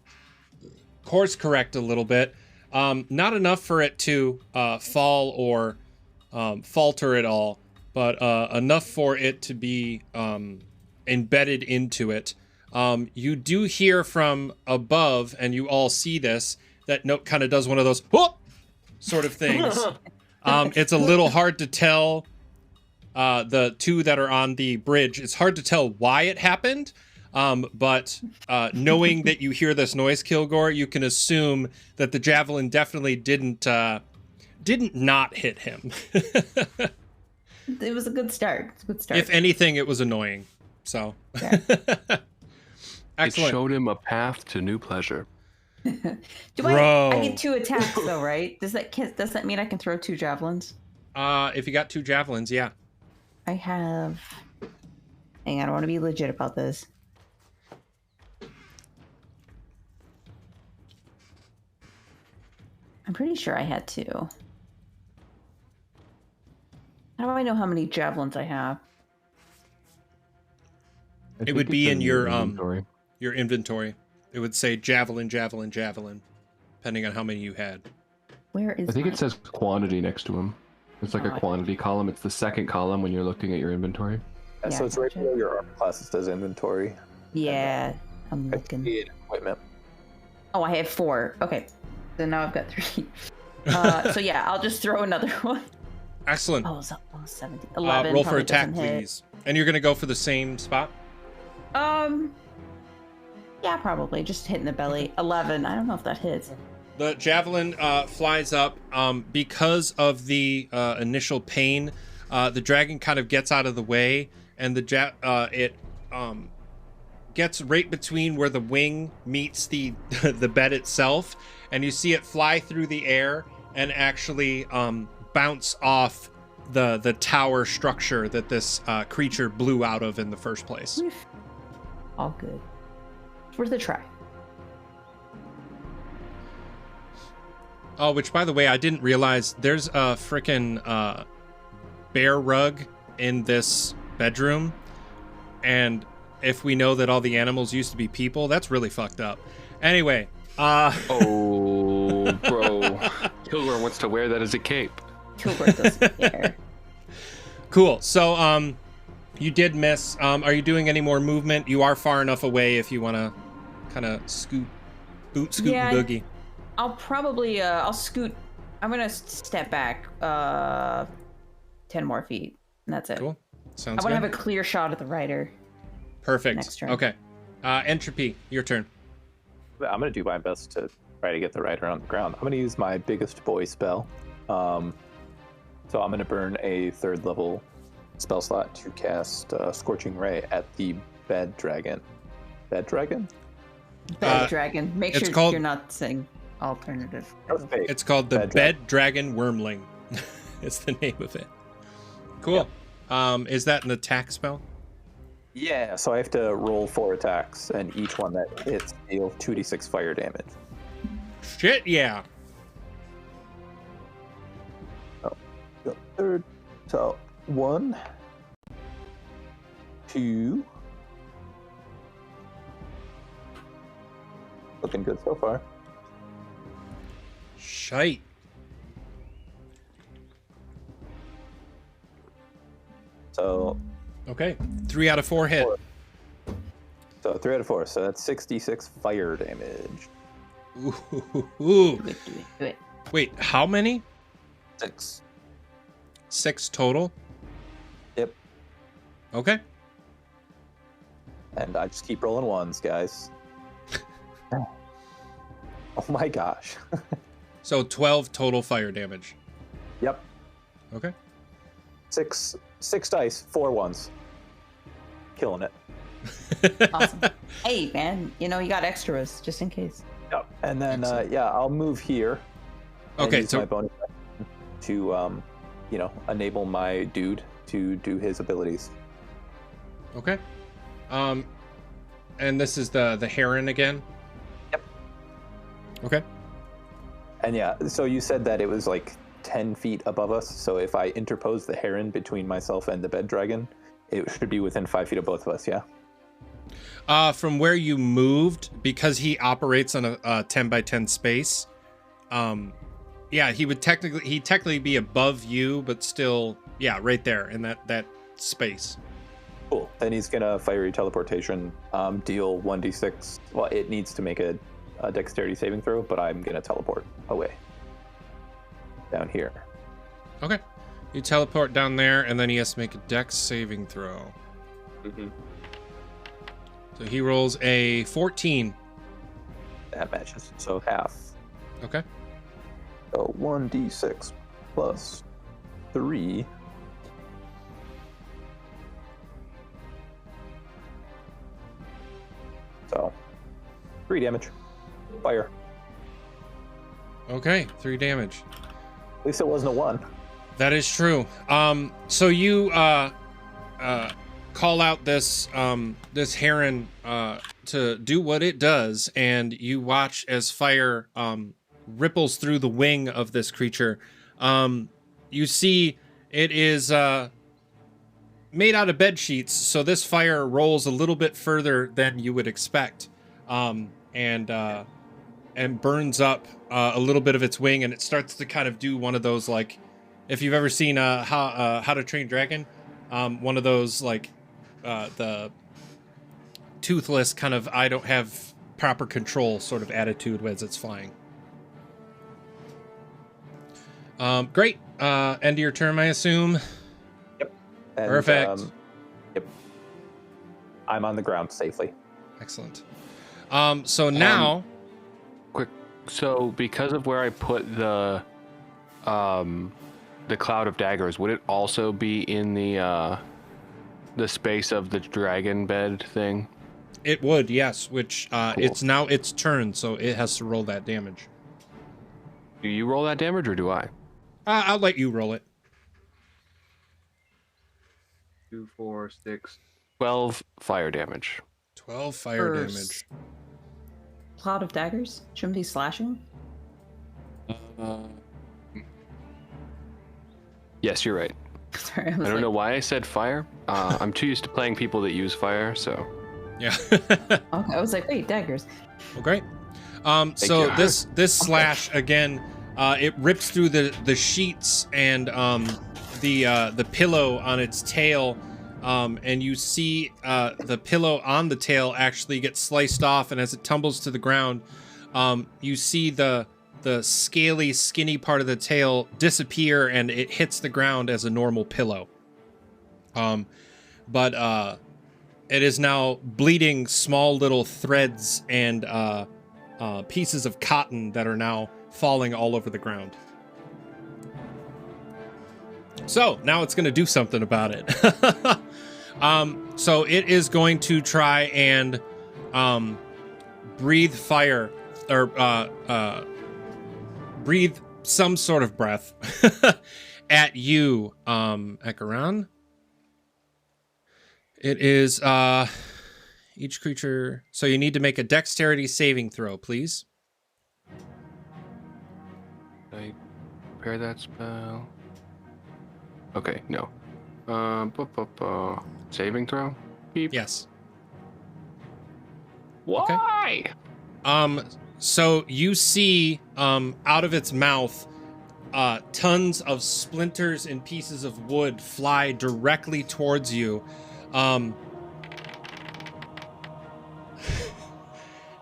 course correct a little bit. Not enough for it to fall or falter at all, but enough for it to be embedded into it. You do hear from above, and you all see this, that Note kind of does one of those whoop sort of things. It's a little hard to tell. The two that are on the bridge, it's hard to tell why it happened. But knowing that you hear this noise, Kilgore, you can assume that the javelin definitely didn't not hit him. It was a good start. It's a good start. If anything, it was annoying. So Okay. It excellent. showed him a path to new pleasure. Bro. I get 2 attacks though, right? Does that mean I can throw 2 javelins? If you got 2 javelins, yeah. I have. Hang on, I want to be legit about this. I'm pretty sure I had 2. How do I know how many javelins I have? It would be in your inventory. your inventory. It would say javelin, javelin, javelin, depending on how many you had. Where is I think my- it says quantity next to him. It's like Oh, a quantity column. It's the second column when you're looking at your inventory. Yeah, Yeah, so it's right gotcha. below your armor class. It says inventory. Yeah, I'm It should looking. be in equipment. Oh, I have 4. Okay. So now I've got 3. So yeah, I'll just throw another one. Excellent. Oh, so, 17. 11. Roll for probably attack, doesn't hit. please. And you're gonna go for the same spot. Yeah, probably. Just hitting the belly. 11. I don't know if that hits. The javelin flies up because of the initial pain. The dragon kind of gets out of the way, and it gets right between where the wing meets the the bed itself, and you see it fly through the air and actually bounce off the tower structure that this creature blew out of in the first place. All good. It's worth a try. Oh, which by the way, I didn't realize there's a frickin' bear rug in this bedroom, and if we know that all the animals used to be people, that's really fucked up. Anyway, Oh, bro. Kilgore wants to wear that as a cape. Kilgore doesn't care. cool. So, you did miss. Are you doing any more movement? You are far enough away if you want to kind of scoot Yeah, and boogie. I'll probably, I'll scoot. I'm going to step back 10 more feet, and that's it. Cool. I Sounds want to good. have a clear shot at the rider. Perfect. next turn. Okay. Entropy, your turn. I'm going to do my best to try to get the rider on the ground. I'm going to use my biggest boy spell. So I'm going to burn a 3rd level spell slot to cast Scorching Ray at the bed dragon. Bed dragon? Bed dragon. Make it's sure called- you're not saying alternative. Okay. It's called the Bed Bed Dragon Wormling. It's the name of it. Cool. Is that an attack spell? Yeah, so I have to roll 4 attacks, and each one that hits deals 2d6 fire damage. Shit, yeah. The 3rd, so 1, 2. Looking good so far. Shite. So Okay. 3 out of 4 hit. 3 out of 4, so that's 66 fire damage. Ooh. Do it, do it, do it. Wait, how many? 6. 6 total? Yep. Okay. And I just keep rolling ones, guys. Oh my gosh. So 12 total fire damage. Yep. Okay. 6 dice, 4 ones. Killing it. Awesome. Hey, man, you got extras just in case. Yep. And then Excellent. I'll move here. And Okay, use so my bonus action to enable my dude to do his abilities. okay. And this is the heron again? Yep. Okay. And yeah, so you said that it was like 10 feet above us. So if I interpose the heron between myself and the bed dragon, it should be within 5 feet of both of us, yeah? From where you moved, because he operates on a 10 by 10 space, Yeah, he'd technically be above you, but still, yeah, right there in that space. Cool. Then he's gonna fiery teleportation, deal 1d6. Well, it needs to make a dexterity saving throw, but I'm gonna teleport away. Down here. Okay. You teleport down there, and then he has to make a dex saving throw. Mm-hmm. So he rolls a 14. That matches. So half. Okay. So 1d6 plus 3. So 3 damage. Fire. Okay, 3 damage. At least it wasn't a 1. That is true. So you call out this this heron to do what it does, and you watch as fire ripples through the wing of this creature. You see it is made out of bed sheets, so this fire rolls a little bit further than you would expect, and burns up a little bit of its wing, and it starts to kind of do one of those, like, if you've ever seen How to Train Dragon, one of those, like, the toothless kind of I don't have proper control sort of attitude as it's flying. Great. End of your turn, I assume. Yep. And, Perfect. Yep. I'm on the ground safely. Excellent. So now... Quick. So because of where I put the cloud of daggers, would it also be in the space of the dragon bed thing? It would, yes, which Cool. it's now its turn, so it has to roll that damage. Do you roll that damage or do I? I'll let you roll it. 2, 4, 6, 12 fire damage. 12 fire For damage. Cloud of daggers? Shouldn't be slashing? Yes, you're right. Sorry, I don't know why I said fire. I'm too used to playing people that use fire, so. Yeah. Okay, I was like, wait, daggers. Well, great. So you. this slash again, it rips through the sheets and the pillow on its tail, and you see the pillow on the tail actually get sliced off, and as it tumbles to the ground, you see the scaly, skinny part of the tail disappear, and it hits the ground as a normal pillow. But it is now bleeding small little threads and pieces of cotton that are now falling all over the ground. So now it's going to do something about it. So it is going to try and breathe fire, or breathe some sort of breath at you, Ekaran. It is each creature. So you need to make a dexterity saving throw, please. Did I prepare that spell? Okay, no. Saving throw? Beep. Yes. Why? So you see out of its mouth tons of splinters and pieces of wood fly directly towards you.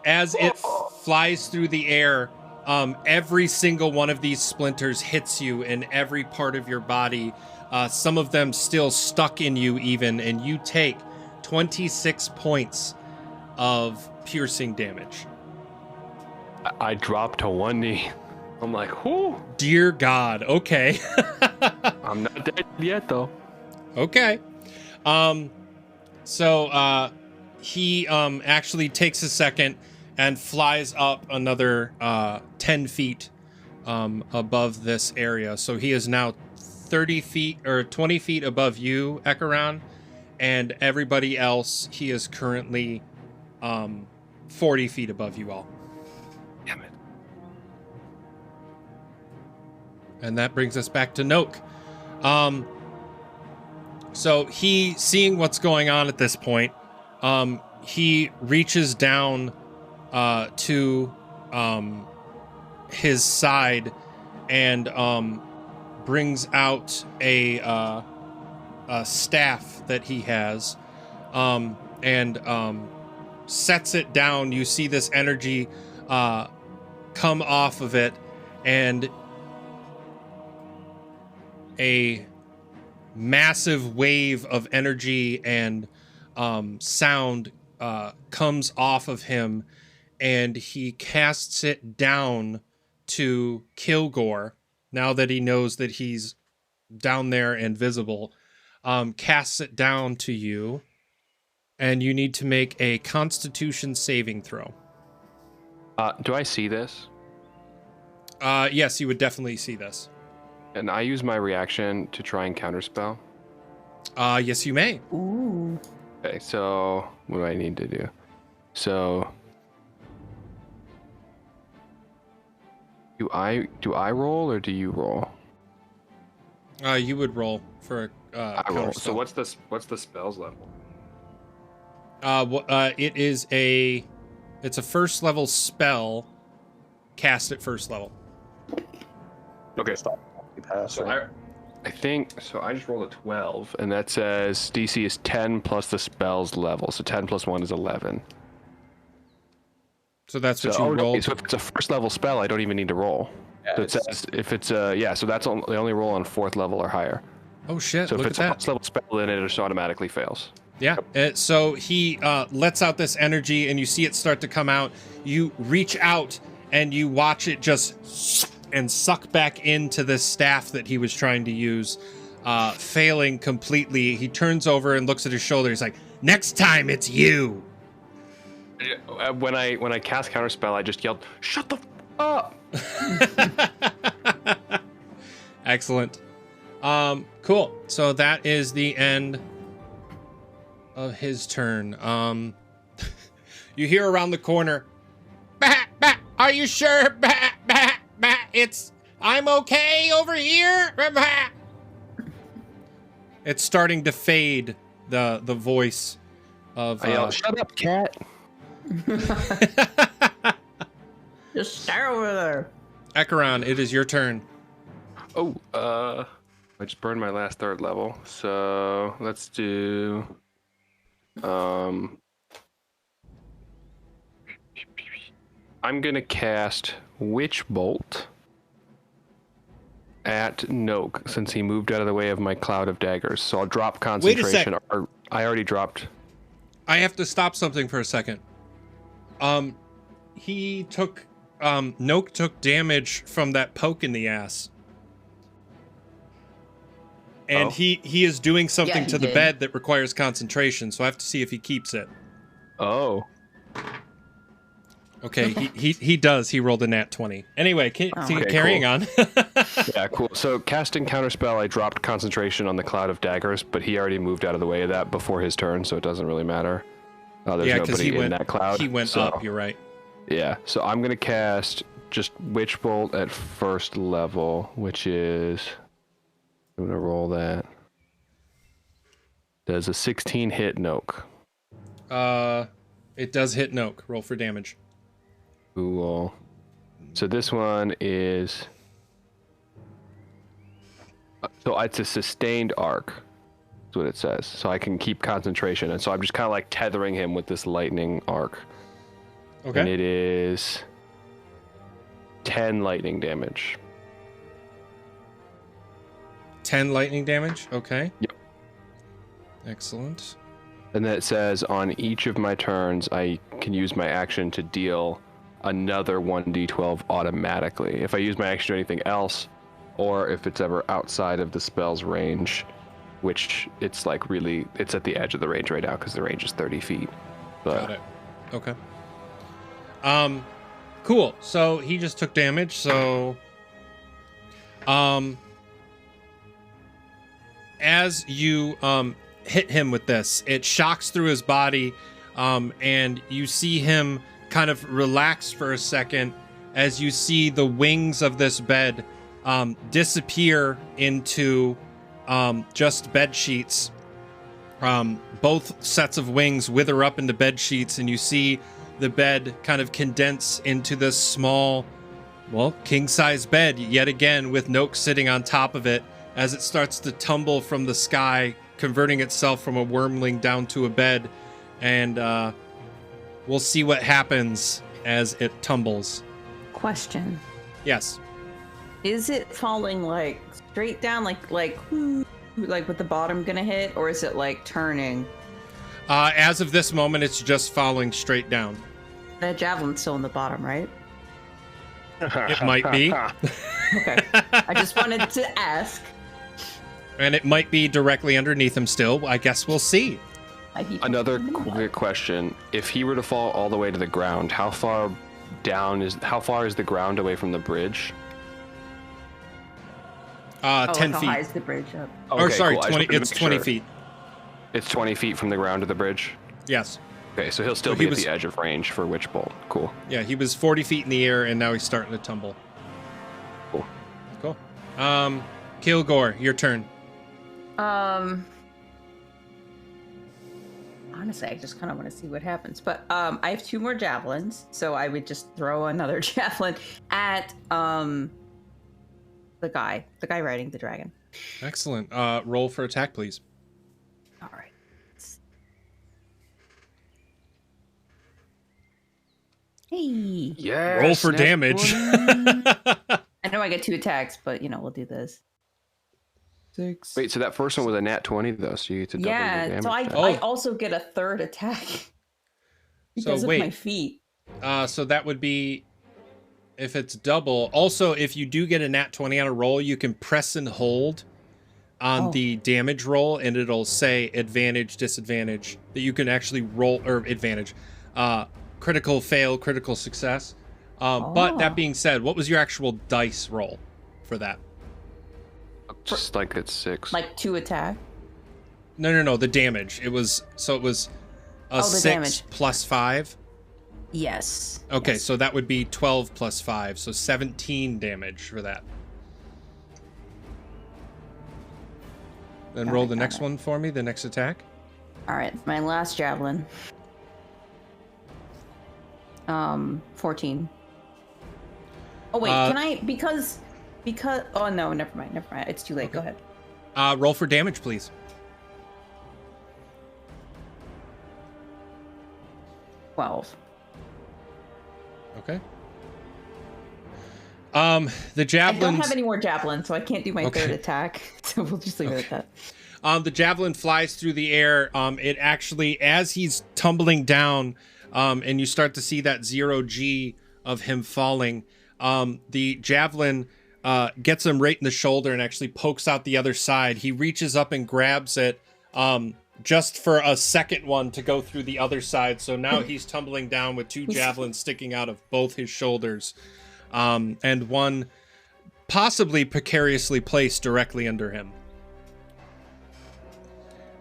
As it flies through the air, every single one of these splinters hits you in every part of your body. Some of them still stuck in you even, and you take 26 points of piercing damage. I dropped to one knee. I'm like, whoo. Dear God. Okay. I'm not dead yet, though. Okay. So he actually takes a second and flies up another 10 feet above this area. So he is now 30 feet or 20 feet above you, Ekaran, and everybody else. He is currently 40 feet above you all. Damn it. And that brings us back to Noak. So he, seeing what's going on at this point, he reaches down to his side and brings out a staff that he has, and sets it down. You see this energy come off of it, and a massive wave of energy and sound comes off of him, and he casts it down to Kilgore. Now that he knows that he's down there and visible, casts it down to you, and you need to make a Constitution saving throw. Do I see this? Yes, you would definitely see this. And I use my reaction to try and counterspell. Yes, you may. Ooh. Okay, so what do I need to do? So do I roll or do you roll? You would roll for I roll. counterspell. So what's the spells level? It's a first level spell cast at first level. Okay. Pass, So right? I think so. I just rolled a 12, and that says DC is 10 plus the spell's level. So 10 plus 1 is 11. So that's what So, you rolled. so if it's a first level spell, I don't even need to roll. Yeah, So it says if it's so that's they only roll on 4th level or higher. Oh shit! So Look if at it's a that. first level spell, then it just automatically fails. Yeah. So he lets out this energy, and you see it start to come out. You reach out, and you watch it just and suck back into the staff that he was trying to use, failing completely. He turns over and looks at his shoulder. He's like, "Next time, it's you." When I cast counterspell, I just yelled, "Shut the up!" Excellent. Cool. So that is the end of his turn. You hear around the corner, "Bah, bah, are you sure? Bah, bah, bah, I'm okay over here." Bah." It's starting to fade, the voice of I yelled, "Shut up, cat!" Just stay over there. Acheron, it is your turn. Oh, I just burned my last 3rd level. So let's do, I'm gonna cast Witch Bolt at Noak since he moved out of the way of my cloud of daggers. So I'll drop Wait a sec. concentration. Or I already dropped. I have to stop something for a second. He took Noak took damage from that poke in the ass. And Oh. he is doing something he to the did. bed that requires concentration, so I have to see if he keeps it. Oh, Okay, he does. He rolled a nat 20. Anyway, Okay, carrying cool. on. yeah, cool. So casting counterspell, I dropped concentration on the cloud of daggers, but he already moved out of the way of that before his turn, so it doesn't really matter. There's Yeah, 'cause nobody he in went- that cloud. He went so- up, you're right. Yeah, so I'm gonna cast just Witch Bolt at 1st level, which is I'm gonna roll that. Does a 16 hit Noak? It does hit Noak. Roll for damage. Cool. So this one is so it's a sustained arc. That's what it says. So I can keep concentration, and so I'm just kind of like tethering him with this lightning arc. And Okay. it is 10 lightning damage. 10 lightning damage. Okay. Yep. Excellent. And then it says on each of my turns, I can use my action to deal another 1d12 automatically. If I use my action to do anything else, or if it's ever outside of the spell's range, which it's like really, it's at the edge of the range right now because the range is 30 feet. Got But it. Okay. Cool. So he just took damage. So, as you hit him with this, it shocks through his body, and you see him kind of relax for a second as you see the wings of this bed disappear into just bed sheets. Both sets of wings wither up into bed sheets, and you see the bed kind of condense into this small Well, king-size bed yet again with Noak sitting on top of it as it starts to tumble from the sky, converting itself from a wormling down to a bed. And we'll see what happens as it tumbles. Question. Yes. Is it falling like straight down, like with the bottom gonna hit, or is it like turning? As of this moment, it's just falling straight down. That javelin's still in the bottom, right? It might be. Okay. I just wanted to ask. And it might be directly underneath him still. I guess we'll see. Another quick question: if he were to fall all the way to the ground, how far is the ground away from the bridge? 10 How feet. high is the bridge up? Or Okay, sorry, cool. I just 20. wanted to It's make 20 sure. feet. It's 20 feet from the ground to the bridge. Yes. Okay, so he'll still So be he at was- the edge of range for Witch Bolt. Cool. Yeah, he was 40 feet in the air, and now he's starting to tumble. Cool. Cool. Kilgore, your turn. Honestly, I just kind of want to see what happens. But I have 2 more javelins, so I would just throw another javelin at the guy riding the dragon. Excellent. Roll for attack, please. All right. Hey. Yeah. Roll for damage. I know I get 2 attacks, but we'll do this. 6. Wait, so that first one was a nat 20 though, so you get to double your Yeah, damage. so I Oh. also get a 3rd attack because wait. of my feet. So that would be if it's double. Also, if you do get a nat 20 on a roll, you can press and hold on Oh. the damage roll, and it'll say advantage, disadvantage, that you can actually roll, or advantage, critical fail, critical success. But that Oh. being said, what was your actual dice roll for that? Just like it's 6. Like 2 attack. No, the damage. It was a the 6 damage. plus 5. Yes. Okay, Yes. so that would be 12 plus 5, so 17 damage for that. Then Got roll it, the got next it. one for me, the next attack. All right, my last javelin. 14. Oh wait, can I because oh no, never mind. It's too late. Go ahead. Roll for damage, please. Twelve. Okay. The I don't javelins. have any more javelins, so I can't do my Okay. 3rd attack. So we'll just leave it at that. The javelin flies through the air. It actually, as he's tumbling down, and you start to see that 0G of him falling, the javelin gets him right in the shoulder and actually pokes out the other side. He reaches up and grabs it, just for a second one to go through the other side. So now he's tumbling down with 2 javelins sticking out of both his shoulders, and one possibly precariously placed directly under him.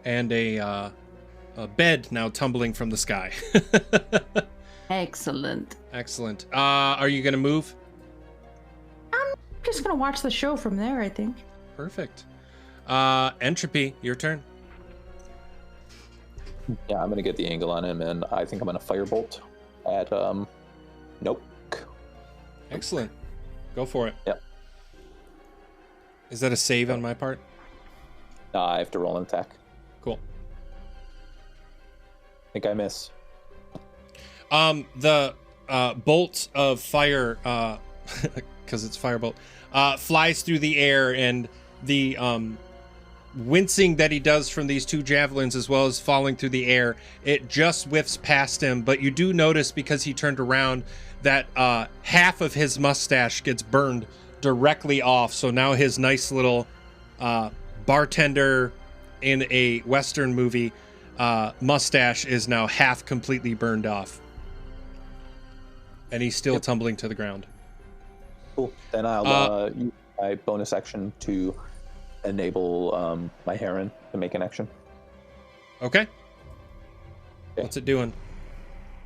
And a bed now tumbling from the sky. Excellent. Excellent. Are you going to move? Just gonna watch the show from there, I think. Perfect. Entropy, your turn. Yeah, I'm gonna get the angle on him, and I think I'm gonna firebolt at Nope. Excellent. Go for it. Yep. Is that a save on my part? I have to roll an attack. Cool. I think I miss. The bolt of fire, because it's firebolt, flies through the air, and the wincing that he does from these 2 javelins, as well as falling through the air, it just whiffs past him. But you do notice, because he turned around, that half of his mustache gets burned directly off. So now his nice little bartender in a Western movie mustache is now half completely burned off. And he's still tumbling to the ground. Cool. Then I'll use my bonus action to enable my heron to make an action. Okay. What's it doing?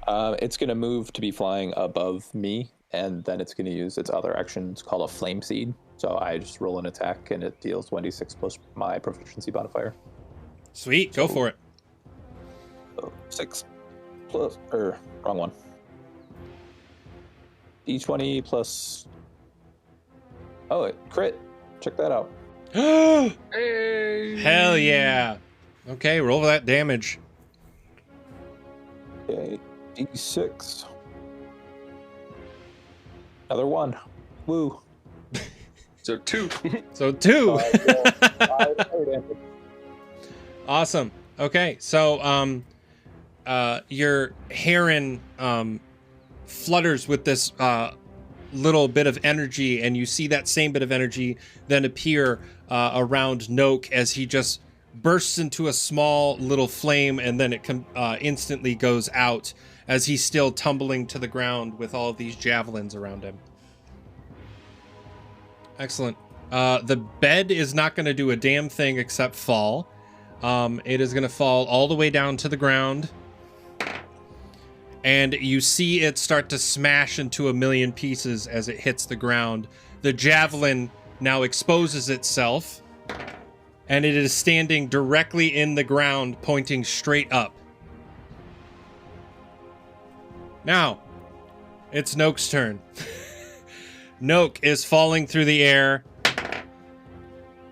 It's going to move to be flying above me, and then it's going to use its other action. It's called a flame seed. So I just roll an attack, and it deals 1d6 plus my proficiency modifier. Sweet. Go for it. So 6 plus, wrong one. D20 plus Oh, it crit. Check that out. Hell yeah. Okay, roll that damage. Okay, D6. Another 1. Woo. So 2. So 2. Five fire damage. Awesome. Okay, so your heron flutters with this little bit of energy, and you see that same bit of energy then appear around Noak as he just bursts into a small little flame, and then it instantly goes out as he's still tumbling to the ground with all of these javelins around him. Excellent. The bed is not going to do a damn thing except fall. It is going to fall all the way down to the ground. And you see it start to smash into a million pieces as it hits the ground. The javelin now exposes itself, and it is standing directly in the ground, pointing straight up. Now, it's Noak's turn. Noak is falling through the air,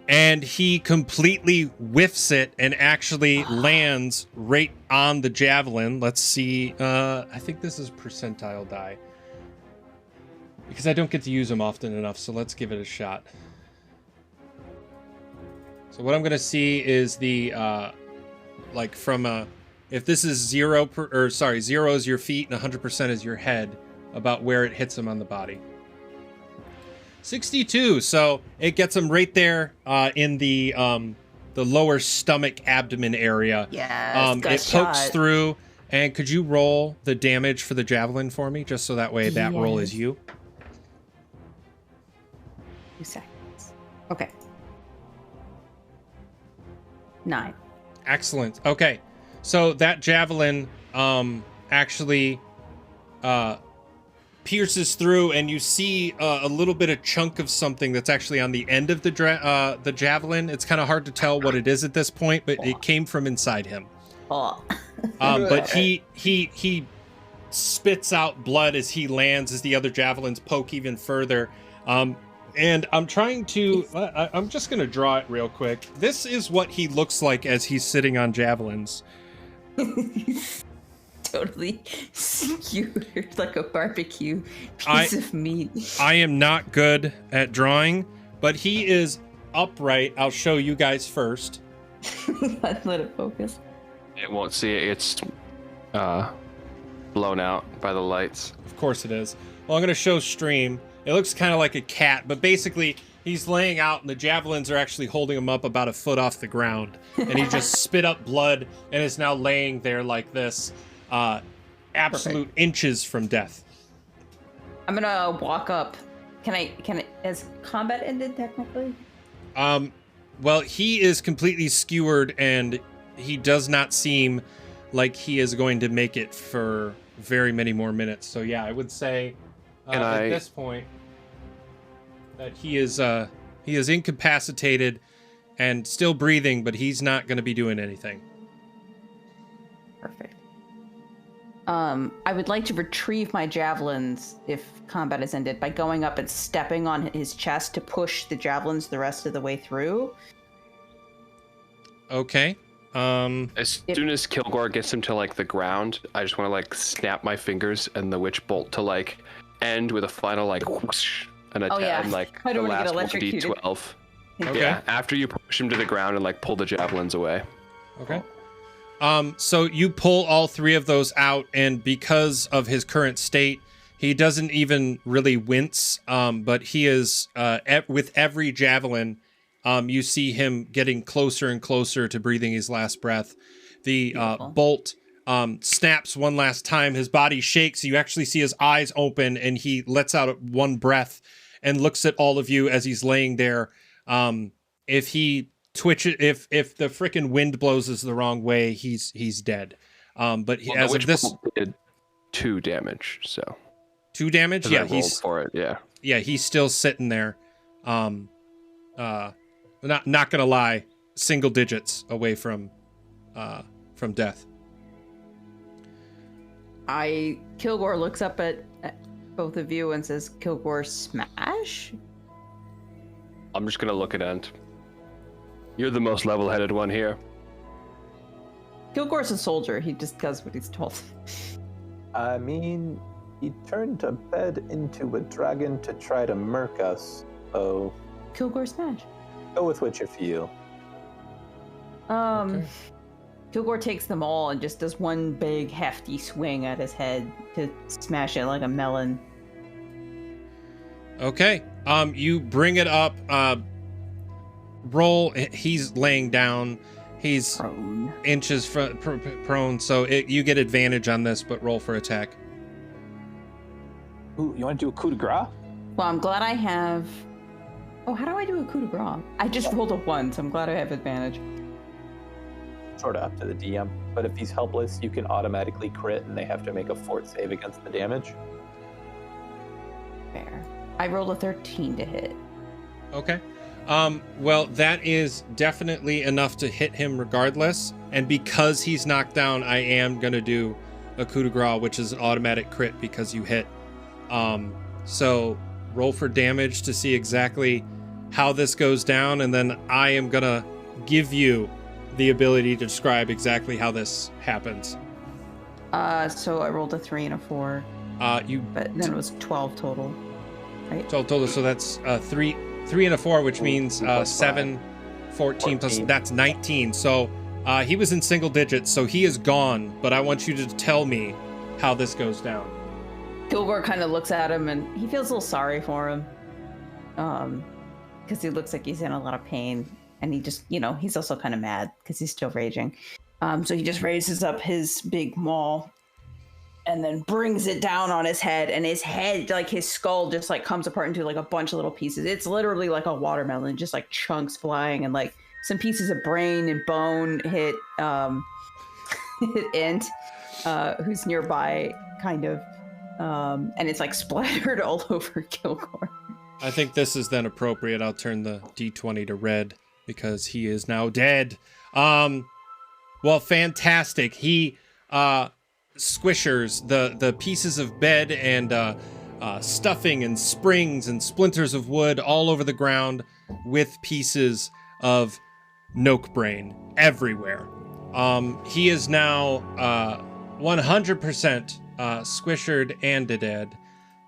and he completely whiffs it and actually lands right on the javelin. Let's see. I think this is percentile die, because I don't get to use them often enough, so let's give it a shot. So what I'm going to see is the, if this is 0 is your feet and 100% is your head, about where it hits him on the body. 62, so it gets him right there in the lower stomach abdomen area. Yeah, it pokes through. And could you roll the damage for the javelin for me, just so that way that roll is you? 2 seconds. Okay. 9. Excellent. Okay, so that javelin actually pierces through, and you see a little bit of chunk of something that's actually on the end of the javelin. It's kind of hard to tell what it is at this point, but it came from inside him. Oh. But he spits out blood as he lands, as the other javelins poke even further. And I'm trying to, I'm just going to draw it real quick. This is what he looks like as he's sitting on javelins. Totally skewered like a barbecue piece of meat. I am not good at drawing, but he is upright. I'll show you guys first. Let it focus. It won't see it. It's blown out by the lights. Of course it is. Well, I'm going to show stream. It looks kind of like a cat, but basically he's laying out and the javelins are actually holding him up about a foot off the ground. And he just spit up blood and is now laying there like this. Absolute inches from death. I'm gonna walk up. Can I has combat ended technically? Well, he is completely skewered and he does not seem like he is going to make it for very many more minutes. So yeah, I would say at this point that he is incapacitated and still breathing, but he's not going to be doing anything. Perfect. I would like to retrieve my javelins if combat is ended by going up and stepping on his chest to push the javelins the rest of the way through. Okay. As soon as Kilgore gets him to like the ground, I just want to like snap my fingers and the witch bolt to like end with a final like whoosh and attack. Yeah. And, like I don't the want to get last electrocuted. 1d12. Okay. Yeah, after you push him to the ground and like pull the javelins away. Okay. So you pull all three of those out, and because of his current state, he doesn't even really wince. But he is with every javelin, you see him getting closer and closer to breathing his last breath. The bolt snaps one last time. His body shakes. You actually see his eyes open, and he lets out one breath and looks at all of you as he's laying there. If he twitches, if the frickin' wind blows us the wrong way, he's dead. But he, as of this, did 2 damage. So 2 damage. Yeah, he's for it. Yeah. Yeah, he's still sitting there. Not gonna lie, single digits away from death. Kilgore looks up at both of you and says, "Kilgore, smash." I'm just gonna look at Ent. You're the most level-headed one here. Kilgore's a soldier. He just does what he's told. I mean, he turned a bed into a dragon to try to murk us. So Kilgore smash. go with what you feel. Okay. Kilgore takes them all and just does one big hefty swing at his head to smash it like a melon. Okay. You bring it up. Roll. He's laying down. He's Prone. inches prone, so you get advantage on this, but roll for attack. Ooh, you want to do a coup de grace? Well, I'm glad I have... Oh, how do I do a coup de grace? I just rolled a 1, so I'm glad I have advantage. Sort of up to the DM. But if he's helpless, you can automatically crit, and they have to make a fort save against the damage. Fair. I rolled a 13 to hit. Okay. Well, that is definitely enough to hit him regardless. And because he's knocked down, I am going to do a coup de grace, which is an automatic crit because you hit. So roll for damage to see exactly how this goes down. And then I am going to give you the ability to describe exactly how this happens. So I rolled a 3 and a 4, but then it was 12 total. Right? Total, so that's 3 and a 4, which means 7, 14 plus, that's 19. So he was in single digits, so he is gone, but I want you to tell me how this goes down. Kilgore kind of looks at him and he feels a little sorry for him. Because he looks like he's in a lot of pain. And he just, he's also kind of mad because he's still raging. So he just raises up his big maul and then brings it down on his head. And his head, like his skull, just like comes apart into like a bunch of little pieces. It's literally like a watermelon, just like chunks flying, and like some pieces of brain and bone hit hit Ent, who's nearby, kind of. And it's like splattered all over Kilgore. I think this is then appropriate. I'll turn the D20 to red because he is now dead. Well, fantastic. He squishers the pieces of bed and stuffing and springs and splinters of wood all over the ground with pieces of Noke brain everywhere. He is now 100% squishered and dead.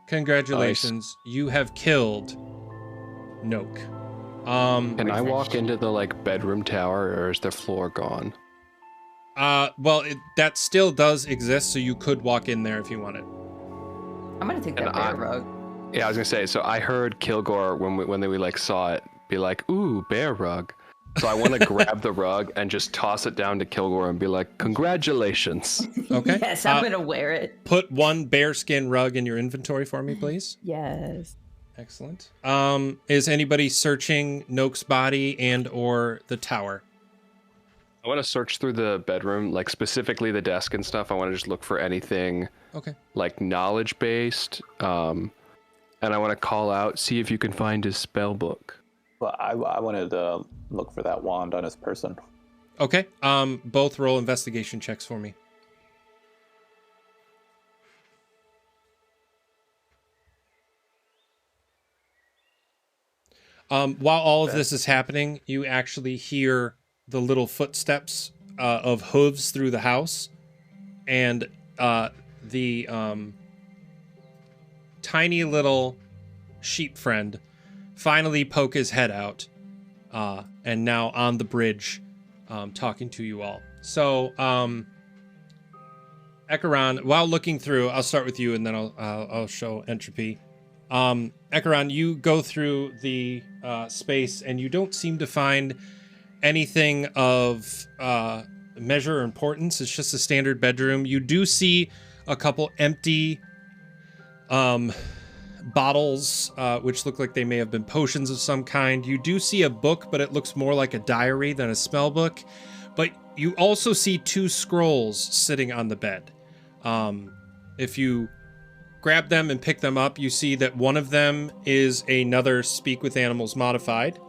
Congratulations, you have killed Noke. Can I walk into the bedroom tower, or is the floor gone? Well, that still does exist, so you could walk in there if you wanted. I'm gonna take that bear rug. Yeah, I was gonna say. So I heard Kilgore when we saw it be like, "Ooh, bear rug." So I want to grab the rug and just toss it down to Kilgore and be like, "Congratulations." Okay. Yes, I'm gonna wear it. Put one bearskin rug in your inventory for me, please. Yes. Excellent. Is anybody searching Noke's body and or the tower? I want to search through the bedroom, specifically the desk and stuff. I want to just look for anything knowledge based. And I want to call out, see if you can find his spell book. Well, I wanted to look for that wand on his person. Okay. Both roll investigation checks for me. While all of this is happening, you actually hear the little footsteps of hooves through the house, and the tiny little sheep friend finally poke his head out, and now on the bridge, talking to you all. So, Ekaron, while looking through, I'll start with you, and then I'll show Entropy. Ekaron, you go through the space, and you don't seem to find anything of measure or importance. It's just a standard bedroom. You do see a couple empty bottles, which look like they may have been potions of some kind. You do see a book, but it looks more like a diary than a spell book. But you also see 2 scrolls sitting on the bed. If you grab them and pick them up, you see that one of them is another Speak with Animals modified.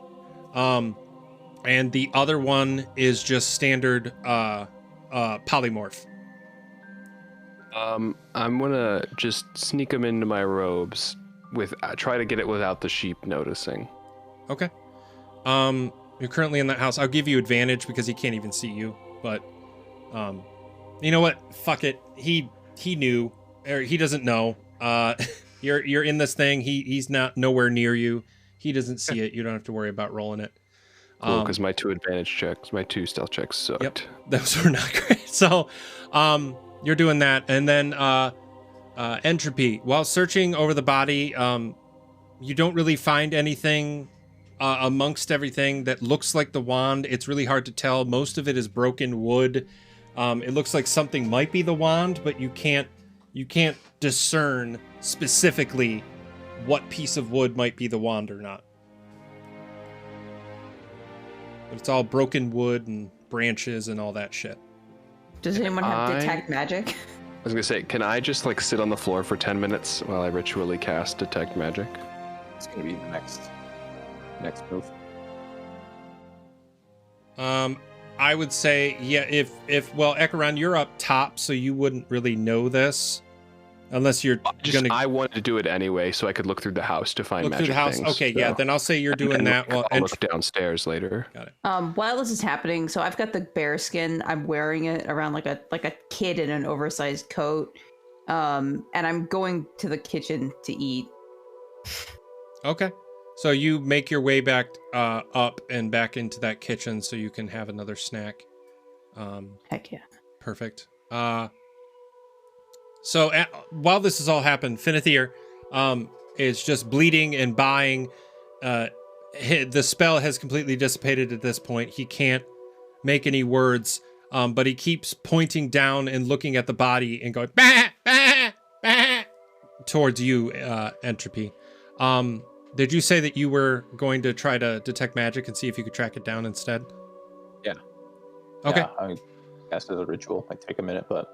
And the other one is just standard polymorph. I'm gonna just sneak them into my robes try to get it without the sheep noticing. Okay. You're currently in that house. I'll give you advantage because he can't even see you. But, you know what? Fuck it. He knew, or he doesn't know. You're in this thing. He's not nowhere near you. He doesn't see it. You don't have to worry about rolling it. Cool, because my 2 advantage checks, my 2 stealth checks sucked. Yep, those were not great. So, you're doing that, and then Entropy. While searching over the body, you don't really find anything amongst everything that looks like the wand. It's really hard to tell. Most of it is broken wood. It looks like something might be the wand, but you can't discern specifically what piece of wood might be the wand or not. But it's all broken wood and branches and all that shit. Does anyone have detect magic? I was gonna say, can I just like sit on the floor for 10 minutes while I ritually cast detect magic? It's gonna be the next move. I would say, yeah, if Ekaron, you're up top, so you wouldn't really know this. Unless you're I wanted to do it anyway, so I could look through the house to find look magic through the house. things, Okay, so. yeah, then I'll say you're doing that. Well, I'll look downstairs later. Got it. While this is happening, so I've got the bear skin. I'm wearing it around like a kid in an oversized coat, and I'm going to the kitchen to eat. Okay, so you make your way back up and back into that kitchen so you can have another snack. Heck yeah! Perfect. So while this has all happened, Finithir is just bleeding and buying. The spell has completely dissipated at this point. He can't make any words, but he keeps pointing down and looking at the body and going bah, bah, bah, towards you, Entropy. Did you say that you were going to try to detect magic and see if you could track it down instead? Yeah. Okay. Yeah, I guess as a ritual, might take a minute, but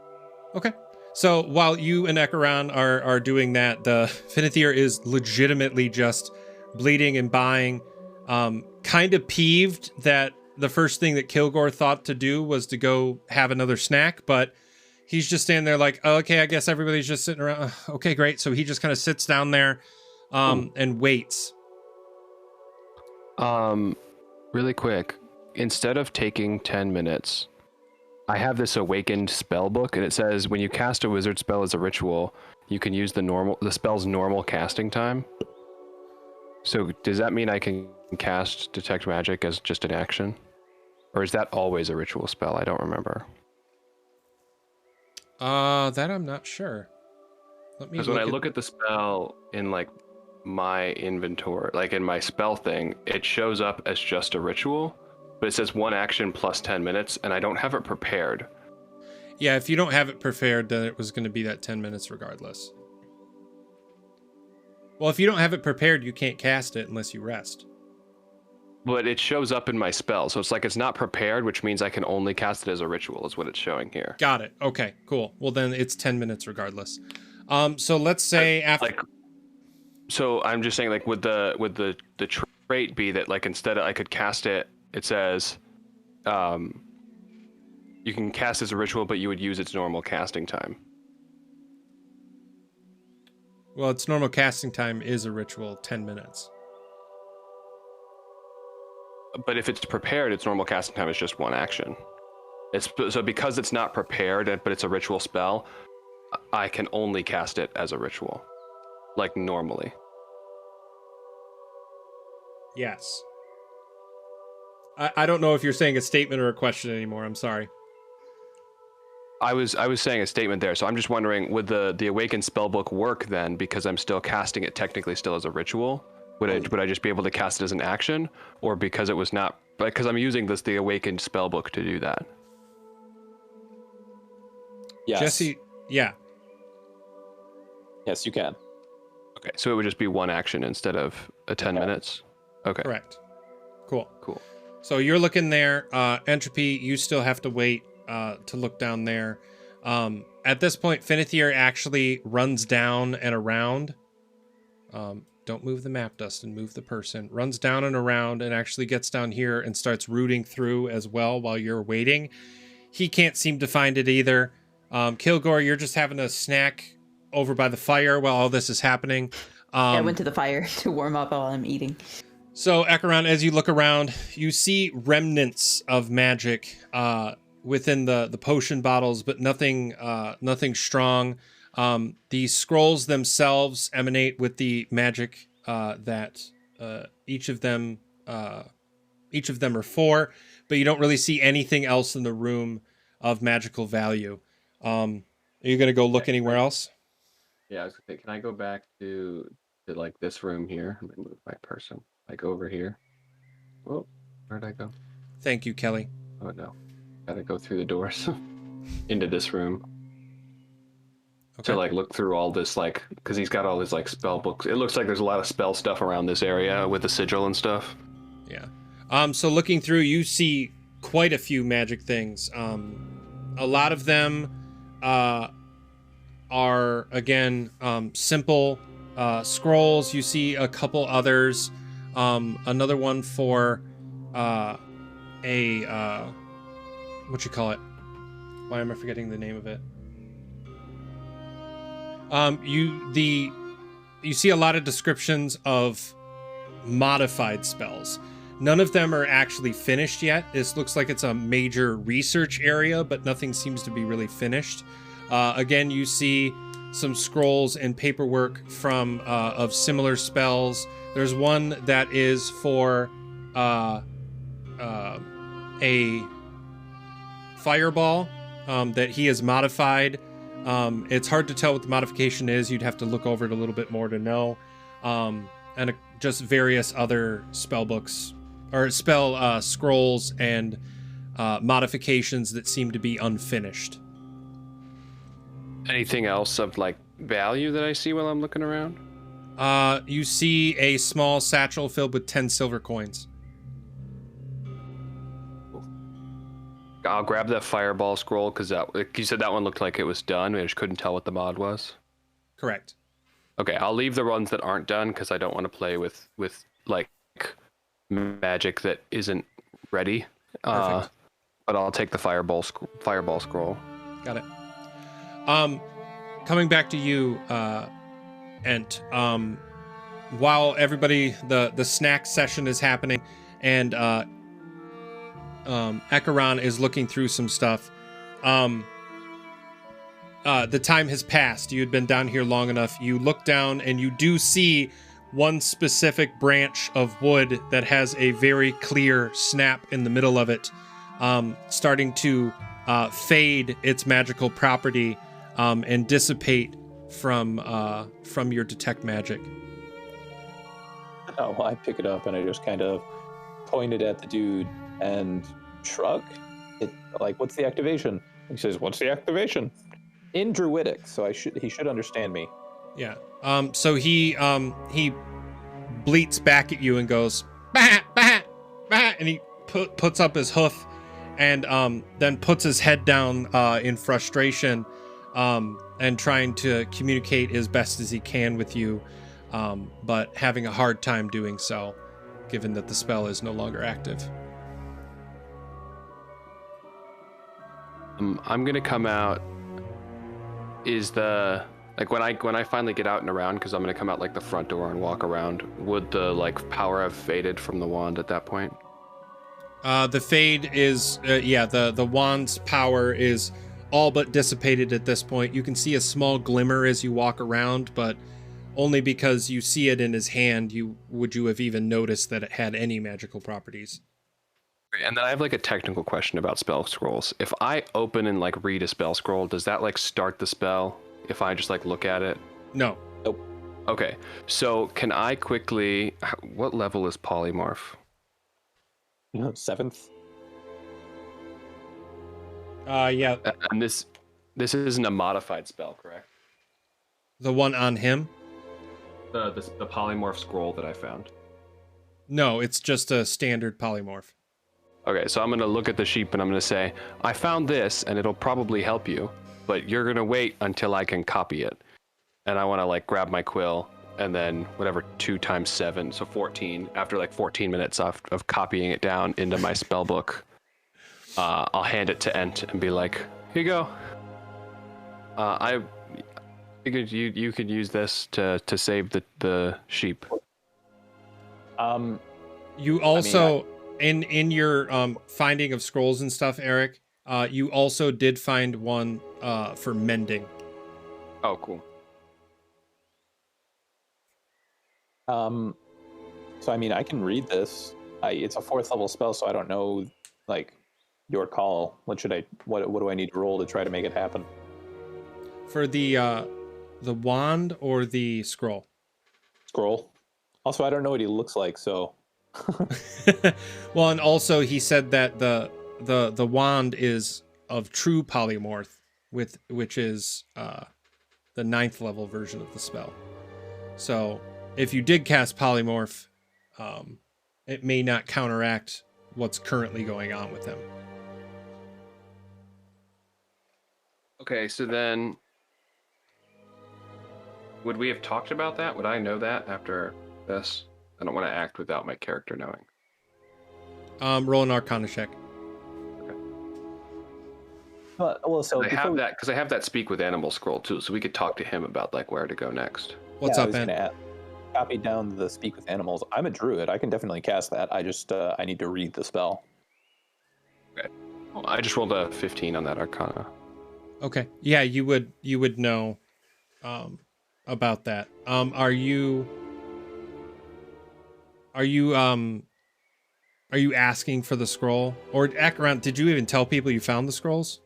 okay. So while you and Ekaron are doing that, the Finithir is legitimately just bleeding and buying, kind of peeved that the first thing that Kilgore thought to do was to go have another snack, but he's just standing there like, oh, okay, I guess everybody's just sitting around. Okay, great. So he just kind of sits down there and waits. Really quick, instead of taking 10 minutes, I have this awakened spell book, and it says when you cast a wizard spell as a ritual, you can use the spell's normal casting time. So does that mean I can cast detect magic as just an action? Or is that always a ritual spell? I don't remember. That I'm not sure. Let me Because when I look at the spell in like my inventory, like in my spell thing, it shows up as just a ritual. But it says 1 action plus 10 minutes, and I don't have it prepared. Yeah, if you don't have it prepared, then it was going to be that 10 minutes regardless. Well, if you don't have it prepared, you can't cast it unless you rest. But it shows up in my spell, so it's like it's not prepared, which means I can only cast it as a ritual, is what it's showing here. Got it. Okay, cool. Well, then it's 10 minutes regardless. So let's say after... So I'm just saying, like, would the trait be that, like, instead of I could cast it, it says, you can cast as a ritual, but you would use its normal casting time. Well, its normal casting time is a ritual, 10 minutes. But if it's prepared, its normal casting time is just 1 action. So because it's not prepared, but it's a ritual spell, I can only cast it as a ritual, like normally. Yes. I don't know if you're saying a statement or a question anymore. I'm sorry. I was saying a statement there, so I'm just wondering, would the awakened spellbook work then? Because I'm still casting it technically still as a ritual. Would I just be able to cast it as an action, or because it was not? Because I'm using the awakened spellbook to do that. yes. Jesse, yeah. Yes, you can. Okay, so it would just be 1 action instead of a 10 minutes. Okay. Correct. Cool. Cool. So you're looking there. Entropy, you still have to wait to look down there. At this point, Finithir actually runs down and around. Don't move the map, Dustin. Move the person. Runs down and around and actually gets down here and starts rooting through as well while you're waiting. He can't seem to find it either. Kilgore, you're just having a snack over by the fire while all this is happening. I went to the fire to warm up while I'm eating. So, Acheron, as you look around, you see remnants of magic within the potion bottles, but nothing strong. The scrolls themselves emanate with the magic that each of them are for, but you don't really see anything else in the room of magical value. Are you going to go look anywhere else? Yeah, I was gonna say, can I go back to like this room here? Let me move my person. Like over here. Oh, where'd I go? Thank you, Kelly. Oh no. Gotta go through the doors into this room. Okay. To like look through all this, like, because he's got all his like spell books. It looks like there's a lot of spell stuff around this area with the sigil and stuff. Yeah. So looking through, you see quite a few magic things. A lot of them are again simple scrolls. You see a couple others. Another one for what you call it? Why am I forgetting the name of it? You see a lot of descriptions of modified spells. None of them are actually finished yet. This looks like it's a major research area, but nothing seems to be really finished. Again, you see some scrolls and paperwork from of similar spells. There's one that is for a fireball that he has modified. It's hard to tell what the modification is. You'd have to look over it a little bit more to know. And just various other spell books or spell scrolls and modifications that seem to be unfinished. Anything else of like value that I see while I'm looking around? You see a small satchel filled with 10 silver coins. I'll grab that fireball scroll because you said that one looked like it was done. I just couldn't tell what the mod was. Correct. Okay, I'll leave the ones that aren't done because I don't want to play with like magic that isn't ready. Perfect. But I'll take the fireball scroll. Got it. Coming back to you, Ent. While everybody, the snack session is happening, and Acheron is looking through some stuff. The time has passed. You had been down here long enough. You look down and you do see one specific branch of wood that has a very clear snap in the middle of it, starting to fade its magical property and dissipate from your detect magic. Oh, I pick it up and I just kind of pointed at the dude and shrug. It like, what's the activation? He says, "What's the activation?" In Druidic, so he should understand me. Yeah. So he bleats back at you and goes, bah, bah, bah, and he puts up his hoof and then puts his head down in frustration and trying to communicate as best as he can with you, but having a hard time doing so, given that the spell is no longer active. I'm gonna come out. Is the like when I finally get out and around, because I'm gonna come out like the front door and walk around, would the like power have faded from the wand at that point? The fade is the wand's power is all but dissipated at this point. You can see a small glimmer as you walk around, but only because you see it in his hand would you have even noticed that it had any magical properties. And then I have like a technical question about spell scrolls. If I open and like read a spell scroll, does that like start the spell if I just like look at it? No. Nope. Okay. So can I quickly, what level is polymorph? 7th. Yeah. And this isn't a modified spell, correct? The one on him? The polymorph scroll that I found. No, it's just a standard polymorph. Okay, so I'm going to look at the sheep and I'm going to say, I found this and it'll probably help you, but you're going to wait until I can copy it. And I want to like grab my quill and then whatever 2 times 7, so 14. After like 14 minutes of copying it down into my spell book, I'll hand it to Ent and be like, here you go. I figured you could use this to save the sheep. You also in your finding of scrolls and stuff, Eric, you also did find one for mending. Oh, cool. So I mean, I can read this. It's a 4th level spell, so I don't know, like, your call. What do I need to roll to try to make it happen? For the wand or the scroll? Scroll. Also, I don't know what he looks like, so. Well, and also he said that the wand is of true polymorph, which is the 9th level version of the spell. So if you did cast polymorph, it may not counteract what's currently going on with him. Okay, so then would we have talked about that? Would I know that after this? I don't want to act without my character knowing. Roll an Arcana check. Well, so I have that because I have that speak with animal scroll too, so we could talk to him about like where to go next. What's up, Ben? Copy down the speak with animals. I'm a druid. I can definitely cast that. I just I need to read the spell. Okay. Well, I just rolled a 15 on that Arcana. Okay. Yeah, you would know about that. Are you asking for the scroll? Or Acheron, did you even tell people you found the scrolls?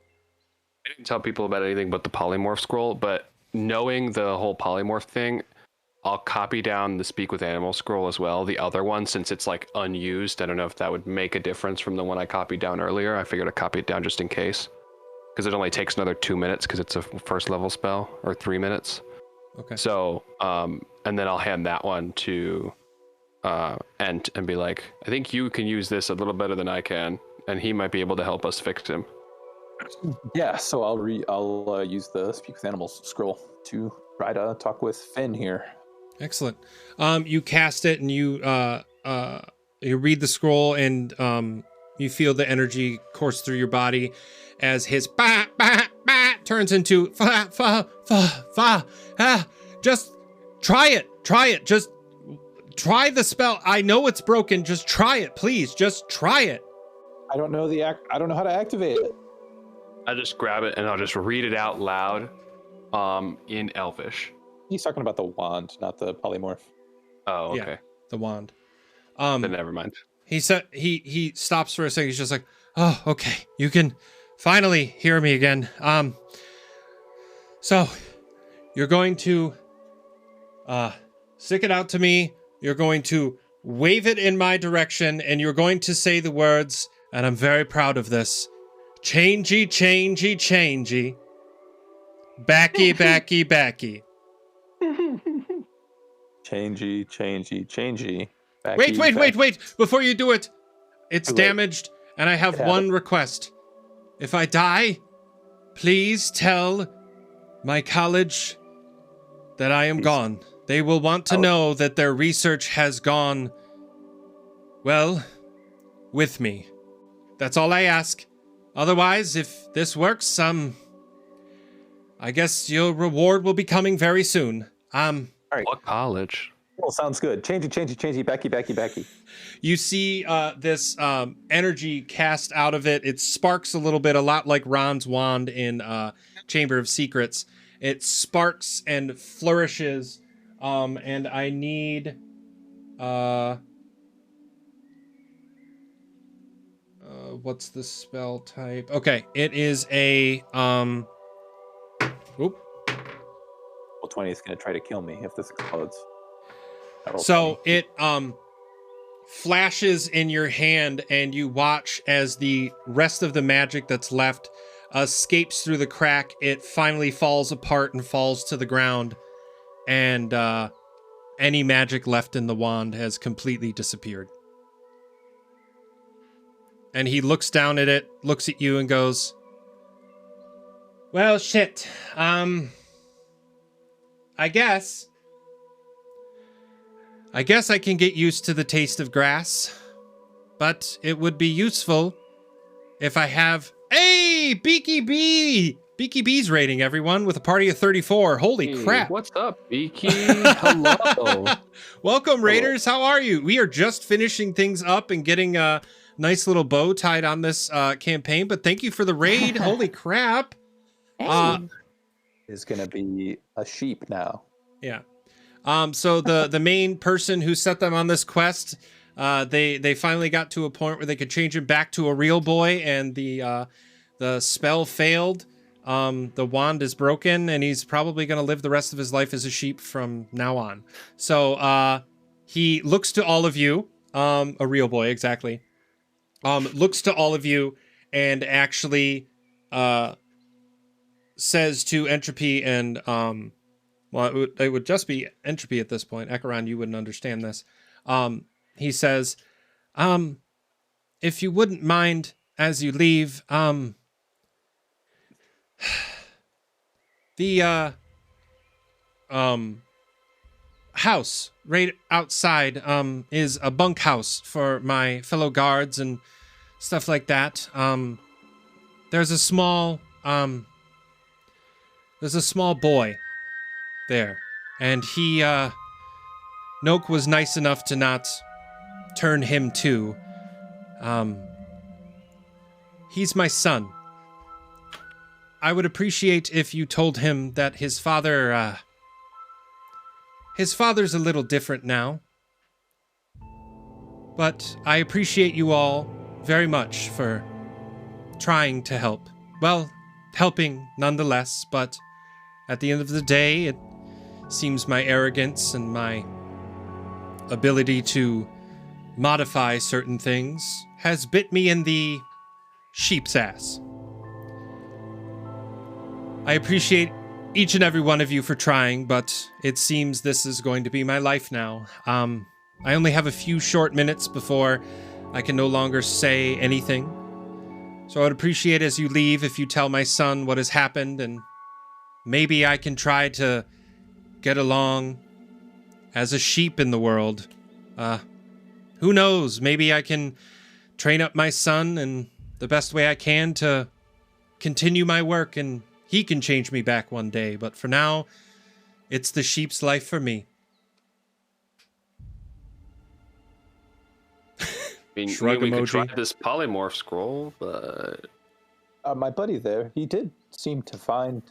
I didn't tell people about anything but the polymorph scroll, but knowing the whole polymorph thing, I'll copy down the speak with animal scroll as well, the other one, since it's like unused. I don't know if that would make a difference from the one I copied down earlier. I figured I'd copy it down just in case, because it only takes another 2 minutes because it's a 1st level spell, or 3 minutes. Okay. So, and then I'll hand that one to Ent and be like, I think you can use this a little better than I can, and he might be able to help us fix him. Yeah, so I'll use the speak with animals scroll to try to talk with Finn here. Excellent. You cast it and you read the scroll and you feel the energy course through your body as his ba ba ba turns into fa fa fa fa. Just try it. Just try the spell. I know it's broken. Just try it, please. Just try it. I don't know how to activate it. I just grab it and I'll just read it out loud in Elvish. He's talking about the wand, not the polymorph. Oh, okay. Yeah, the wand. Then never mind. He said he stops for a second. He's just like, oh, okay. You can finally hear me again. So you're going to stick it out to me. You're going to wave it in my direction, and you're going to say the words, and I'm very proud of this. Changey, changey, changey. Backy, backy, backy. Changey, changey, changey. Wait. Before you do it, it's Too late. damaged, and I have It one happened. request. If I die, please tell my college that I am gone. They will want to know that their research has gone, well, with me. That's all I ask. Otherwise, if this works, I guess your reward will be coming very soon. What college? Well, sounds good. Changey, backy. You see this energy cast out of it. It sparks a little bit, a lot like Ron's wand in Chamber of Secrets. It sparks and flourishes, and I need... what's the spell type? Okay, it is a... Oop. Well, 20 is going to try to kill me if this explodes. So it flashes in your hand, and you watch as the rest of the magic that's left escapes through the crack. It finally falls apart and falls to the ground, and any magic left in the wand has completely disappeared. And he looks down at it, looks at you, and goes, well, shit. I guess I can get used to the taste of grass, but it would be useful if I have... Hey, Beaky Bee! Beaky B's rating, everyone, with a party of 34. Holy Hey, crap. What's up, Beaky? Hello. Welcome, Raiders. How are you? We are just finishing things up and getting a nice little bow tied on this campaign, but thank you for the raid. Holy crap. Is going to be a sheep now. Yeah. So the main person who set them on this quest, they finally got to a point where they could change him back to a real boy, and the spell failed. The wand is broken, and he's probably going to live the rest of his life as a sheep from now on. So he looks to all of you, a real boy, exactly. Looks to all of you and actually says to Entropy and well, it would just be Entropy at this point. Echaron, you wouldn't understand this. He says, if you wouldn't mind as you leave, the house right outside is a bunkhouse for my fellow guards and stuff like that. There's a small boy there, and he Noak was nice enough to not turn him to. He's my son. I would appreciate if you told him that his father's a little different now. But I appreciate you all very much for trying to help. Well, helping nonetheless, but at the end of the day, it seems my arrogance and my ability to modify certain things has bit me in the sheep's ass. I appreciate each and every one of you for trying, but it seems this is going to be my life now. I only have a few short minutes before I can no longer say anything. So I would appreciate as you leave if you tell my son what has happened, and maybe I can try to get along as a sheep in the world. Who knows? Maybe I can train up my son in the best way I can to continue my work, and he can change me back one day. But for now, it's the sheep's life for me. Shrug we could emoji. try this polymorph scroll, but My buddy there, he did seem to find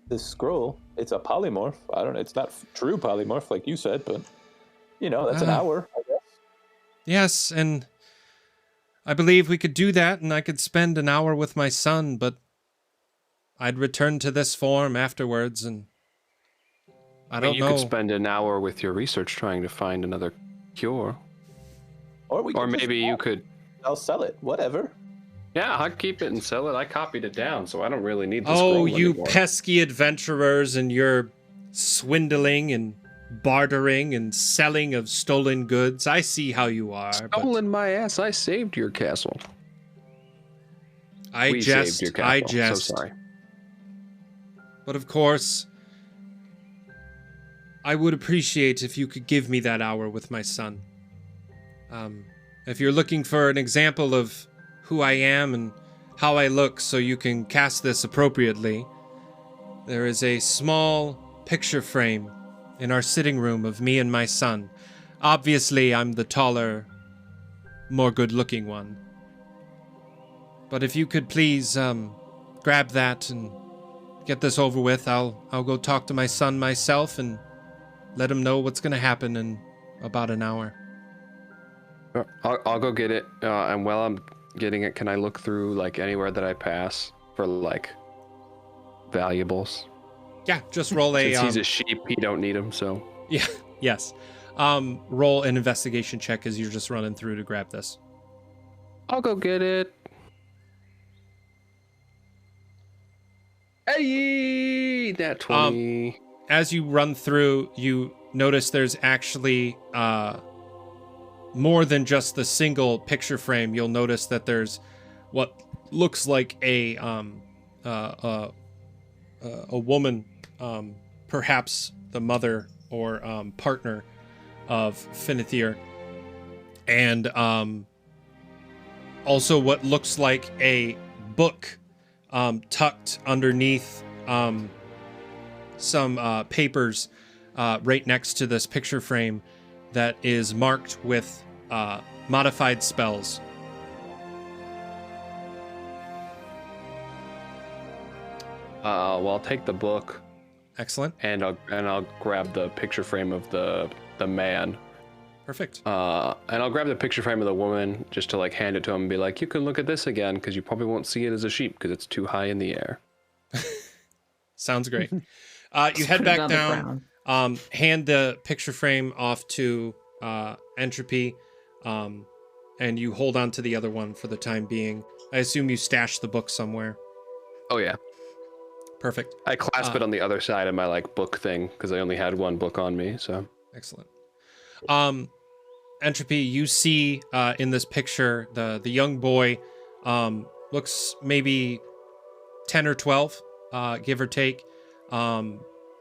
this scroll. It's a polymorph. I don't know. It's not true polymorph like you said, but that's an hour, I guess. Yes, and I believe we could do that, and I could spend an hour with my son, but I'd return to this form afterwards, and I don't you know. could spend an hour with your research trying to find another cure. Or Maybe you could. I'll sell it. Whatever. Yeah, I'd keep it and sell it. I copied it down, so I don't really need this. Oh, you pesky adventurers and your swindling and bartering and selling of stolen goods. I see how you are. Stolen my ass. I saved your castle. I jest. I jest. So sorry. But of course, I would appreciate if you could give me that hour with my son. If you're looking for an example of who I am and how I look so you can cast this appropriately, there is a small picture frame in our sitting room of me and my son. Obviously, I'm the taller, more good-looking one. But if you could please grab that and get this over with, I'll go talk to my son myself and let him know what's going to happen in about an hour. I'll go get it, and while I'm getting it, can I look through like anywhere that I pass for like valuables? Yeah, just roll a. Since he's a sheep, he don't need them. So yeah, yes. Roll an investigation check as you're just running through to grab this. I'll go get it. Hey, that 20. As you run through, you notice there's actually more than just the single picture frame. You'll notice that there's what looks like a woman, perhaps the mother or partner of Finithir, and also what looks like a book tucked underneath some papers right next to this picture frame that is marked with modified spells. Well, I'll take the book Excellent. and I'll grab the picture frame of the man. Perfect. And I'll grab the picture frame of the woman just to like hand it to him and be like, you can look at this again because you probably won't see it as a sheep because it's too high in the air. Sounds great. You head Put it back on the down, ground. hand the picture frame off to Entropy, and you hold on to the other one for the time being. I assume you stashed the book somewhere. Oh yeah. Perfect. I clasp it on the other side of my like book thing because I only had one book on me, so. Excellent. Entropy, you see in this picture the young boy looks maybe 10 or 12, give or take.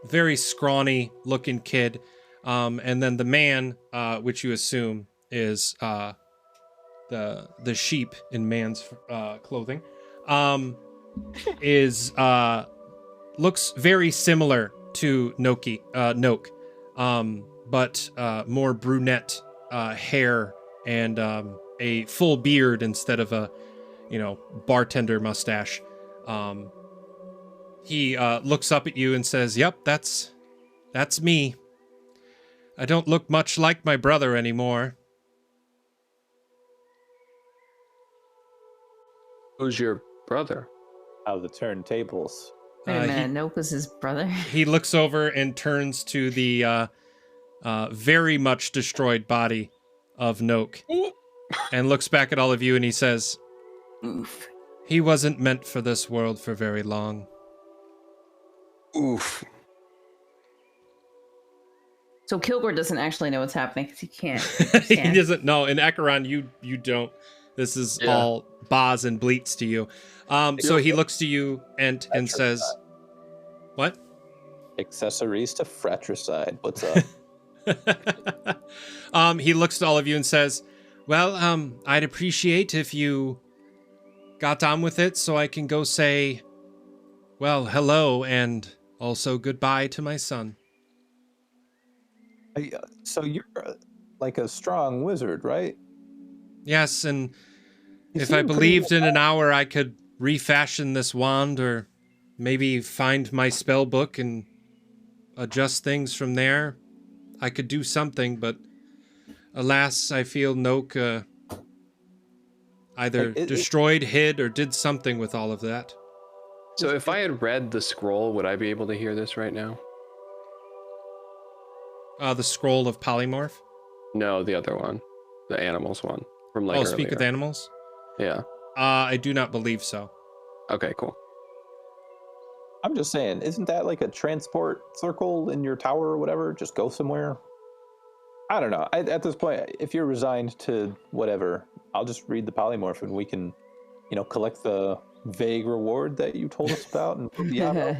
Very scrawny looking kid. And then the man, which you assume is the sheep in man's clothing, is looks very similar to Noke, but more brunette hair and a full beard instead of a bartender mustache. He looks up at you and says, "Yep, that's me. I don't look much like my brother anymore." Who's your brother? How the turntables. Wait a he- minute, Nope was his brother. He looks over and turns to the very much destroyed body of Noke and looks back at all of you and he says, Oof. "He wasn't meant for this world for very long." Oof. So Kilgore doesn't actually know what's happening because he can't. He understand. doesn't know. In Acheron, you don't. This is Yeah. all Boz and Bleats to you. So he looks to you and says, "What?" Accessories to fratricide. What's up? He looks to all of you and says, "Well, I'd appreciate if you got on with it so I can go say, well, hello and also goodbye to my son." So you're like a strong wizard, right? Yes, and You if I seem pretty believed in an hour I could refashion this wand or maybe find my spell book and adjust things from there, I could do something, but alas, I feel Noke either Like, destroyed, hid, or did something with all of that. So if I had read the scroll, would I be able to hear this right now? The scroll of polymorph. No, the other one. The animals one. From like Speak with earlier. animals. Yeah. I do not believe so. Okay, cool. I'm just saying, isn't that like a transport circle in your tower or whatever? Just go somewhere. I don't know. At this point, if you're resigned to whatever, I'll just read the polymorph and we can, collect the vague reward that you told us about and put the out.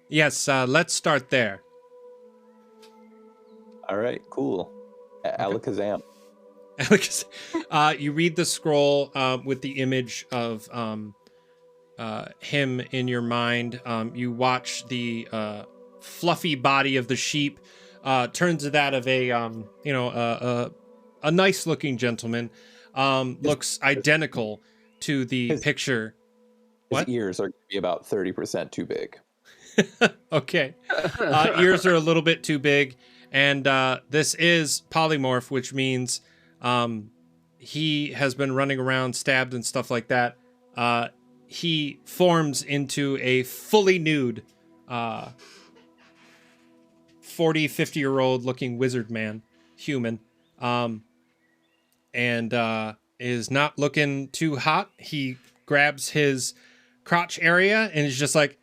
Yes, let's start there. All right, cool. Alakazam. Alex, you read the scroll with the image of him in your mind. You watch the fluffy body of the sheep turn to that of a nice looking gentleman. Looks identical to the picture. His What? ears are going to be about 30% too big. Okay. Ears are a little bit too big. And this is polymorph, which means he has been running around, stabbed and stuff like that. He forms into a fully nude 40, 50-year-old looking wizard man, human, and is not looking too hot. He grabs his crotch area and is just like,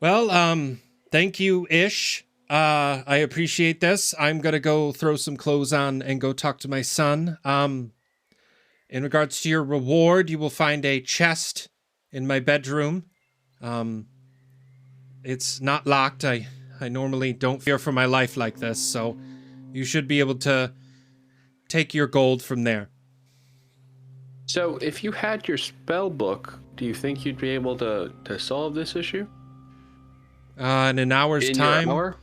well, thank you, Ish. I appreciate this. I'm going to go throw some clothes on and go talk to my son. In regards to your reward, you will find a chest in my bedroom. It's not locked. I normally don't fear for my life like this, so you should be able to take your gold from there. So, if you had your spell book, do you think you'd be able to solve this issue? In an hour's In time. your hour?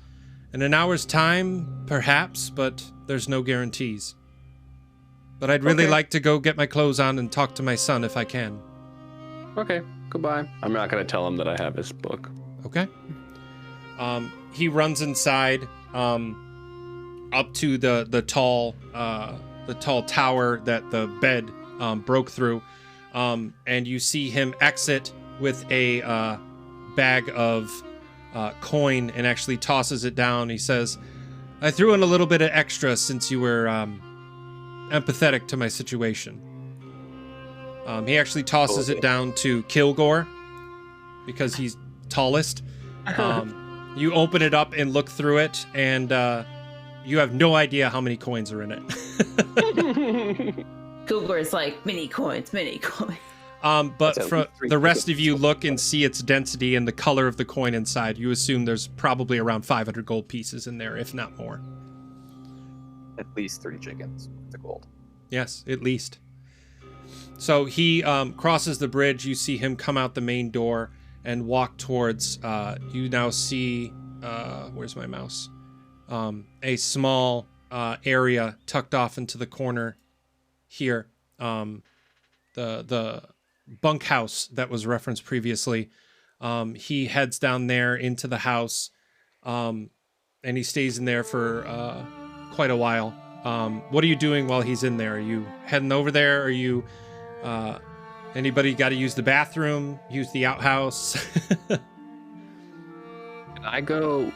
In an hour's time, perhaps, but there's no guarantees. But I'd really Okay. like to go get my clothes on and talk to my son if I can. Okay, goodbye. I'm not going to tell him that I have his book. Okay. He runs inside, up to the tall tower that the bed broke through, and you see him exit with a bag of coin and actually tosses it down. He says, "I threw in a little bit of extra since you were empathetic to my situation." He actually tosses it down to Kilgore because he's tallest. You open it up and look through it, and you have no idea how many coins are in it. Kilgore's like, mini coins, mini coins. But That's at for least 3 the rest of you chickens. look and see its density and the color of the coin inside. You assume there's probably around 500 gold pieces in there, if not more. At least 3 chickens with the gold. Yes, at least. So he crosses the bridge. You see him come out the main door and walk towards. You now see. Where's my mouse? A small area tucked off into the corner here. The bunkhouse that was referenced previously. He heads down there into the house, and he stays in there for quite a while. What are you doing while he's in there? Are you heading over there? Are you anybody got to use the bathroom, use the outhouse? Can I go?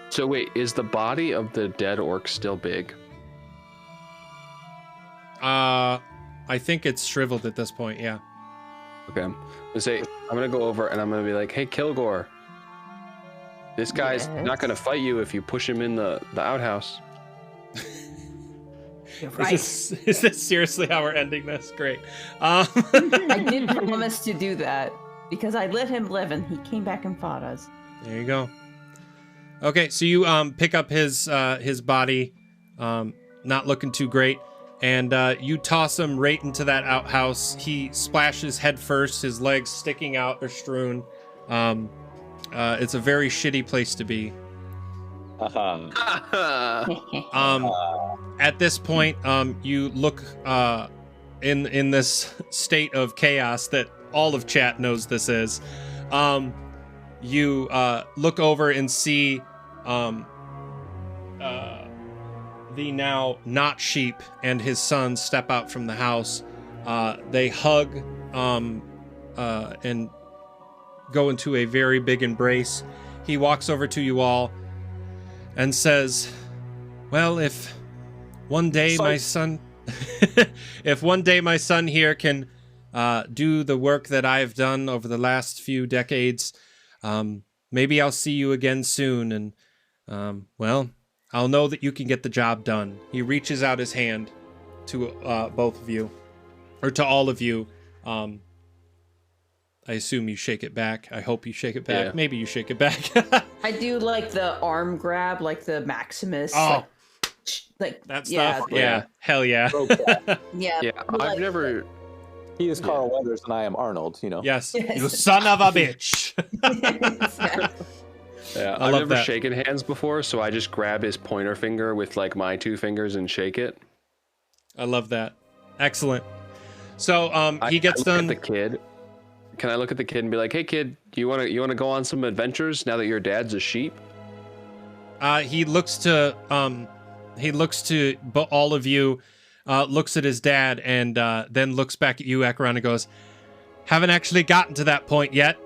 So wait, is the body of the dead orc still big? I think it's shriveled at this point, yeah. Okay. I'm gonna go over and I'm gonna be like, "Hey, Kilgore, this guy's not gonna fight you if you push him in the outhouse." Right. Is this seriously how we're ending this? Great. I did promise to do that because I let him live and he came back and fought us. There you go. Okay, so you pick up his body, not looking too great, and you toss him right into that outhouse. He splashes head first, his legs sticking out or strewn. It's a very shitty place to be. At this point, you look in this state of chaos that all of chat knows this is. You look over and see the now not sheep and his son step out from the house. They hug and go into a very big embrace. He walks over to you all and says, "Well, if one day my son if one day my son here can do the work that I've done over the last few decades, maybe I'll see you again soon, and well, I'll know that you can get the job done." He reaches out his hand to both of you, or to all of you. I assume you shake it back. I hope you shake it back. Yeah. Maybe you shake it back. I do like the arm grab, like the Maximus. Oh. like That yeah, stuff? Yeah. Hell yeah. yeah. Yeah, like- I've never. He is Carl Weathers and I am Arnold, you know. Yes. Yes. You son of a bitch. Yeah, I I've love never that. shaken hands before, so I just grab his pointer finger with like my 2 fingers and shake it. I love that. Excellent. So he gets I look done. at the kid. Can I look at the kid and be like, "Hey, kid, you wanna go on some adventures now that your dad's a sheep?" He looks to all of you, looks at his dad, and then looks back at you, Acheron, and goes, "Haven't actually gotten to that point yet,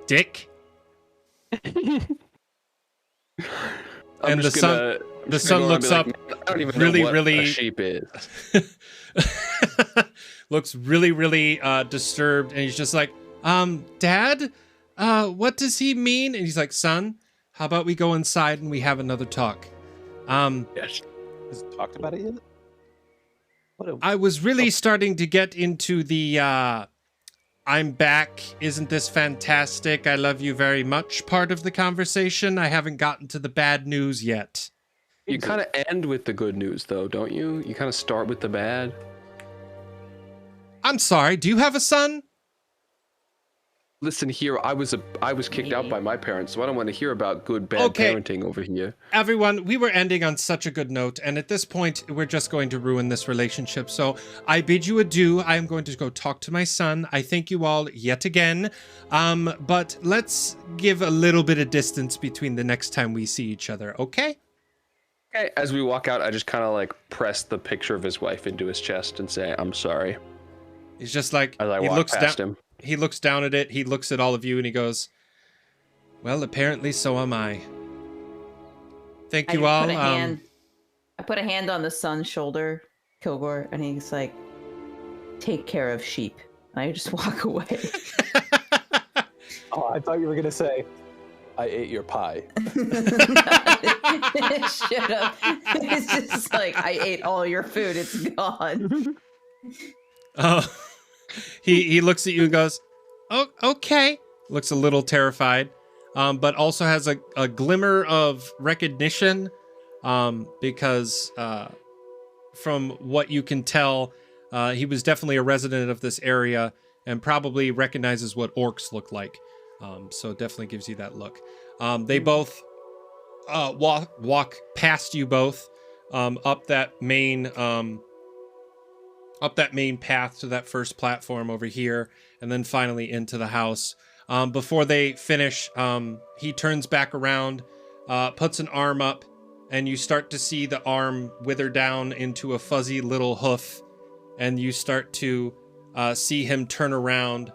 dick." I'm And just the gonna- son- I'm the just son gonna go looks and be like, "I don't even really, know what really- a sheep is." looks really, really disturbed, and he's just like, "Dad, what does he mean?" And he's like, "Son, how about we go inside and we have another talk?" Yes. Has he talked about it yet? What a, I was really starting to get into the "I'm back, isn't this fantastic, I love you very much" part of the conversation. I haven't gotten to the bad news yet. You kind of end with the good news, though, don't you? You kind of start with the bad. I'm sorry. Do you have a son? Listen here, I was kicked out by my parents, so I don't want to hear about good bad Okay. parenting over here. Everyone, we were ending on such a good note, and at this point, we're just going to ruin this relationship. So I bid you adieu. I am going to go talk to my son. I thank you all yet again. But let's give a little bit of distance between the next time we see each other, okay? Okay. As we walk out, I just kind of like press the picture of his wife into his chest and say, "I'm sorry." He's just like, As I he walk looks past down. him. He looks down at it. He looks at all of you, and he goes, "Well, apparently so am I." Thank you all. I put a hand on the son's shoulder, Kilgore, and he's like, "Take care of sheep." And I just walk away. Oh, I thought you were gonna say, "I ate your pie." Shut up. It's just like, I ate all your food. It's gone. Oh, he looks at you and goes, "Oh, okay." Looks a little terrified, but also has a glimmer of recognition, because from what you can tell, he was definitely a resident of this area and probably recognizes what orcs look like. So it definitely gives you that look. They both walk past you both, up that main path to that first platform over here, and then finally into the house. Before they finish, he turns back around, puts an arm up, and you start to see the arm wither down into a fuzzy little hoof, and you start to see him turn around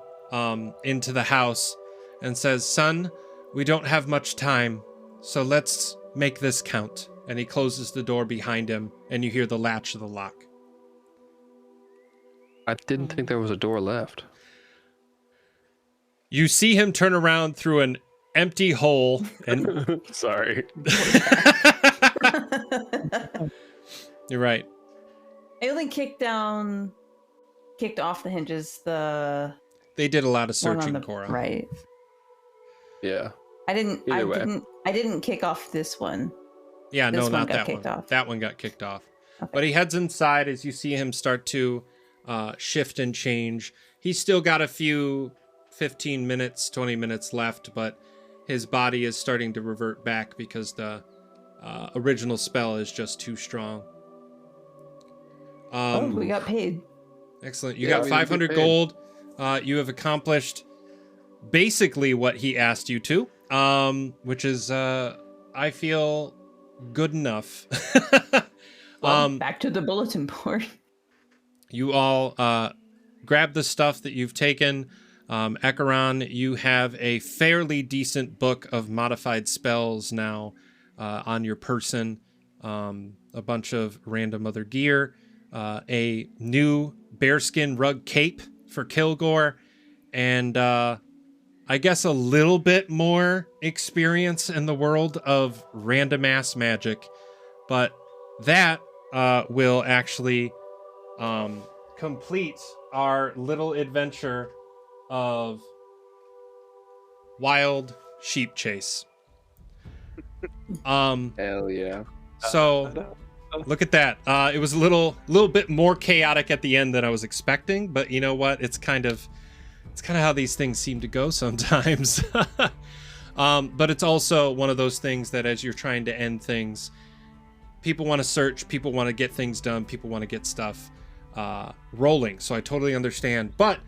into the house and says, "Son, we don't have much time, so let's make this count." And he closes the door behind him, and you hear the latch of the lock. I didn't think there was a door left. You see him turn around through an empty hole, and Sorry. you're right. Aelin kicked off the hinges, the They did a lot of one on searching, the Cora. right. Yeah. I Either way. didn't kick off this one. Yeah, This no, one not got that kicked one. off. That one got kicked off. Okay. But he heads inside as you see him start to shift and change. He's still got a few 15 minutes, 20 minutes left, but his body is starting to revert back because the original spell is just too strong. We got paid. Excellent. You Yeah, got we did 500 get gold. You have accomplished basically what he asked you to, which is, I feel, good enough. Well, back to the bulletin board. You all grab the stuff that you've taken. Ekaron, you have a fairly decent book of modified spells now on your person. A bunch of random other gear. A new bearskin rug cape for Kilgore. And I guess a little bit more experience in the world of random ass magic. But that will actually complete our little adventure of wild sheep chase. Hell yeah. So look at that. It was a little bit more chaotic at the end than I was expecting, but you know what? It's kind of how these things seem to go sometimes. But it's also one of those things that as you're trying to end things, people want to search, people want to get things done, people want to get stuff rolling. So I totally understand. But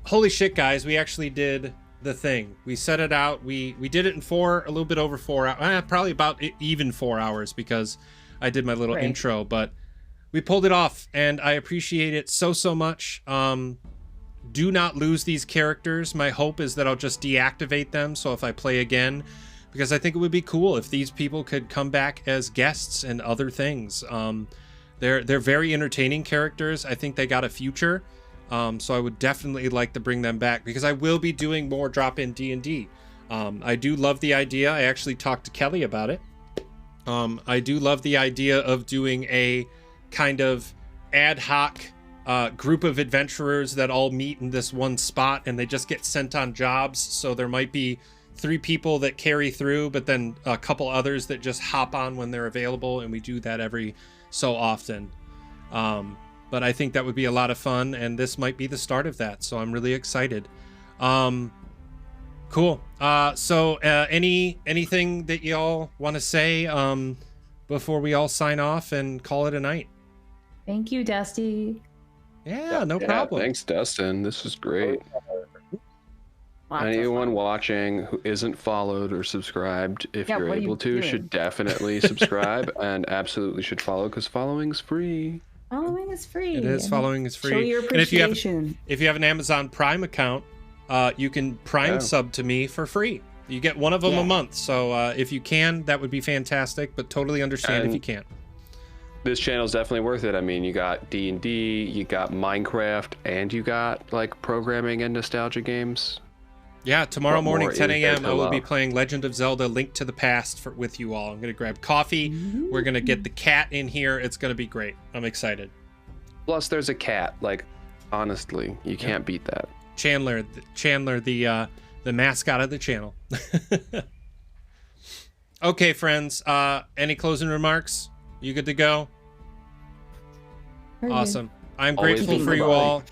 holy shit, guys, we actually did the thing. We set it out. We did it in a little bit over 4 hours, probably about even 4 hours because I did my little Right. intro, but we pulled it off and I appreciate it so much. Do not lose these characters. My hope is that I'll just deactivate them. So if I play again, because I think it would be cool if these people could come back as guests and other things. They're very entertaining characters. I think they got a future. So I would definitely like to bring them back because I will be doing more drop-in D&D. I do love the idea. I actually talked to Kelly about it. I do love the idea of doing a kind of ad hoc group of adventurers that all meet in this one spot and they just get sent on jobs. So there might be 3 people that carry through, but then a couple others that just hop on when they're available. And we do that every so often. but I think that would be a lot of fun, and this might be the start of that. So I'm really excited. Cool. So anything that y'all want to say before we all sign off and call it a night? Thank you, Dusty. Yeah, no problem. Thanks, Dustin. This is great. Lots of Anyone fun. watching who isn't followed or subscribed, if Yeah, you're what are you able to, doing? should definitely subscribe and absolutely should follow because following's free. Following is free. It is. Following is free. Show your And if you have appreciation. an Amazon Prime account, you can Prime Oh. sub to me for free. You get one of them Yeah. a month. So if you can, that would be fantastic. But totally understand if And- you can't. This channel's definitely worth it. I mean, you got D&D, you got Minecraft, and you got like programming and nostalgia games. Yeah, tomorrow What morning, more 10 is there a.m., to I will be love? playing Legend of Zelda: Link to the Past with you all. I'm gonna grab coffee. We're gonna get the cat in here. It's gonna be great. I'm excited. Plus, there's a cat. Like, honestly, you can't beat that. Chandler, the mascot of the channel. Okay, friends. Any closing remarks? You good to go? Very good. Awesome. I'm Always grateful keep for the you body. all.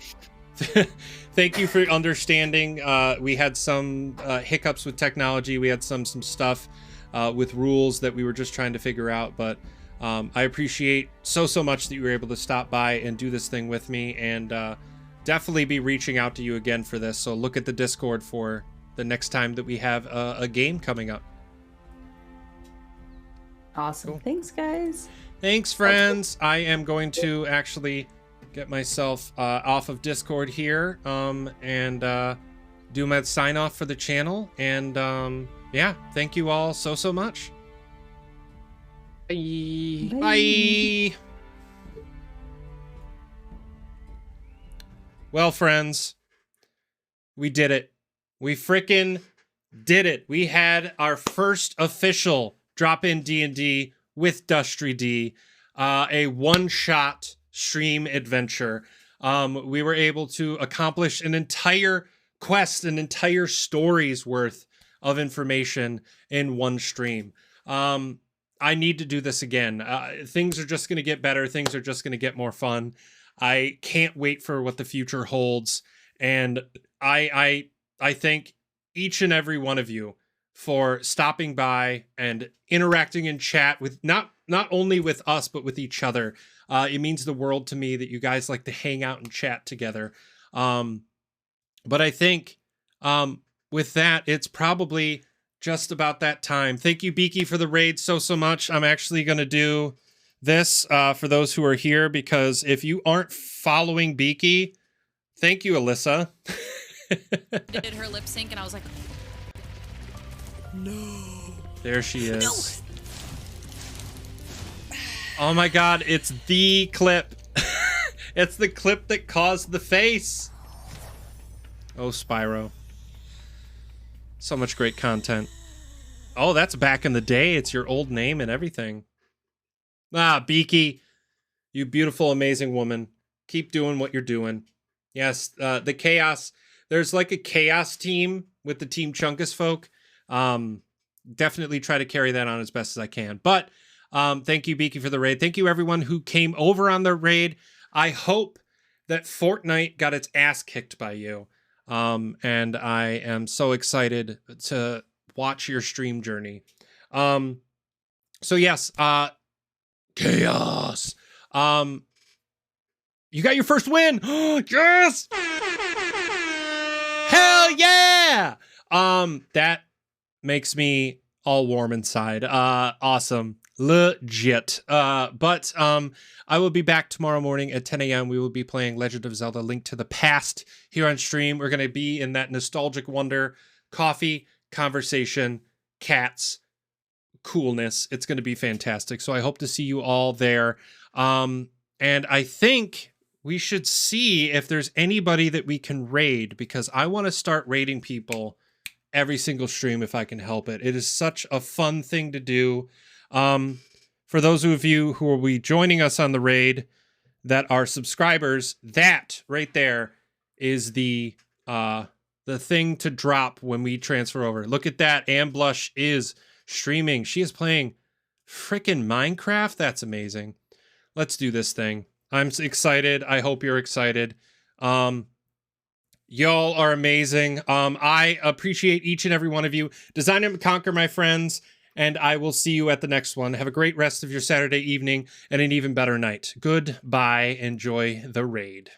Thank you for understanding. We had some hiccups with technology. We had some stuff with rules that we were just trying to figure out. But I appreciate so much that you were able to stop by and do this thing with me. And definitely be reaching out to you again for this. So look at the Discord for the next time that we have a game coming up. Awesome. Cool. Thanks, guys. Thanks, friends. I am going to actually get myself off of Discord here and do my sign off for the channel. And yeah, thank you all so much. Bye. Bye. Well, friends, we did it. We frickin' did it. We had our first official drop-in D&D with Dustry D, a one-shot stream adventure. We were able to accomplish an entire quest, an entire story's worth of information in one stream. I need to do this again. Things are just going to get better. Things are just going to get more fun. I can't wait for what the future holds. And I thank each and every one of you for stopping by and interacting in chat with not only with us, but with each other. It means the world to me that you guys like to hang out and chat together. But I think with that, it's probably just about that time. Thank you, Beaky, for the raid so much. I'm actually going to do this for those who are here, because if you aren't following Beaky, thank you, Alyssa. Did her lip sync and I was like, There she is. Oh my god, it's the clip. It's the clip that caused the face. Oh, Spyro. So much great content. Oh, that's back in the day. It's your old name and everything. Ah, Beaky, you beautiful, amazing woman. Keep doing what you're doing. Yes, the Chaos. There's like a Chaos team with the Team Chunkus folk. Definitely try to carry that on as best as I can. But thank you, Beaky, for the raid. Thank you, everyone who came over on the raid. I hope that Fortnite got its ass kicked by you. And I am so excited to watch your stream journey. So yes, Chaos. You got your first win. Yes! Hell yeah! That makes me all warm inside. Awesome. Legit. But I will be back tomorrow morning at 10 a.m. We will be playing Legend of Zelda: Link to the Past here on stream. We're going to be in that nostalgic wonder, coffee, conversation, cats, coolness. It's going to be fantastic. So I hope to see you all there. And I think we should see if there's anybody that we can raid, because I want to start raiding people every single stream if I can help it. It is such a fun thing to do. For those of you who will be joining us on the raid that are subscribers, that right there is the thing to drop when we transfer over. Look at that. Amblush is streaming. She is playing frickin' Minecraft. That's amazing. Let's do this thing. I'm excited. I hope you're excited. Y'all are amazing. I appreciate each and every one of you. Design and conquer, my friends, and I will see you at the next one. Have a great rest of your Saturday evening and an even better night. Goodbye. Enjoy the raid.